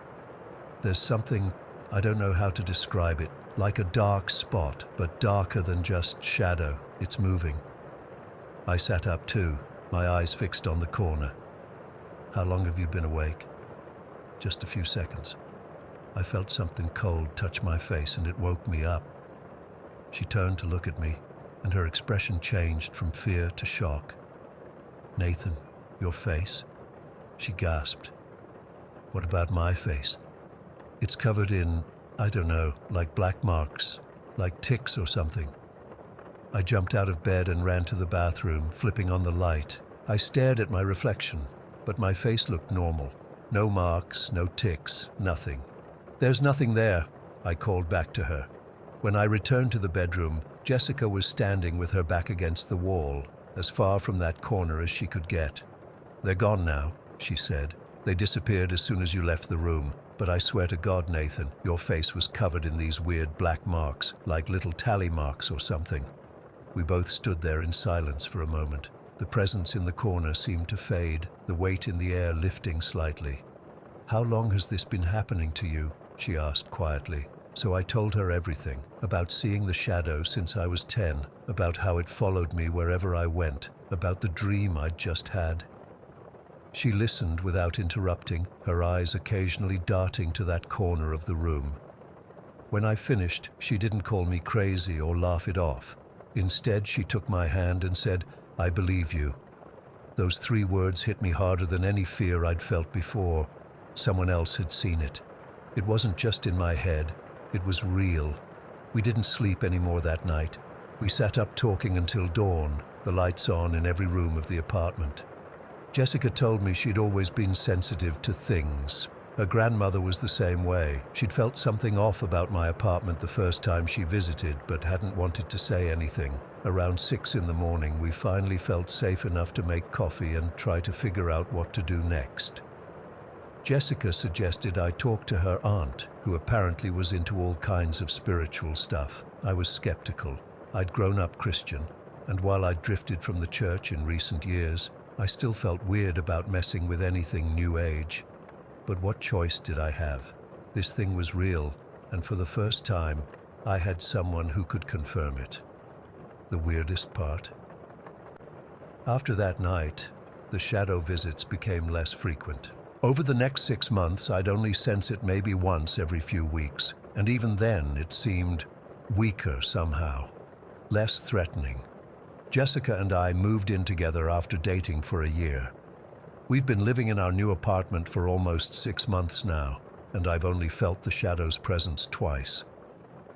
"There's something, I don't know how to describe it, like a dark spot, but darker than just shadow. It's moving." I sat up too, my eyes fixed on the corner. "How long have you been awake?" "Just a few seconds." I felt something cold touch my face and it woke me up. She turned to look at me, and her expression changed from fear to shock. "Nathan, your face?" she gasped. "What about my face?" "It's covered in, I don't know, like black marks, like ticks or something." I jumped out of bed and ran to the bathroom, flipping on the light. I stared at my reflection, but my face looked normal. No marks, no ticks, nothing. "There's nothing there," I called back to her. When I returned to the bedroom, Jessica was standing with her back against the wall, as far from that corner as she could get. "They're gone now," she said. "They disappeared as soon as you left the room. But I swear to God, Nathan, your face was covered in these weird black marks, like little tally marks or something." We both stood there in silence for a moment. The presence in the corner seemed to fade, the weight in the air lifting slightly. "How long has this been happening to you?" she asked quietly. So I told her everything, about seeing the shadow since I was 10, about how it followed me wherever I went, about the dream I'd just had. She listened without interrupting, her eyes occasionally darting to that corner of the room. When I finished, she didn't call me crazy or laugh it off. Instead, she took my hand and said, "I believe you." Those 3 words hit me harder than any fear I'd felt before. Someone else had seen it. It wasn't just in my head. It was real. We didn't sleep anymore that night. We sat up talking until dawn, the lights on in every room of the apartment. Jessica told me she'd always been sensitive to things, Her grandmother was the same way. She'd felt something off about my apartment the first time she visited, but hadn't wanted to say anything. Around 6 in the morning, we finally felt safe enough to make coffee and try to figure out what to do next. Jessica suggested I talk to her aunt, who apparently was into all kinds of spiritual stuff. I was skeptical. I'd grown up Christian, and while I'd drifted from the church in recent years, I still felt weird about messing with anything New Age. But what choice did I have? This thing was real, and for the first time, I had someone who could confirm it. The weirdest part? After that night, the shadow visits became less frequent. Over the next 6 months, I'd only sense it maybe once every few weeks, and even then it seemed weaker somehow, less threatening. Jessica and I moved in together after dating for a year. We've been living in our new apartment for almost 6 months now, and I've only felt the shadow's presence twice.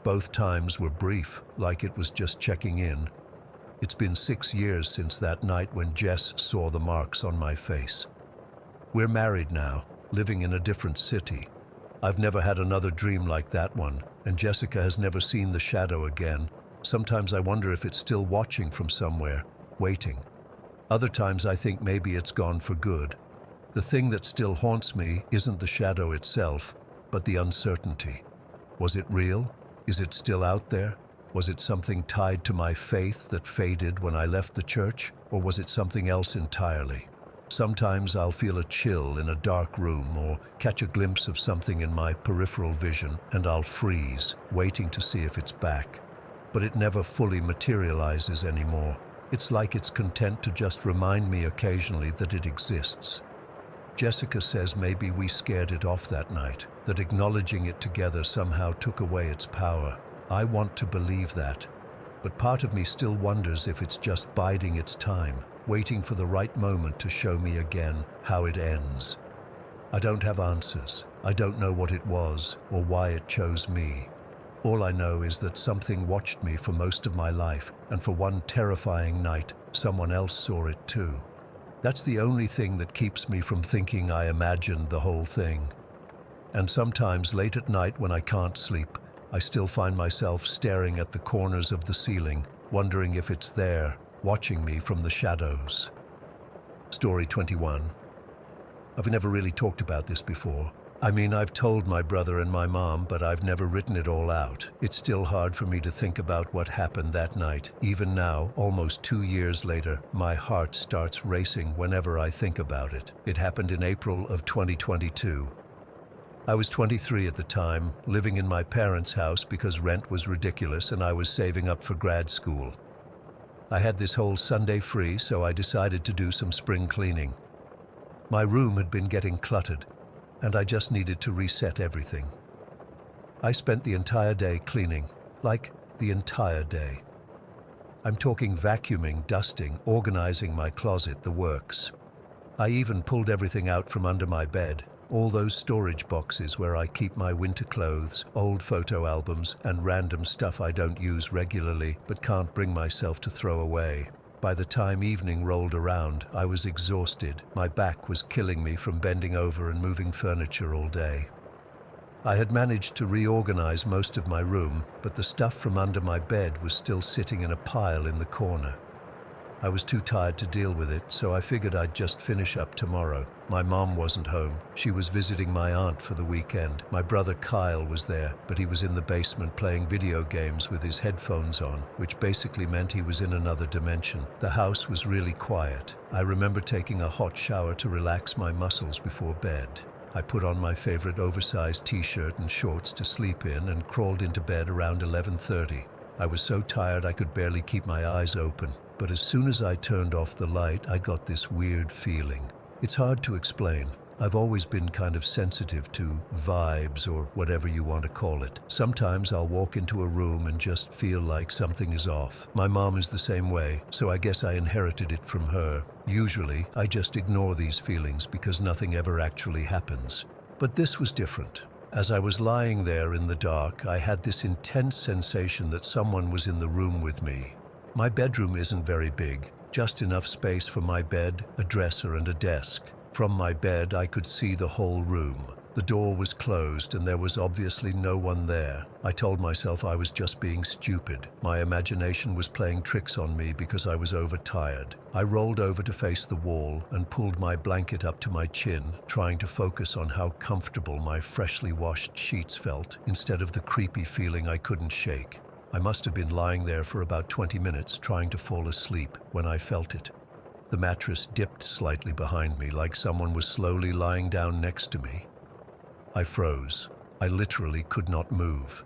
Both times were brief, like it was just checking in. It's been 6 years since that night when Jess saw the marks on my face. We're married now, living in a different city. I've never had another dream like that one, and Jessica has never seen the shadow again. Sometimes I wonder if it's still watching from somewhere, waiting. Other times I think maybe it's gone for good. The thing that still haunts me isn't the shadow itself, but the uncertainty. Was it real? Is it still out there? Was it something tied to my faith that faded when I left the church, or was it something else entirely? Sometimes I'll feel a chill in a dark room or catch a glimpse of something in my peripheral vision, and I'll freeze, waiting to see if it's back. But it never fully materializes anymore. It's like it's content to just remind me occasionally that it exists. Jessica says maybe we scared it off that night, that acknowledging it together somehow took away its power. I want to believe that, but part of me still wonders if it's just biding its time, waiting for the right moment to show me again how it ends. I don't have answers. I don't know what it was or why it chose me. All I know is that something watched me for most of my life, and for one terrifying night, someone else saw it too. That's the only thing that keeps me from thinking I imagined the whole thing. And sometimes late at night when I can't sleep, I still find myself staring at the corners of the ceiling, wondering if it's there, watching me from the shadows. Story 21. I've never really talked about this before. I mean, I've told my brother and my mom, but I've never written it all out. It's still hard for me to think about what happened that night. Even now, almost 2 years later, my heart starts racing whenever I think about it. It happened in April of 2022. I was 23 at the time, living in my parents' house because rent was ridiculous and I was saving up for grad school. I had this whole Sunday free, so I decided to do some spring cleaning. My room had been getting cluttered, and I just needed to reset everything. I spent the entire day cleaning, like the entire day. I'm talking vacuuming, dusting, organizing my closet, the works. I even pulled everything out from under my bed, all those storage boxes where I keep my winter clothes, old photo albums, and random stuff I don't use regularly but can't bring myself to throw away. By the time evening rolled around, I was exhausted. My back was killing me from bending over and moving furniture all day. I had managed to reorganize most of my room, but the stuff from under my bed was still sitting in a pile in the corner. I was too tired to deal with it, so I figured I'd just finish up tomorrow. My mom wasn't home. She was visiting my aunt for the weekend. My brother Kyle was there, but he was in the basement playing video games with his headphones on, which basically meant he was in another dimension. The house was really quiet. I remember taking a hot shower to relax my muscles before bed. I put on my favorite oversized t-shirt and shorts to sleep in and crawled into bed around 11:30. I was so tired I could barely keep my eyes open. But as soon as I turned off the light, I got this weird feeling. It's hard to explain. I've always been kind of sensitive to vibes or whatever you want to call it. Sometimes I'll walk into a room and just feel like something is off. My mom is the same way, so I guess I inherited it from her. Usually, I just ignore these feelings because nothing ever actually happens. But this was different. As I was lying there in the dark, I had this intense sensation that someone was in the room with me. My bedroom isn't very big, just enough space for my bed, a dresser, and a desk. From my bed, I could see the whole room. The door was closed and there was obviously no one there. I told myself I was just being stupid. My imagination was playing tricks on me because I was overtired. I rolled over to face the wall and pulled my blanket up to my chin, trying to focus on how comfortable my freshly washed sheets felt instead of the creepy feeling I couldn't shake. I must have been lying there for about 20 minutes trying to fall asleep when I felt it. The mattress dipped slightly behind me like someone was slowly lying down next to me. I froze. I literally could not move.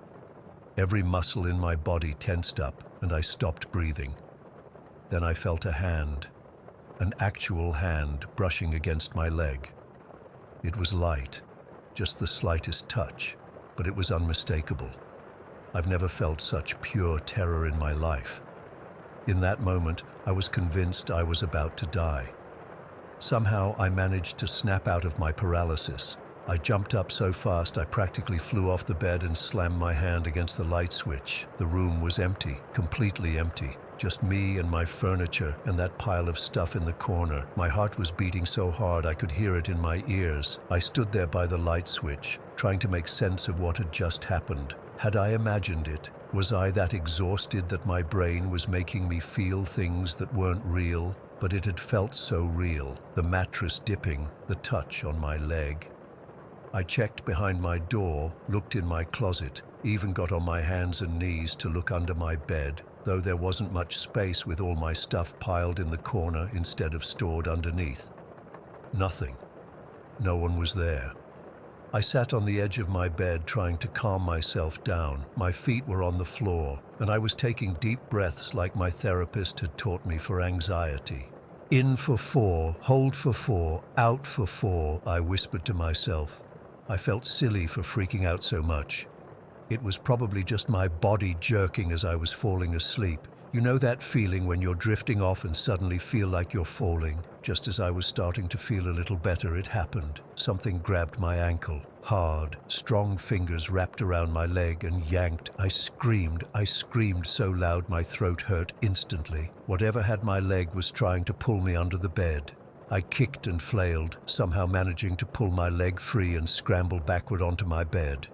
Every muscle in my body tensed up and I stopped breathing. Then I felt a hand, an actual hand brushing against my leg. It was light, just the slightest touch, but it was unmistakable. I've never felt such pure terror in my life. In that moment, I was convinced I was about to die. Somehow I managed to snap out of my paralysis. I jumped up so fast I practically flew off the bed and slammed my hand against the light switch. The room was empty, completely empty. Just me and my furniture and that pile of stuff in the corner. My heart was beating so hard I could hear it in my ears. I stood there by the light switch, trying to make sense of what had just happened. Had I imagined it? Was I that exhausted that my brain was making me feel things that weren't real? But it had felt so real. The mattress dipping, the touch on my leg. I checked behind my door, looked in my closet, even got on my hands and knees to look under my bed, though there wasn't much space with all my stuff piled in the corner instead of stored underneath. Nothing. No one was there. I sat on the edge of my bed trying to calm myself down. My feet were on the floor, and I was taking deep breaths like my therapist had taught me for anxiety. In for 4, hold for 4, out for 4, I whispered to myself. I felt silly for freaking out so much. It was probably just my body jerking as I was falling asleep. You know that feeling when you're drifting off and suddenly feel like you're falling? Just as I was starting to feel a little better, it happened. Something grabbed my ankle. Hard, strong fingers wrapped around my leg and yanked. I screamed so loud my throat hurt instantly. Whatever had my leg was trying to pull me under the bed. I kicked and flailed, somehow managing to pull my leg free and scramble backward onto my bed.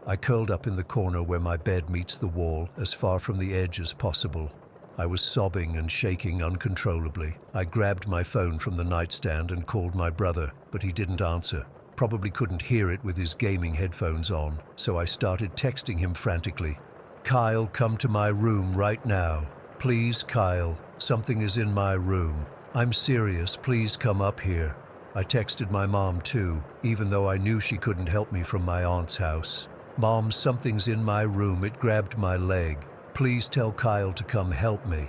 I curled up in the corner where my bed meets the wall, as far from the edge as possible. I was sobbing and shaking uncontrollably. I grabbed my phone from the nightstand and called my brother, but he didn't answer. Probably couldn't hear it with his gaming headphones on, so I started texting him frantically. "Kyle, come to my room right now. Please, Kyle, something is in my room. I'm serious, please come up here." I texted my mom too, even though I knew she couldn't help me from my aunt's house. "Mom, something's in my room, it grabbed my leg. Please tell Kyle to come help me."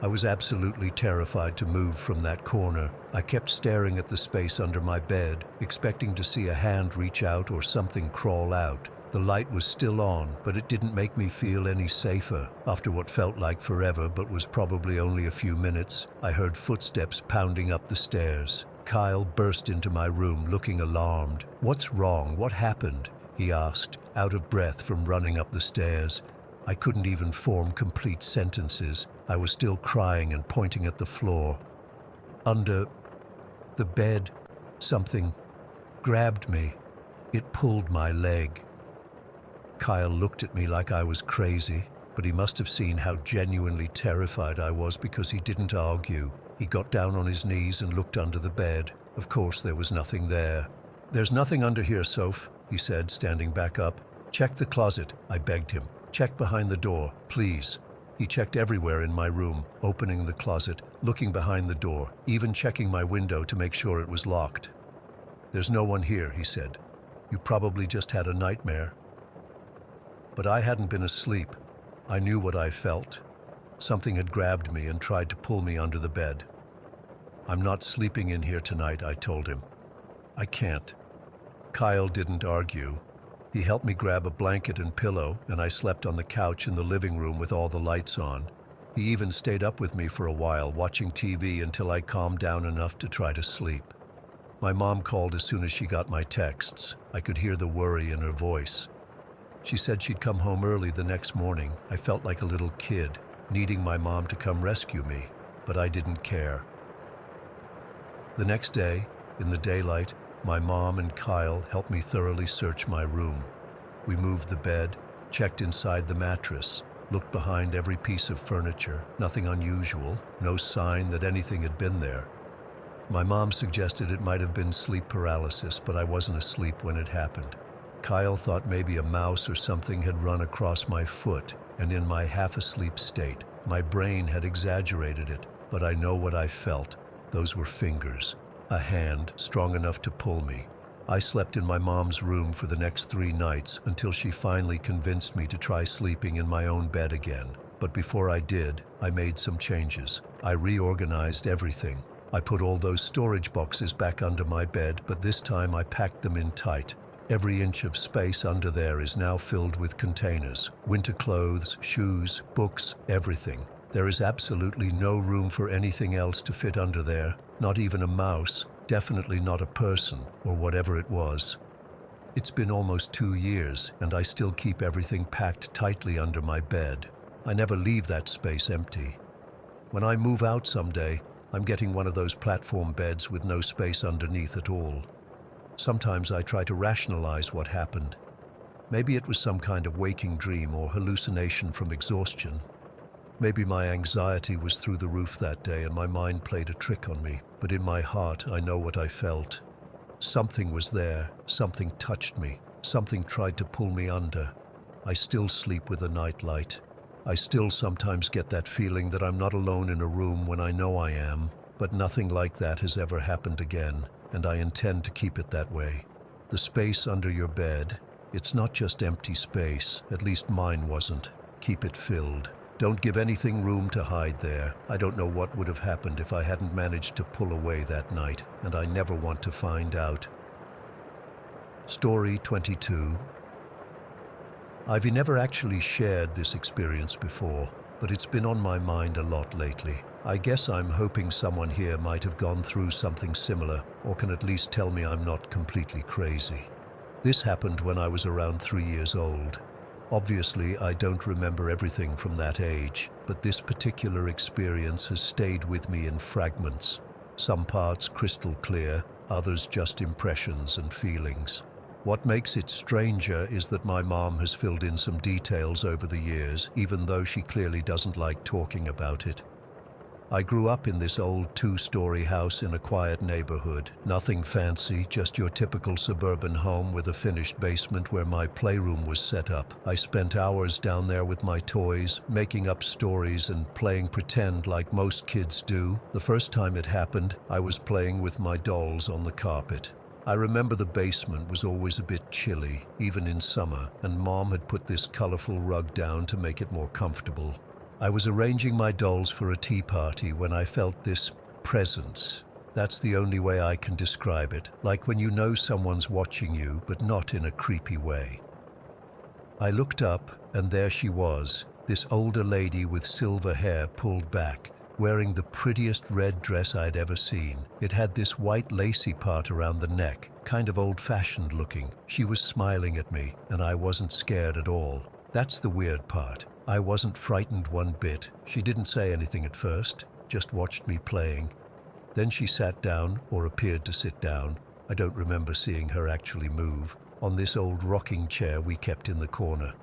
I was absolutely terrified to move from that corner. I kept staring at the space under my bed, expecting to see a hand reach out or something crawl out. The light was still on, but it didn't make me feel any safer. After what felt like forever but was probably only a few minutes, I heard footsteps pounding up the stairs. Kyle burst into my room looking alarmed. "What's wrong? What happened?" he asked, out of breath from running up the stairs. I couldn't even form complete sentences. I was still crying and pointing at the floor. Under the bed, something grabbed me. It pulled my leg. Kyle looked at me like I was crazy, but he must have seen how genuinely terrified I was because he didn't argue. He got down on his knees and looked under the bed. Of course, there was nothing there. "There's nothing under here, Soph," he said, standing back up. "Check the closet," I begged him. "Check behind the door, please." He checked everywhere in my room, opening the closet, looking behind the door, even checking my window to make sure it was locked. "There's no one here," he said. "You probably just had a nightmare." But I hadn't been asleep. I knew what I felt. Something had grabbed me and tried to pull me under the bed. "I'm not sleeping in here tonight," I told him. "I can't." Kyle didn't argue. He helped me grab a blanket and pillow, and I slept on the couch in the living room with all the lights on. He even stayed up with me for a while, watching TV until I calmed down enough to try to sleep. My mom called as soon as she got my texts. I could hear the worry in her voice. She said she'd come home early the next morning. I felt like a little kid, needing my mom to come rescue me, but I didn't care. The next day, in the daylight, My mom and Kyle helped me thoroughly search my room. We moved the bed, checked inside the mattress, looked behind every piece of furniture, nothing unusual, no sign that anything had been there. My mom suggested it might have been sleep paralysis, but I wasn't asleep when it happened. Kyle thought maybe a mouse or something had run across my foot, and in my half-asleep state, my brain had exaggerated it, but I know what I felt. Those were fingers, a hand strong enough to pull me. I slept in my mom's room for the next 3 nights until she finally convinced me to try sleeping in my own bed again. But before I did, I made some changes. I reorganized everything. I put all those storage boxes back under my bed, but this time I packed them in tight. Every inch of space under there is now filled with containers, winter clothes, shoes, books, everything. There is absolutely no room for anything else to fit under there, not even a mouse, definitely not a person, or whatever it was. It's been almost 2 years, and I still keep everything packed tightly under my bed. I never leave that space empty. When I move out someday, I'm getting one of those platform beds with no space underneath at all. Sometimes I try to rationalize what happened. Maybe it was some kind of waking dream or hallucination from exhaustion. Maybe my anxiety was through the roof that day and my mind played a trick on me, but in my heart I know what I felt. Something was there, something touched me, something tried to pull me under. I still sleep with a nightlight. I still sometimes get that feeling that I'm not alone in a room when I know I am, but nothing like that has ever happened again, and I intend to keep it that way. The space under your bed, it's not just empty space, at least mine wasn't. Keep it filled. Don't give anything room to hide there. I don't know what would have happened if I hadn't managed to pull away that night, and I never want to find out. Story 22. I've never actually shared this experience before, but it's been on my mind a lot lately. I guess I'm hoping someone here might have gone through something similar, or can at least tell me I'm not completely crazy. This happened when I was around 3 years old. Obviously, I don't remember everything from that age, but this particular experience has stayed with me in fragments. Some parts crystal clear, others just impressions and feelings. What makes it stranger is that my mom has filled in some details over the years, even though she clearly doesn't like talking about it. I grew up in this old 2-story house in a quiet neighborhood. Nothing fancy, just your typical suburban home with a finished basement where my playroom was set up. I spent hours down there with my toys, making up stories and playing pretend like most kids do. The first time it happened, I was playing with my dolls on the carpet. I remember the basement was always a bit chilly, even in summer, and Mom had put this colorful rug down to make it more comfortable. I was arranging my dolls for a tea party when I felt this presence. That's the only way I can describe it, like when you know someone's watching you, but not in a creepy way. I looked up, and there she was, this older lady with silver hair pulled back, wearing the prettiest red dress I'd ever seen. It had this white lacy part around the neck, kind of old-fashioned looking. She was smiling at me, and I wasn't scared at all. That's the weird part. I wasn't frightened one bit. She didn't say anything at first, just watched me playing. Then she sat down, or appeared to sit down. I don't remember seeing her actually move, on this old rocking chair we kept in the corner.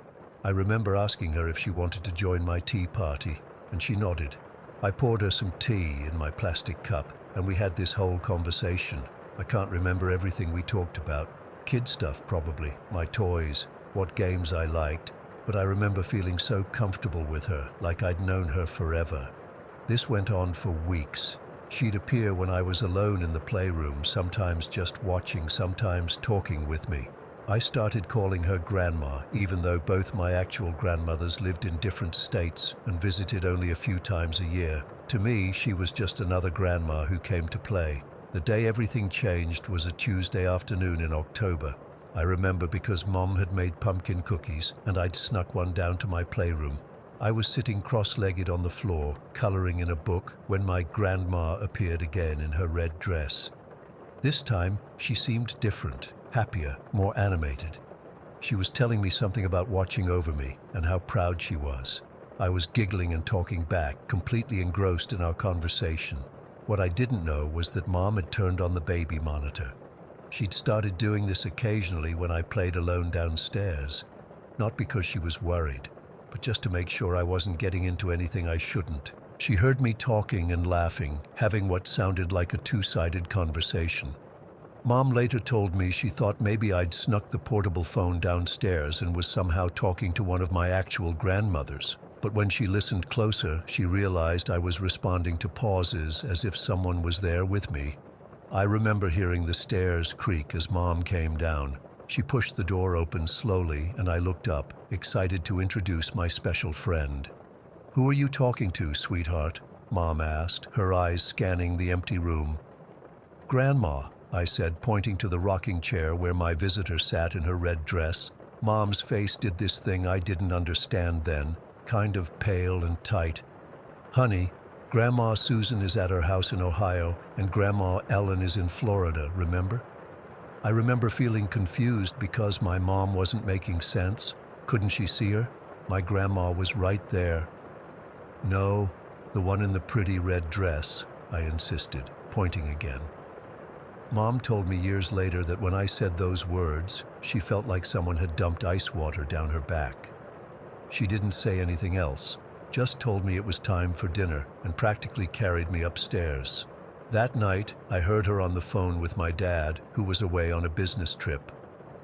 I remember asking her if she wanted to join my tea party, and she nodded. I poured her some tea in my plastic cup, and we had this whole conversation. I can't remember everything we talked about. Kid stuff probably, my toys, what games I liked. But I remember feeling so comfortable with her, like I'd known her forever. This went on for weeks. She'd appear when I was alone in the playroom, sometimes just watching, sometimes talking with me. I started calling her Grandma, even though both my actual grandmothers lived in different states and visited only a few times a year. To me, she was just another grandma who came to play. The day everything changed was a Tuesday afternoon in October. I remember because Mom had made pumpkin cookies, and I'd snuck one down to my playroom. I was sitting cross-legged on the floor, coloring in a book, when my grandma appeared again in her red dress. This time, she seemed different, happier, more animated. She was telling me something about watching over me and how proud she was. I was giggling and talking back, completely engrossed in our conversation. What I didn't know was that Mom had turned on the baby monitor. She'd started doing this occasionally when I played alone downstairs, not because she was worried, but just to make sure I wasn't getting into anything I shouldn't. She heard me talking and laughing, having what sounded like a two-sided conversation. Mom later told me she thought maybe I'd snuck the portable phone downstairs and was somehow talking to one of my actual grandmothers. But when she listened closer, she realized I was responding to pauses as if someone was there with me. I remember hearing the stairs creak as Mom came down. She pushed the door open slowly, and I looked up, excited to introduce my special friend. "Who are you talking to, sweetheart?" Mom asked, her eyes scanning the empty room. "Grandma," I said, pointing to the rocking chair where my visitor sat in her red dress. Mom's face did this thing I didn't understand then, kind of pale and tight. "Honey, Grandma Susan is at her house in Ohio, and Grandma Ellen is in Florida, remember?" I remember feeling confused because my mom wasn't making sense. Couldn't she see her? My grandma was right there. "No, the one in the pretty red dress," I insisted, pointing again. Mom told me years later that when I said those words, she felt like someone had dumped ice water down her back. She didn't say anything else, just told me it was time for dinner and practically carried me upstairs. That night, I heard her on the phone with my dad, who was away on a business trip.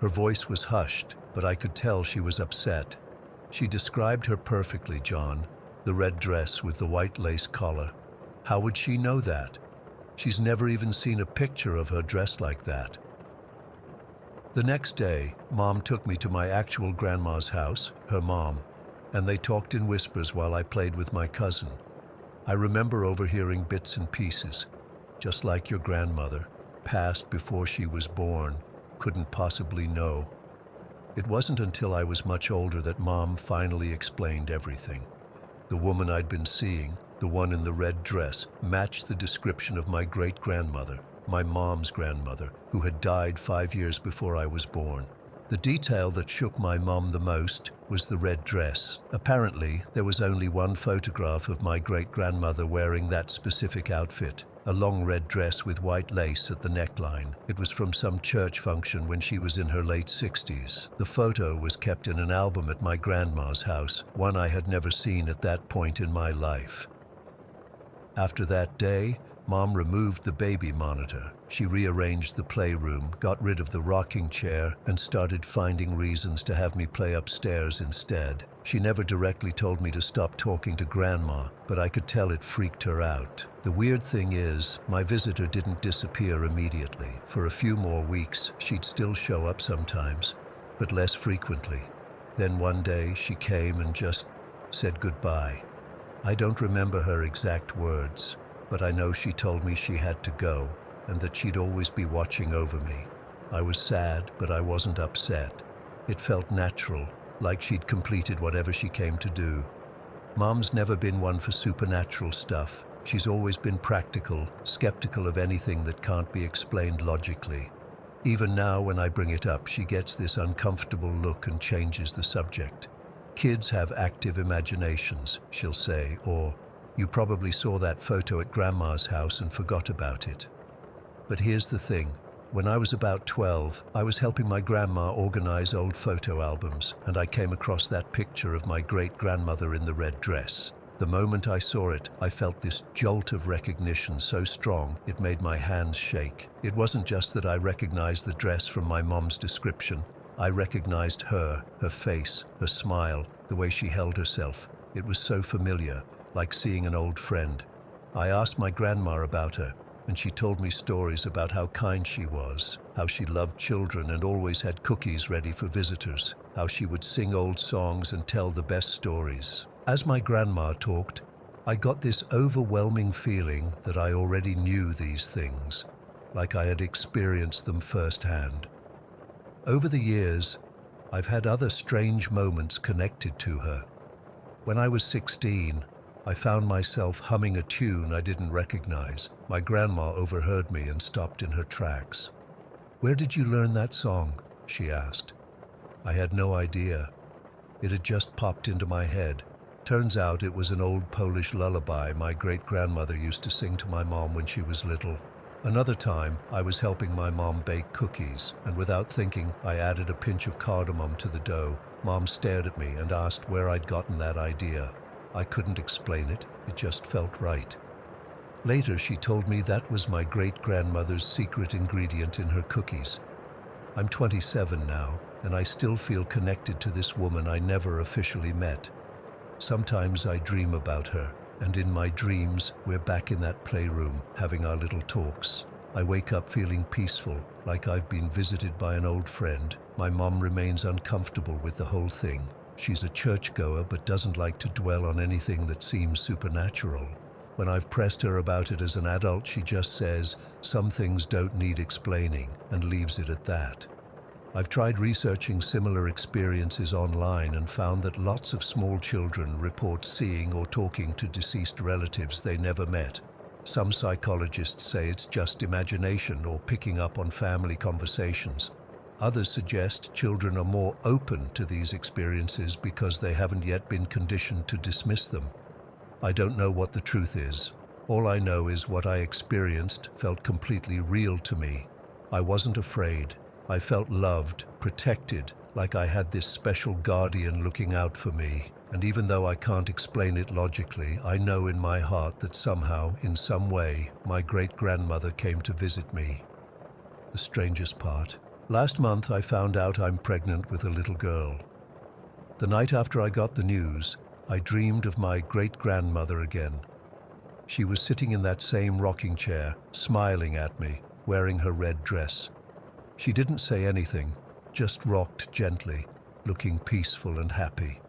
Her voice was hushed, but I could tell she was upset. She described her perfectly, John. The red dress with the white lace collar. How would she know that? She's never even seen a picture of her dressed like that. The next day, Mom took me to my actual grandma's house, her mom, and they talked in whispers while I played with my cousin. I remember overhearing bits and pieces. "Just like your grandmother, passed before she was born, couldn't possibly know." It wasn't until I was much older that Mom finally explained everything. The woman I'd been seeing, the one in the red dress, matched the description of my great-grandmother, my mom's grandmother, who had died 5 years before I was born. The detail that shook my mom the most was the red dress. Apparently, there was only one photograph of my great-grandmother wearing that specific outfit, a long red dress with white lace at the neckline. It was from some church function when she was in her late 60s. The photo was kept in an album at my grandma's house, one I had never seen at that point in my life. After that day, Mom removed the baby monitor. She rearranged the playroom, got rid of the rocking chair, and started finding reasons to have me play upstairs instead. She never directly told me to stop talking to Grandma, but I could tell it freaked her out. The weird thing is, my visitor didn't disappear immediately. For a few more weeks, she'd still show up sometimes, but less frequently. Then one day, she came and just said goodbye. I don't remember her exact words, but I know she told me she had to go and that she'd always be watching over me. I was sad, but I wasn't upset. It felt natural, like she'd completed whatever she came to do. Mom's never been one for supernatural stuff. She's always been practical, skeptical of anything that can't be explained logically. Even now, when I bring it up, she gets this uncomfortable look and changes the subject. "Kids have active imaginations," she'll say, or, "You probably saw that photo at Grandma's house and forgot about it." But here's the thing. When I was about 12, I was helping my grandma organize old photo albums, and I came across that picture of my great-grandmother in the red dress. The moment I saw it, I felt this jolt of recognition so strong it made my hands shake. It wasn't just that I recognized the dress from my mom's description. I recognized her face, her smile, the way she held herself. It was so familiar, like seeing an old friend. I asked my grandma about her, and she told me stories about how kind she was, how she loved children and always had cookies ready for visitors, how she would sing old songs and tell the best stories. As my grandma talked, I got this overwhelming feeling that I already knew these things, like I had experienced them firsthand. Over the years, I've had other strange moments connected to her. When I was 16, I found myself humming a tune I didn't recognize. My grandma overheard me and stopped in her tracks. "Where did you learn that song?" she asked. I had no idea. It had just popped into my head. Turns out it was an old Polish lullaby my great-grandmother used to sing to my mom when she was little. Another time, I was helping my mom bake cookies, and without thinking, I added a pinch of cardamom to the dough. Mom stared at me and asked where I'd gotten that idea. I couldn't explain it, it just felt right. Later, she told me that was my great-grandmother's secret ingredient in her cookies. I'm 27 now, and I still feel connected to this woman I never officially met. Sometimes I dream about her, and in my dreams, we're back in that playroom, having our little talks. I wake up feeling peaceful, like I've been visited by an old friend. My mom remains uncomfortable with the whole thing. She's a churchgoer but doesn't like to dwell on anything that seems supernatural. When I've pressed her about it as an adult, she just says, "Some things don't need explaining," and leaves it at that. I've tried researching similar experiences online and found that lots of small children report seeing or talking to deceased relatives they never met. Some psychologists say it's just imagination or picking up on family conversations. Others suggest children are more open to these experiences because they haven't yet been conditioned to dismiss them. I don't know what the truth is. All I know is what I experienced felt completely real to me. I wasn't afraid. I felt loved, protected, like I had this special guardian looking out for me. And even though I can't explain it logically, I know in my heart that somehow, in some way, my great-grandmother came to visit me. The strangest part. Last month I found out I'm pregnant with a little girl. The night after I got the news, I dreamed of my great-grandmother again. She was sitting in that same rocking chair, smiling at me, wearing her red dress. She didn't say anything, just rocked gently, looking peaceful and happy.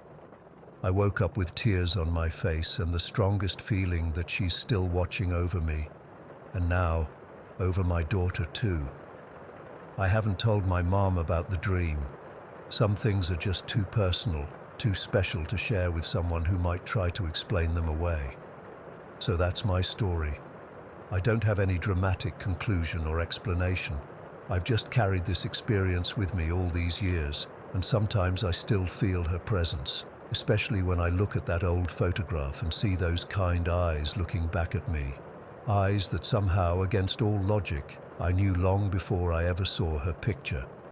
I woke up with tears on my face and the strongest feeling that she's still watching over me, and now, over my daughter too. I haven't told my mom about the dream. Some things are just too personal, too special to share with someone who might try to explain them away. So that's my story. I don't have any dramatic conclusion or explanation. I've just carried this experience with me all these years, and sometimes I still feel her presence, especially when I look at that old photograph and see those kind eyes looking back at me. Eyes that somehow, against all logic, I knew long before I ever saw her picture.